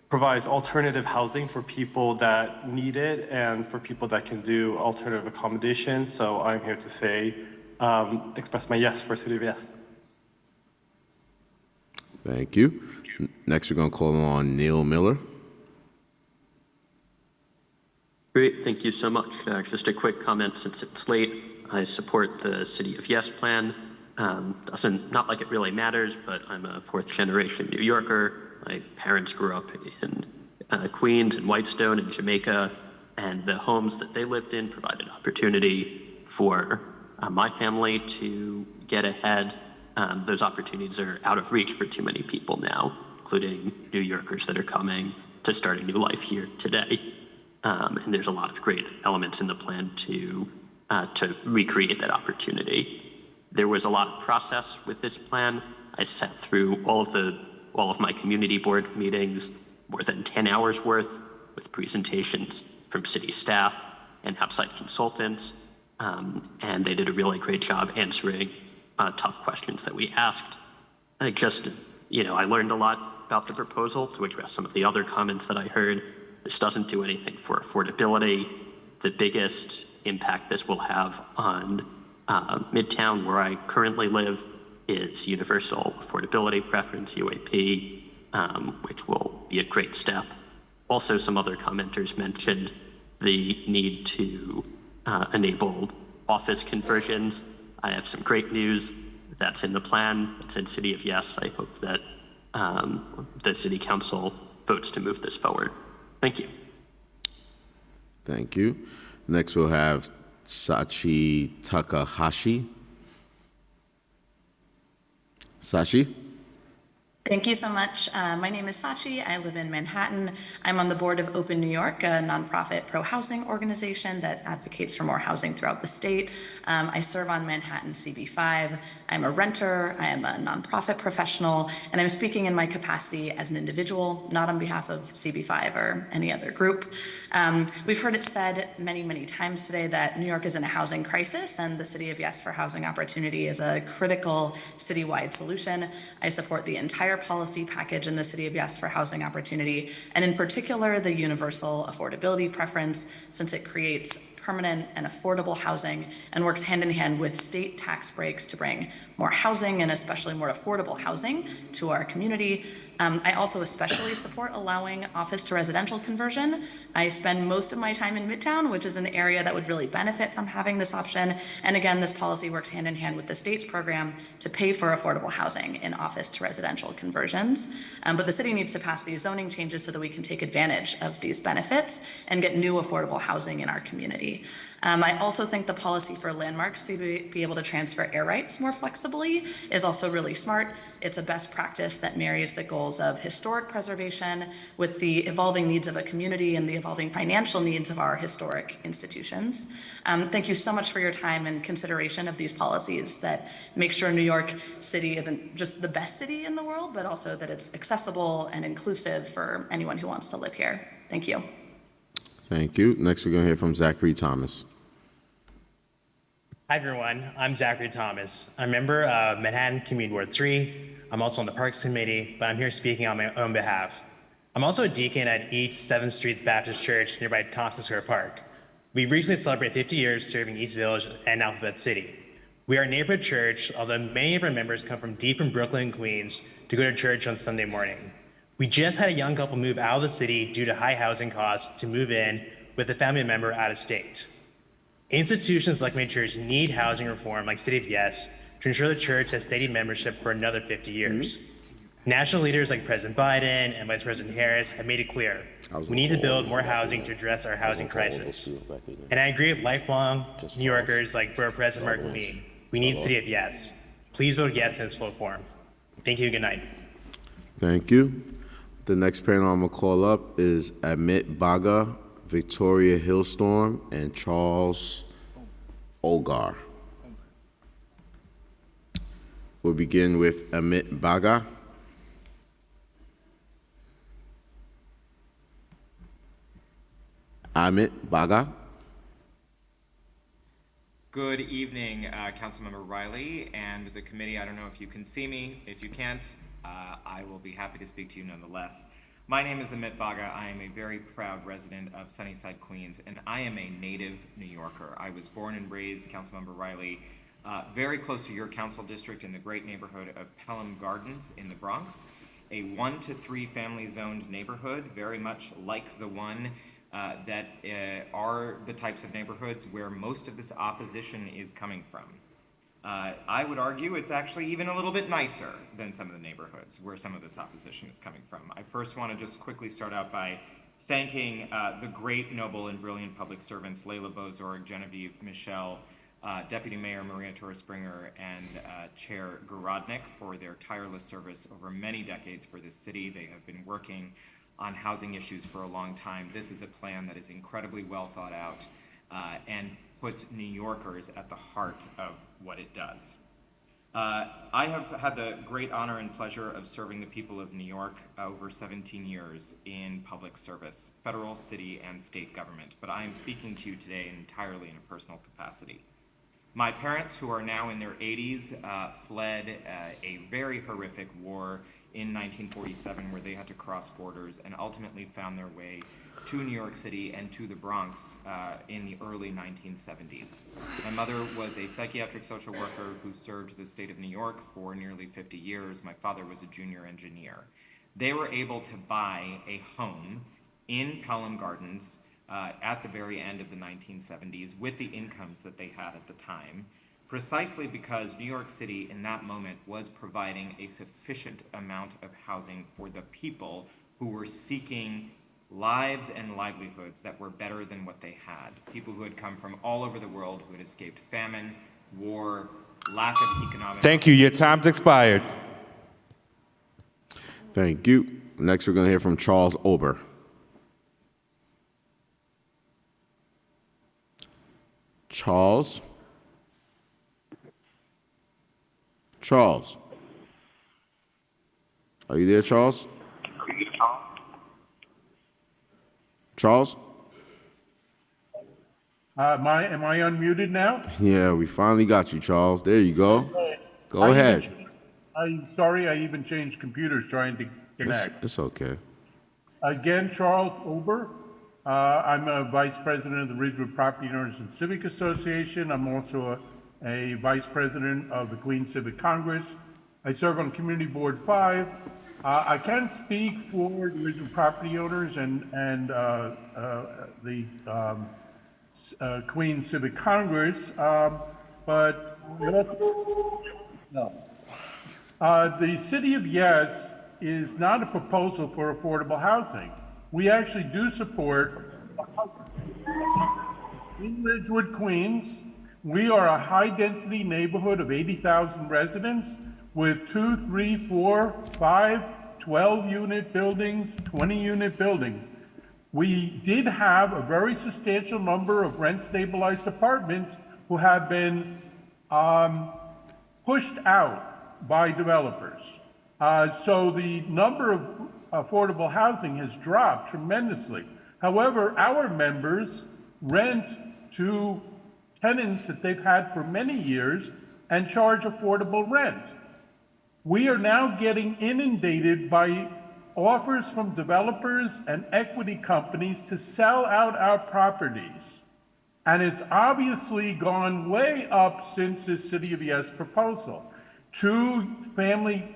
provides alternative housing for people that need it and for people that can do alternative accommodations. So I'm here to say, express my yes for City of Yes. Thank you. Next, we're going to call on Neil Miller. Great, thank you so much. Just a quick comment since it's late. I support the City of Yes plan. Not like it really matters, but I'm a 4th generation New Yorker. My parents grew up in Queens and Whitestone and Jamaica. and the homes that they lived in provided opportunity for my family to get ahead. Those opportunities are out of reach for too many people now, including New Yorkers that are coming to start a new life here today. And there's a lot of great elements in the plan to recreate that opportunity. There was a lot of process with this plan. I sat through all of my community board meetings, more than 10 hours worth, with presentations from city staff and outside consultants. And they did a really great job answering tough questions that we asked. I learned a lot about the proposal to address some of the other comments that I heard. This doesn't do anything for affordability. The biggest impact this will have on Midtown, where I currently live, is universal affordability preference, UAP, which will be a great step. Also, some other commenters mentioned the need to enable office conversions. I have some great news. That's in the plan. It's in City of Yes. I hope that the City Council votes to move this forward. Thank you. Thank you. Next, we'll have Sachi Takahashi. Sachi? Thank you so much. My name is Sati. I live in Manhattan. I'm on the board of Open New York, a nonprofit pro-housing organization that advocates for more housing throughout the state. I serve on Manhattan CB5. I'm a renter. I am a nonprofit professional, and I'm speaking in my capacity as an individual, not on behalf of CB5 or any other group. We've heard it said many, many times today that New York is in a housing crisis, and the City of Yes for Housing Opportunity is a critical citywide solution. I support the entire policy package in the City of Yes for Housing Opportunity, and in particular the universal affordability preference, since it creates permanent and affordable housing and works hand in hand with state tax breaks to bring more housing and especially more affordable housing to our community. I also especially support allowing office to residential conversion. I spend most of my time in Midtown, which is an area that would really benefit from having this option. And again, this policy works hand in hand with the state's program to pay for affordable housing in office to residential conversions. But the city needs to pass these zoning changes so that we can take advantage of these benefits and get new affordable housing in our community. I also think the policy for landmarks to be able to transfer air rights more flexibly is also really smart. It's a best practice that marries the goals of historic preservation with the evolving needs of a community and the evolving financial needs of our historic institutions. Thank you so much for your time and consideration of these policies that make sure New York City isn't just the best city in the world, but also that it's accessible and inclusive for anyone who wants to live here. Thank you. Thank you. Next, we're going to hear from Zachary Thomas. Hi, everyone. I'm Zachary Thomas. I'm a member of Manhattan Community Ward 3. I'm also on the Parks Committee, but I'm here speaking on my own behalf. I'm also a deacon at East 7th Street Baptist Church nearby Thompson Square Park. We recently celebrated 50 years serving East Village and Alphabet City. We are a neighborhood church, although many of our members come from deep in Brooklyn and Queens to go to church on Sunday morning. We just had a young couple move out of the city due to high housing costs to move in with a family member out of state. Institutions like my church need housing reform like City of Yes to ensure the church has steady membership for another 50 years. National leaders like President Biden and Vice President Harris have made it clear we need to build more housing to address our housing crisis. And I agree with lifelong New Yorkers like Borough President Mark Levine. We need City of Yes. Please vote yes in its full form. Thank you. Good night. Thank you. The next panel I'm going to call up is Amit Baga, Victoria Hillstorm, and Charles Olgar. We'll begin with Amit Baga. Amit Baga. Good evening, Councilmember Riley and the committee. I don't know if you can see me. If you can't, I will be happy to speak to you nonetheless. My name is Amit Baga. I am a very proud resident of Sunnyside, Queens, and I am a native New Yorker. I was born and raised, Councilmember Riley, very close to your council district in the great neighborhood of Pelham Gardens in the Bronx, a 1 to 3 family zoned neighborhood, very much like the one that are the types of neighborhoods where most of this opposition is coming from. I would argue it's actually even a little bit nicer than some of the neighborhoods where some of this opposition is coming from. I first want to just quickly start out by thanking the great, noble, and brilliant public servants, Layla Bozorg, Genevieve Michelle, Deputy Mayor Maria Torres-Springer, and Chair Gorodnik for their tireless service over many decades for this city. They have been working on housing issues for a long time. This is a plan that is incredibly well thought out and puts New Yorkers at the heart of what it does. I have had the great honor and pleasure of serving the people of New York over 17 years in public service, federal, city, and state government, but I am speaking to you today entirely in a personal capacity. My parents, who are now in their 80s, fled a very horrific war in 1947 where they had to cross borders and ultimately found their way to New York City and to the Bronx in the early 1970s. My mother was a psychiatric social worker who served the state of New York for nearly 50 years. My father was a junior engineer. They were able to buy a home in Pelham Gardens at the very end of the 1970s with the incomes that they had at the time, precisely because New York City in that moment was providing a sufficient amount of housing for the people who were seeking lives and livelihoods that were better than what they had. People who had come from all over the world, who had escaped famine, war, lack of economic... Thank you. Your time's expired. Thank you. Next, we're going to hear from Charles Ober. Charles? Charles? Are you there, Charles? Charles? Am I unmuted now? Yeah, we finally got you, Charles. There you go. Go ahead. I'm sorry I even changed computers trying to connect. It's okay. Again, Charles Ober. I'm a vice president of the Ridgewood Property Owners and Civic Association. I'm also a vice president of the Queens Civic Congress. I serve on Community Board 5. I can speak for the Ridgewood property owners and the Queens Civic Congress, but no. The City of Yes is not a proposal for affordable housing. We actually do support in Ridgewood, Queens. We are a high-density neighborhood of 80,000 residents with 2, 3, 4, 5, 12-unit buildings, 20-unit buildings. We did have a very substantial number of rent-stabilized apartments who have been pushed out by developers. So the number of affordable housing has dropped tremendously. However, our members rent to tenants that they've had for many years and charge affordable rent. We are now getting inundated by offers from developers and equity companies to sell out our properties. And it's obviously gone way up since the City of Yes proposal. 2-family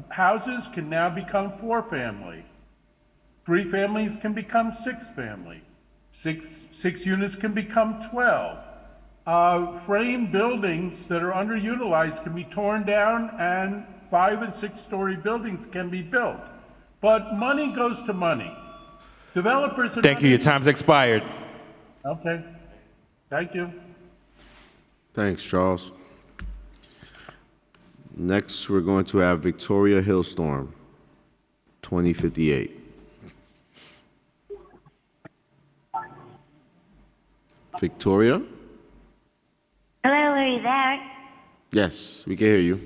houses can now become 4-family. 3 families can become 6-family. 6 units can become 12. Frame buildings that are underutilized can be torn down and 5- and 6-story buildings can be built. But money goes to money. Developers are Thank you. Your time's expired. Okay. Thank you. Thanks, Charles. Next, we're going to have Victoria Hillstorm, 2058. Victoria? Hello, are you there? Yes, we can hear you.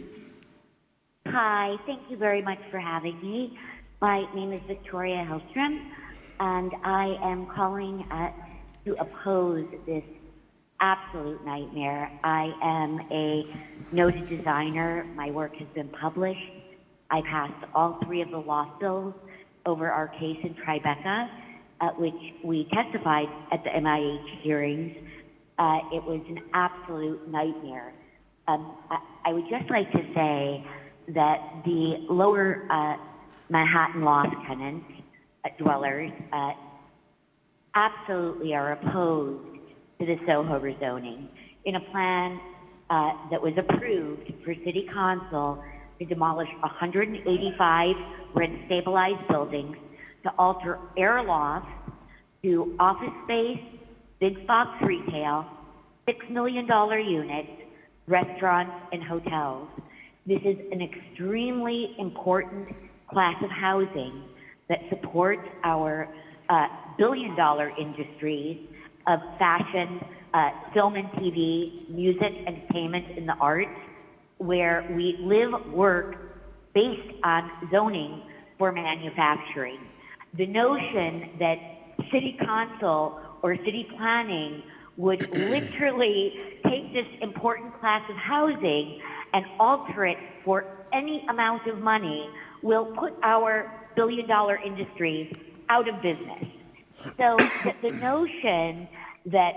Hi, thank you very much for having me. My name is Victoria Hellstrom, and I am calling to oppose this absolute nightmare. I am a noted designer. My work has been published. I passed all 3 of the loft bills over our case in Tribeca, at which we testified at the MIH hearings. It was an absolute nightmare. I would just like to say that the lower Manhattan loft tenants, dwellers, absolutely are opposed to the Soho rezoning in a plan that was approved for City Council to demolish 185 rent-stabilized buildings, to alter air lofts to office space, big box retail, $6 million units, restaurants, and hotels. This is an extremely important class of housing that supports our billion-dollar industries of fashion, film and TV, music, entertainment, and the arts, where we live, work based on zoning for manufacturing. The notion that city council or city planning would literally take this important class of housing and alter it for any amount of money will put our billion-dollar industries out of business. So the notion that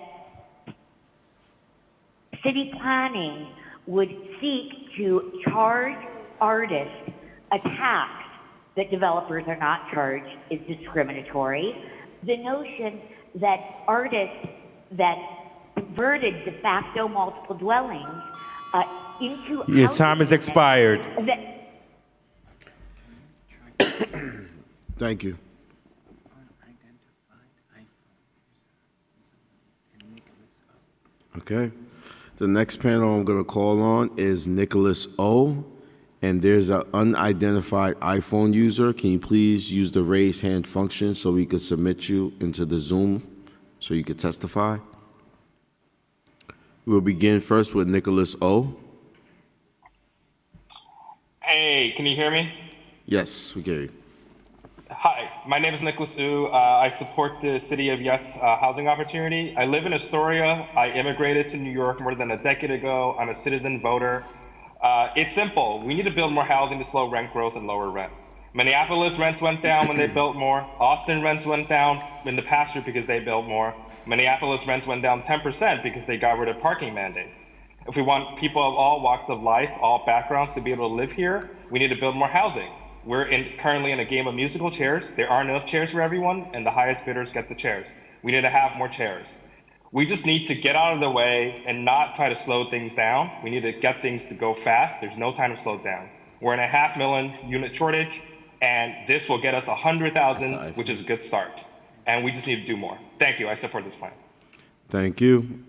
city planning would seek to charge artists a tax that developers are not charged is discriminatory. The notion that artists that converted de facto multiple dwellings into Your time has expired. Thank you. Okay. The next panel I'm going to call on is Nicholas O. And there's an unidentified iPhone user. Can you please use the raise hand function so we could submit you into the Zoom so you could testify? We'll begin first with Nicholas O. Hey, can you hear me? Yes, we can hear you. Hi, my name is Nicholas U. I support the City of Yes housing opportunity. I live in Astoria. I immigrated to New York more than a decade ago. I'm a citizen voter. It's simple. We need to build more housing to slow rent growth and lower rents. Minneapolis rents went down when they built more. Austin rents went down in the past year because they built more. Minneapolis rents went down 10% because they got rid of parking mandates. If we want people of all walks of life, all backgrounds to be able to live here, we need to build more housing. We're currently in a game of musical chairs. There aren't enough chairs for everyone, and the highest bidders get the chairs. We need to have more chairs. We just need to get out of the way and not try to slow things down. We need to get things to go fast. There's no time to slow down. We're in a 500,000 unit shortage, and this will get us 100,000, which is a good start. And we just need to do more. Thank you. I support this plan. Thank you.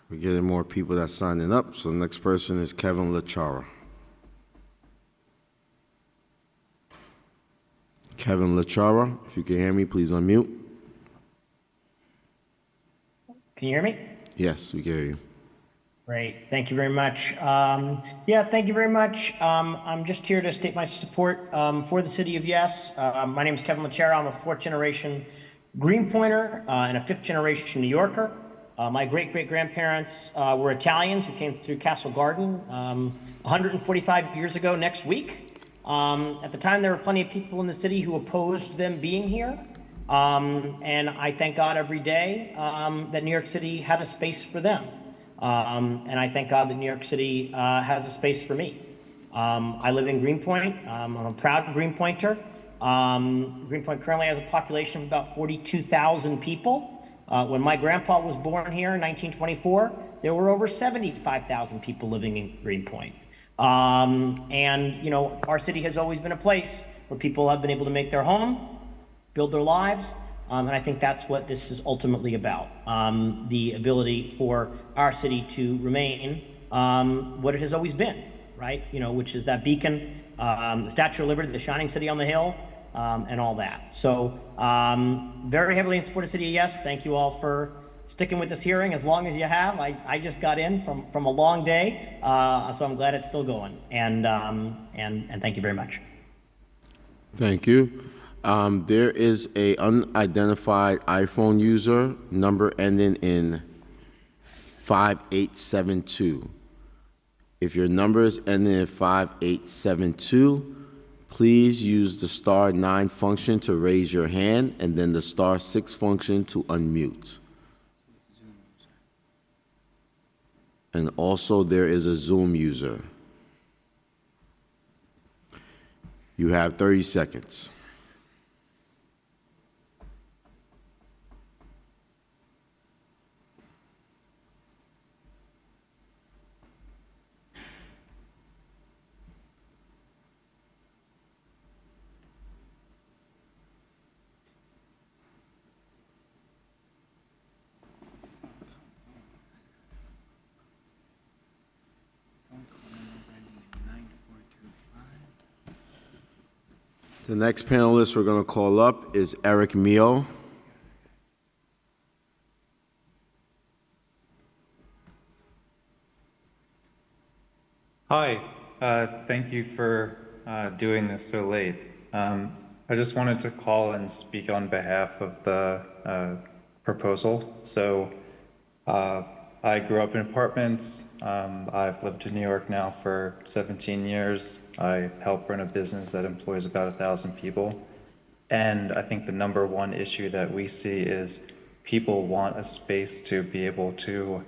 We're getting more people that's signing up. So the next person is Kevin Lachara. Kevin Lachara, if you can hear me, please unmute. Can you hear me? Yes, we can hear you. Great. Thank you very much. Thank you very much. I'm just here to state my support for the City of Yes. My name is Kevin Lachara. I'm a fourth-generation Greenpointer and a fifth-generation New Yorker. My great-great-grandparents were Italians who came through Castle Garden 145 years ago next week. At the time, there were plenty of people in the city who opposed them being here. And I thank God every day that New York City had a space for them. And I thank God that New York City has a space for me. I live in Greenpoint. I'm a proud Greenpointer. Greenpoint currently has a population of about 42,000 people. When my grandpa was born here in 1924, there were over 75,000 people living in Greenpoint. And, you know, our city has always been a place where people have been able to make their home, build their lives, and I think that's what this is ultimately about, the ability for our city to remain what it has always been, right? You know, which is that beacon, the Statue of Liberty, the shining city on the hill, and all that. So very heavily in support of City of Yes. Thank you all for sticking with this hearing as long as you have. I just got in from a long day, so I'm glad it's still going. And thank you very much. Thank you. There is a unidentified iPhone user, number ending in 5872. If your number is ending in 5872, please use the *9 function to raise your hand and then the *6 function to unmute. And also there is a Zoom user. You have 30 seconds. The next panelist we're going to call up is Eric Mio. Hi, thank you for doing this so late. I just wanted to call and speak on behalf of the proposal. So I grew up in apartments. I've lived in New York now for 17 years. I help run a business that employs about 1,000 people. And I think the number one issue that we see is people want a space to be able to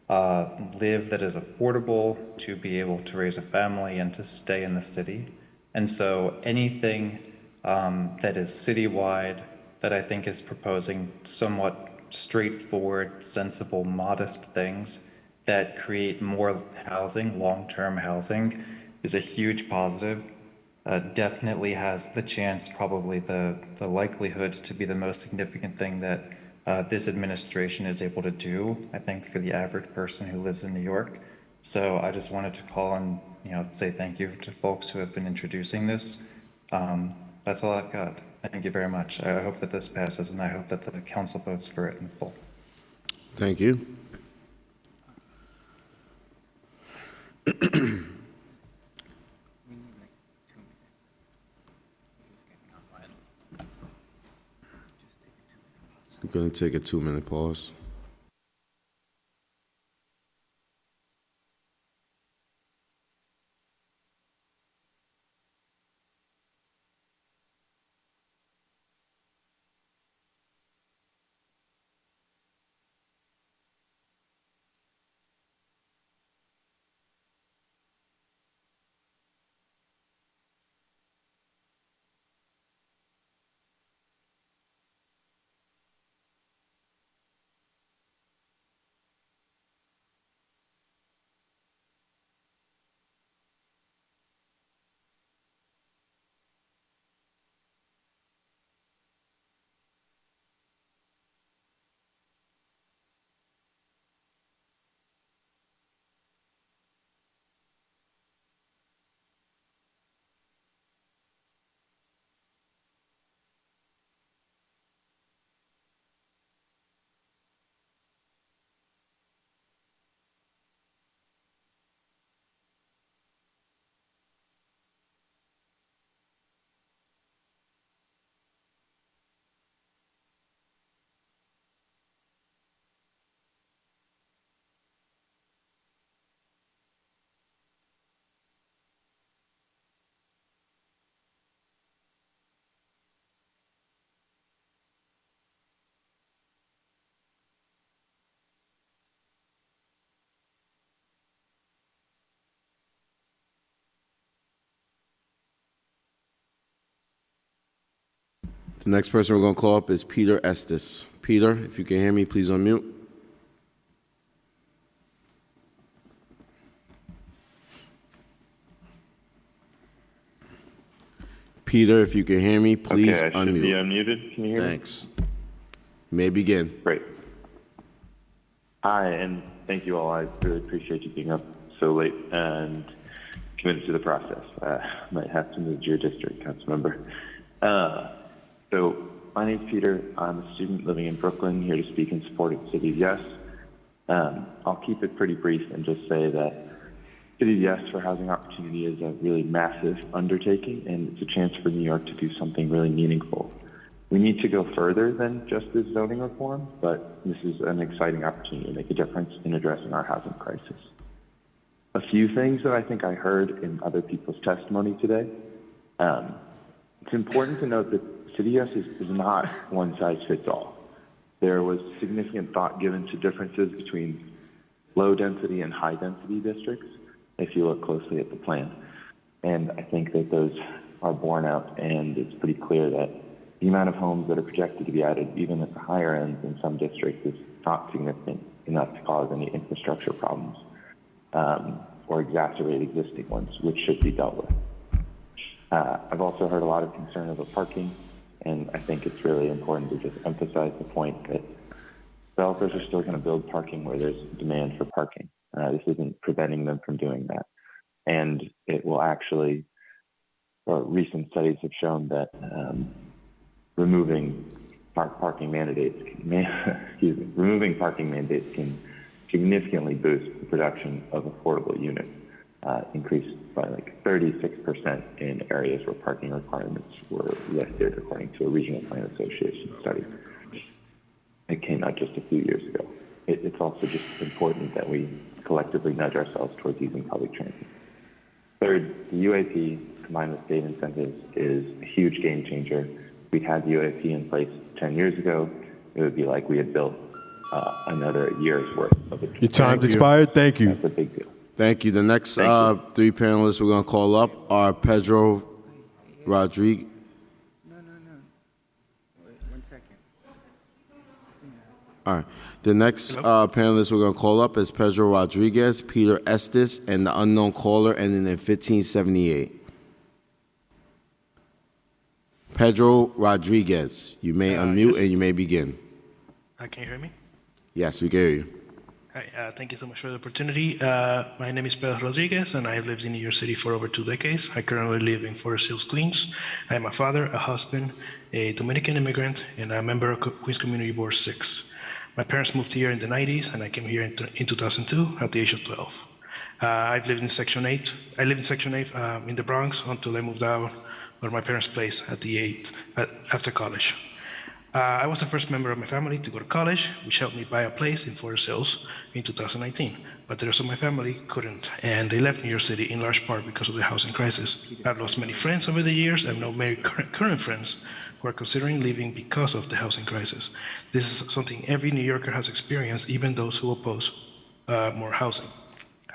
live that is affordable, to be able to raise a family and to stay in the city. And so anything that is citywide that I think is proposing somewhat straightforward, sensible, modest things that create more housing, long-term housing, is a huge positive. Definitely has the chance, probably the likelihood to be the most significant thing that this administration is able to do, I think, for the average person who lives in New York. So I just wanted to call and say thank you to folks who have been introducing this. That's all I've got. Thank you very much. I hope that this passes, and I hope that the council votes for it in full. Thank you. I'm going to take a 2-minute pause. The next person we're going to call up is Peter Estes. Peter, if you can hear me, please unmute. Peter, if you can hear me, please okay, I unmute. should be unmuted. Can you hear me? Thanks. You may begin. Great. Hi, and thank you all. I really appreciate you being up so late and committed to the process. Might have to move to your district, council member. So my name's Peter. I'm a student living in Brooklyn, here to speak in support of City of Yes. I'll keep it pretty brief and just say that City of Yes for Housing Opportunity is a really massive undertaking, and it's a chance for New York to do something really meaningful. We need to go further than just this zoning reform, but this is an exciting opportunity to make a difference in addressing our housing crisis. A few things that I think I heard in other people's testimony today. It's important to note that City of Yes is not one size fits all. There was significant thought given to differences between low density and high density districts, if you look closely at the plan. And I think that those are borne out, and it's pretty clear that the amount of homes that are projected to be added, even at the higher ends in some districts, is not significant enough to cause any infrastructure problems or exacerbate existing ones, which should be dealt with. I've also heard a lot of concern over parking, and I think it's really important to just emphasize the point that developers are still going to build parking where there's demand for parking. This isn't preventing them from doing that. And it will actually or recent studies have shown that removing parking mandates can significantly boost the production of affordable units, increased by like 36% in areas where parking requirements were lifted, according to a Regional Plan Association study. It came out just a few years ago. It's also just important that we collectively nudge ourselves towards using public transit. Third, the UAP combined with state incentives is a huge game changer. If we had the UAP in place 10 years ago, it would be like we had built another year's worth of it. Your time's expired. Thank you. That's a big deal. Thank you. The next three panelists we're going to call up are Pedro Rodriguez. All right. The next panelist we're going to call up is Pedro Rodriguez, Peter Estes, and the unknown caller ending in 1578. Pedro Rodriguez, you may unmute and you may begin. Can you hear me? Yes, we can hear you. Hi, thank you so much for the opportunity. My name is Pedro Rodriguez, and I have lived in New York City for over 2 decades. I currently live in Forest Hills, Queens. I am a father, a husband, a Dominican immigrant, and a member of Queens Community Board 6. My parents moved here in the 90s, and I came here in 2002 at the age of 12. I've lived in Section 8. I lived in Section 8 in the Bronx until I moved out of my parents' place after college. I was the first member of my family to go to college, which helped me buy a place in Forest Hills in 2019. But the rest of my family couldn't, and they left New York City in large part because of the housing crisis. I've lost many friends over the years. I've known many current friends who are considering leaving because of the housing crisis. This is something every New Yorker has experienced, even those who oppose more housing.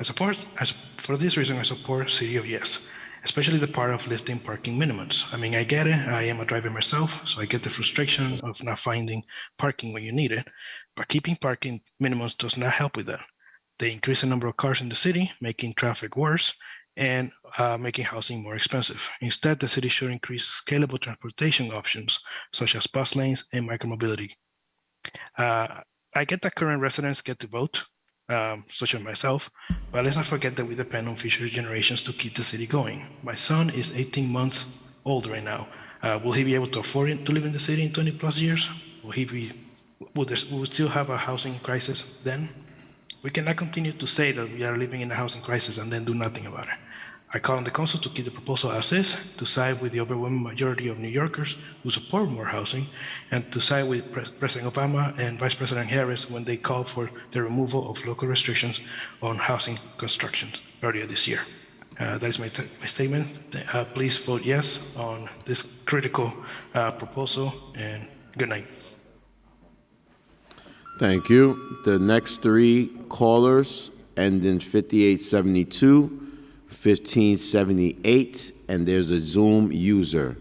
For this reason, I support City of Yes, especially the part of lifting parking minimums. I mean, I get it. I am a driver myself, so I get the frustration of not finding parking when you need it. But keeping parking minimums does not help with that. They increase the number of cars in the city, making traffic worse and making housing more expensive. Instead, the city should increase scalable transportation options, such as bus lanes and micromobility. I get that current residents get to vote, such as myself, but let's not forget that we depend on future generations to keep the city going. My son is 18 months old right now. Will he be able to afford to live in the city in 20 plus years? Will we still have a housing crisis then? We cannot continue to say that we are living in a housing crisis and then do nothing about it. I call on the council to keep the proposal as is, to side with the overwhelming majority of New Yorkers who support more housing, and to side with President Obama and Vice President Harris when they called for the removal of local restrictions on housing construction earlier this year. That is my statement. Please vote yes on this critical proposal, and good night. Thank you. The next three callers end in 5872, 1578, and there's a Zoom user.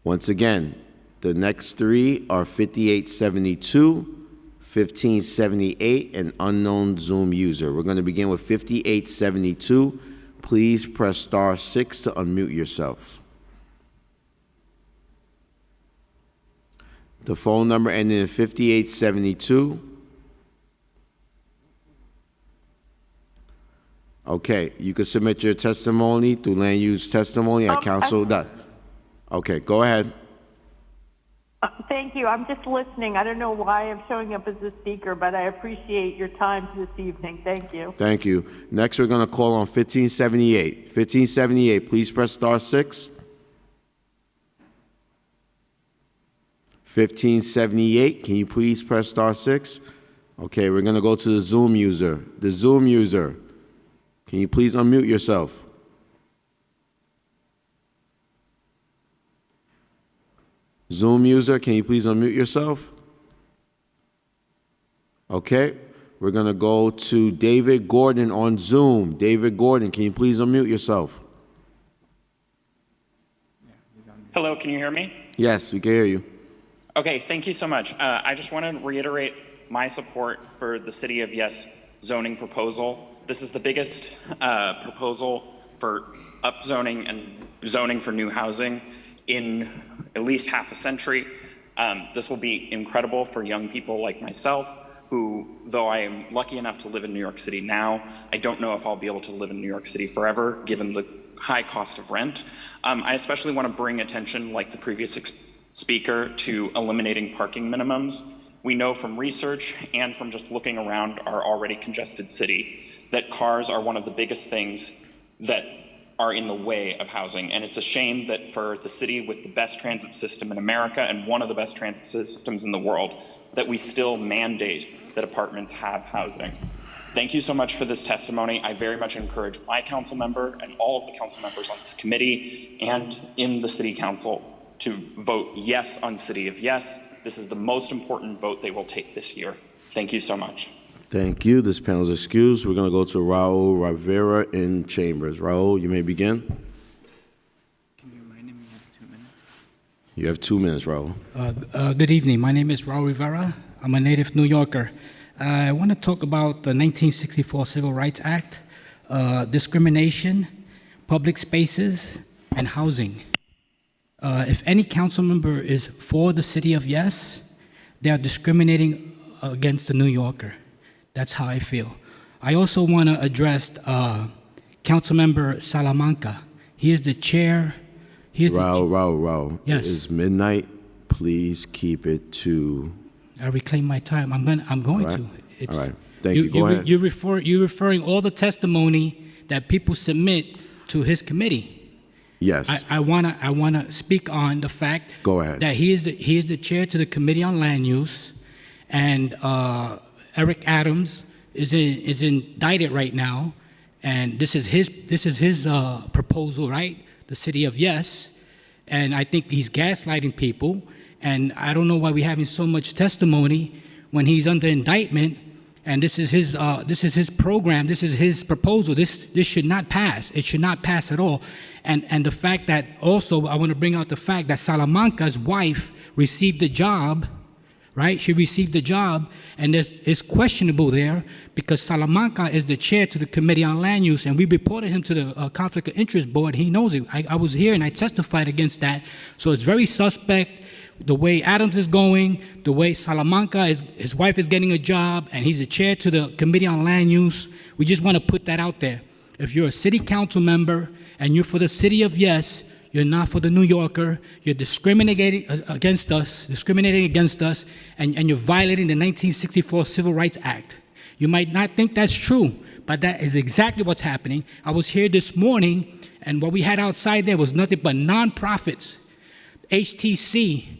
Once again, the next three are 5872, 1578, and unknown Zoom user. We're going to begin with 5872. Please press *6 to unmute yourself. The phone number ending in 5872. Okay, you can submit your testimony through land use testimony at council. Okay, go ahead. Thank you. I'm just listening. I don't know why I'm showing up as a speaker, but I appreciate your time this evening. Thank you. Thank you. Next, we're going to call on 1578. 1578, please press *6. 1578, can you please press *6? Okay, we're going to go to the Zoom user. The Zoom user, can you please unmute yourself? Zoom user, can you please unmute yourself? Okay, we're going to go to David Gordon on Zoom. David Gordon, can you please unmute yourself? Hello, can you hear me? Yes, we can hear you. Okay, thank you so much. I just want to reiterate my support for the City of Yes zoning proposal. This is the biggest proposal for upzoning and zoning for new housing in at least half a century. This will be incredible for young people like myself, who, though I am lucky enough to live in New York City now, I don't know if I'll be able to live in New York City forever, given the high cost of rent. I especially want to bring attention, like the previous speaker, to eliminating parking minimums. We know from research and from just looking around our already congested city that cars are one of the biggest things that are in the way of housing. And it's a shame that for the city with the best transit system in America and one of the best transit systems in the world, that we still mandate that apartments have housing. Thank you so much for this testimony. I very much encourage my council member and all of the council members on this committee and in the city council to vote yes on City of Yes. This is the most important vote they will take this year. Thank you so much. Thank you. This panel is excused. We're going to go to Raul Rivera in Chambers. Raul, you may begin. Can you remind me he has 2 minutes? You have 2 minutes, Raul. Good evening. My name is Raul Rivera. I'm a native New Yorker. I want to talk about the 1964 Civil Rights Act, discrimination, public spaces, and housing. If any council member is for the City of Yes, they are discriminating against the New Yorker. That's how I feel. I also want to address Councilmember Salamanca. He is the chair. Raul. Yes. It is midnight. Please keep it to... I reclaim my time. I'm going to. It's, all right. Thank you. Go ahead. You're referring all the testimony that people submit to his committee. Yes. I wanna speak on the fact Go ahead. that he is the chair to the Committee on Land Use, and Eric Adams is indicted right now, and this is his proposal, right? The City of Yes, and I think he's gaslighting people, and I don't know why we're having so much testimony when he's under indictment. And this is his program. This is his proposal. This should not pass. It should not pass at all. And the fact that also I want to bring out the fact that Salamanca's wife received a job, right? She received a job, and it's questionable there because Salamanca is the chair to the Committee on Land Use, and we reported him to the Conflict of Interest Board. He knows it. I was here and I testified against that. So it's very suspect. The way Adams is going, the way Salamanca his wife is getting a job, and he's the chair to the Committee on Land Use. We just want to put that out there. If you're a city council member and you're for the City of Yes, you're not for the New Yorker, you're discriminating against us, and you're violating the 1964 Civil Rights Act. You might not think that's true, but that is exactly what's happening. I was here this morning, and what we had outside there was nothing but nonprofits, HTC,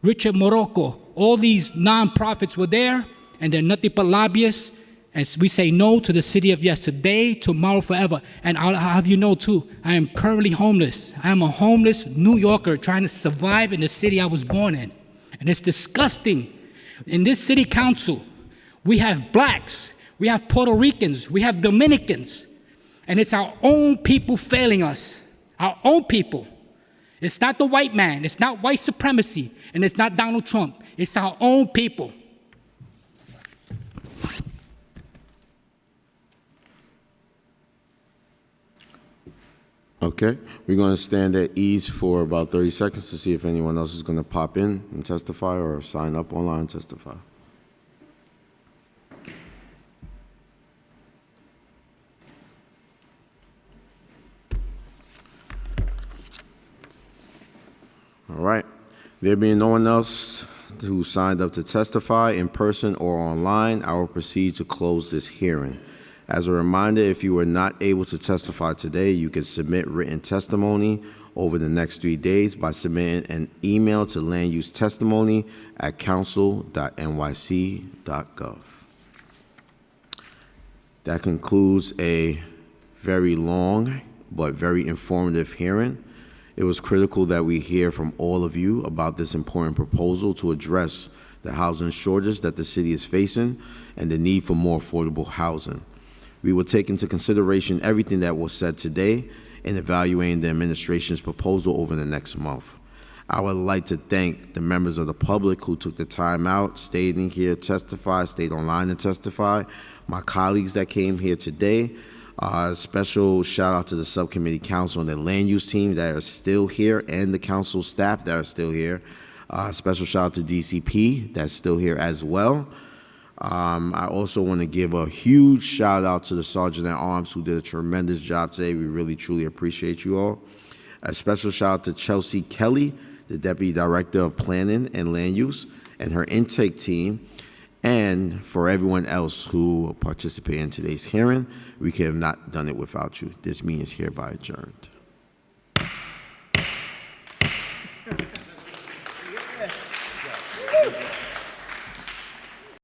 Richard Morocco, all these nonprofits were there, and they're nothing but lobbyists. And we say no to the City of Yes today, tomorrow, forever. And I'll have you know too, I am currently homeless. I am a homeless New Yorker trying to survive in the city I was born in. And it's disgusting. In this city council, we have blacks, we have Puerto Ricans, we have Dominicans. And it's our own people failing us, our own people. It's not the white man, it's not white supremacy, and it's not Donald Trump. It's our own people. Okay, we're going to stand at ease for about 30 seconds to see if anyone else is going to pop in and testify or sign up online and testify. All right. There being no one else who signed up to testify in person or online, I will proceed to close this hearing. As a reminder, if you were not able to testify today, you can submit written testimony over the next 3 days by submitting an email to landusetestimony@council.nyc.gov. That concludes a very long but very informative hearing. It was critical that we hear from all of you about this important proposal to address the housing shortage that the city is facing and the need for more affordable housing. We will take into consideration everything that was said today in evaluating the administration's proposal over the next month. I would like to thank the members of the public who took the time out, stayed in here, testified, stayed online and testified, my colleagues that came here today. Special shout out to the subcommittee council and the land use team that are still here, and the council staff that are still here. Special shout out to DCP that's still here as well. I also want to give a huge shout out to the Sergeant at Arms who did a tremendous job today. We really, truly appreciate you all. A special shout out to Chelsea Kelly, the Deputy Director of Planning and Land Use, and her intake team, and for everyone else who participated in today's hearing. We could have not done it without you. This meeting is hereby adjourned. Yeah.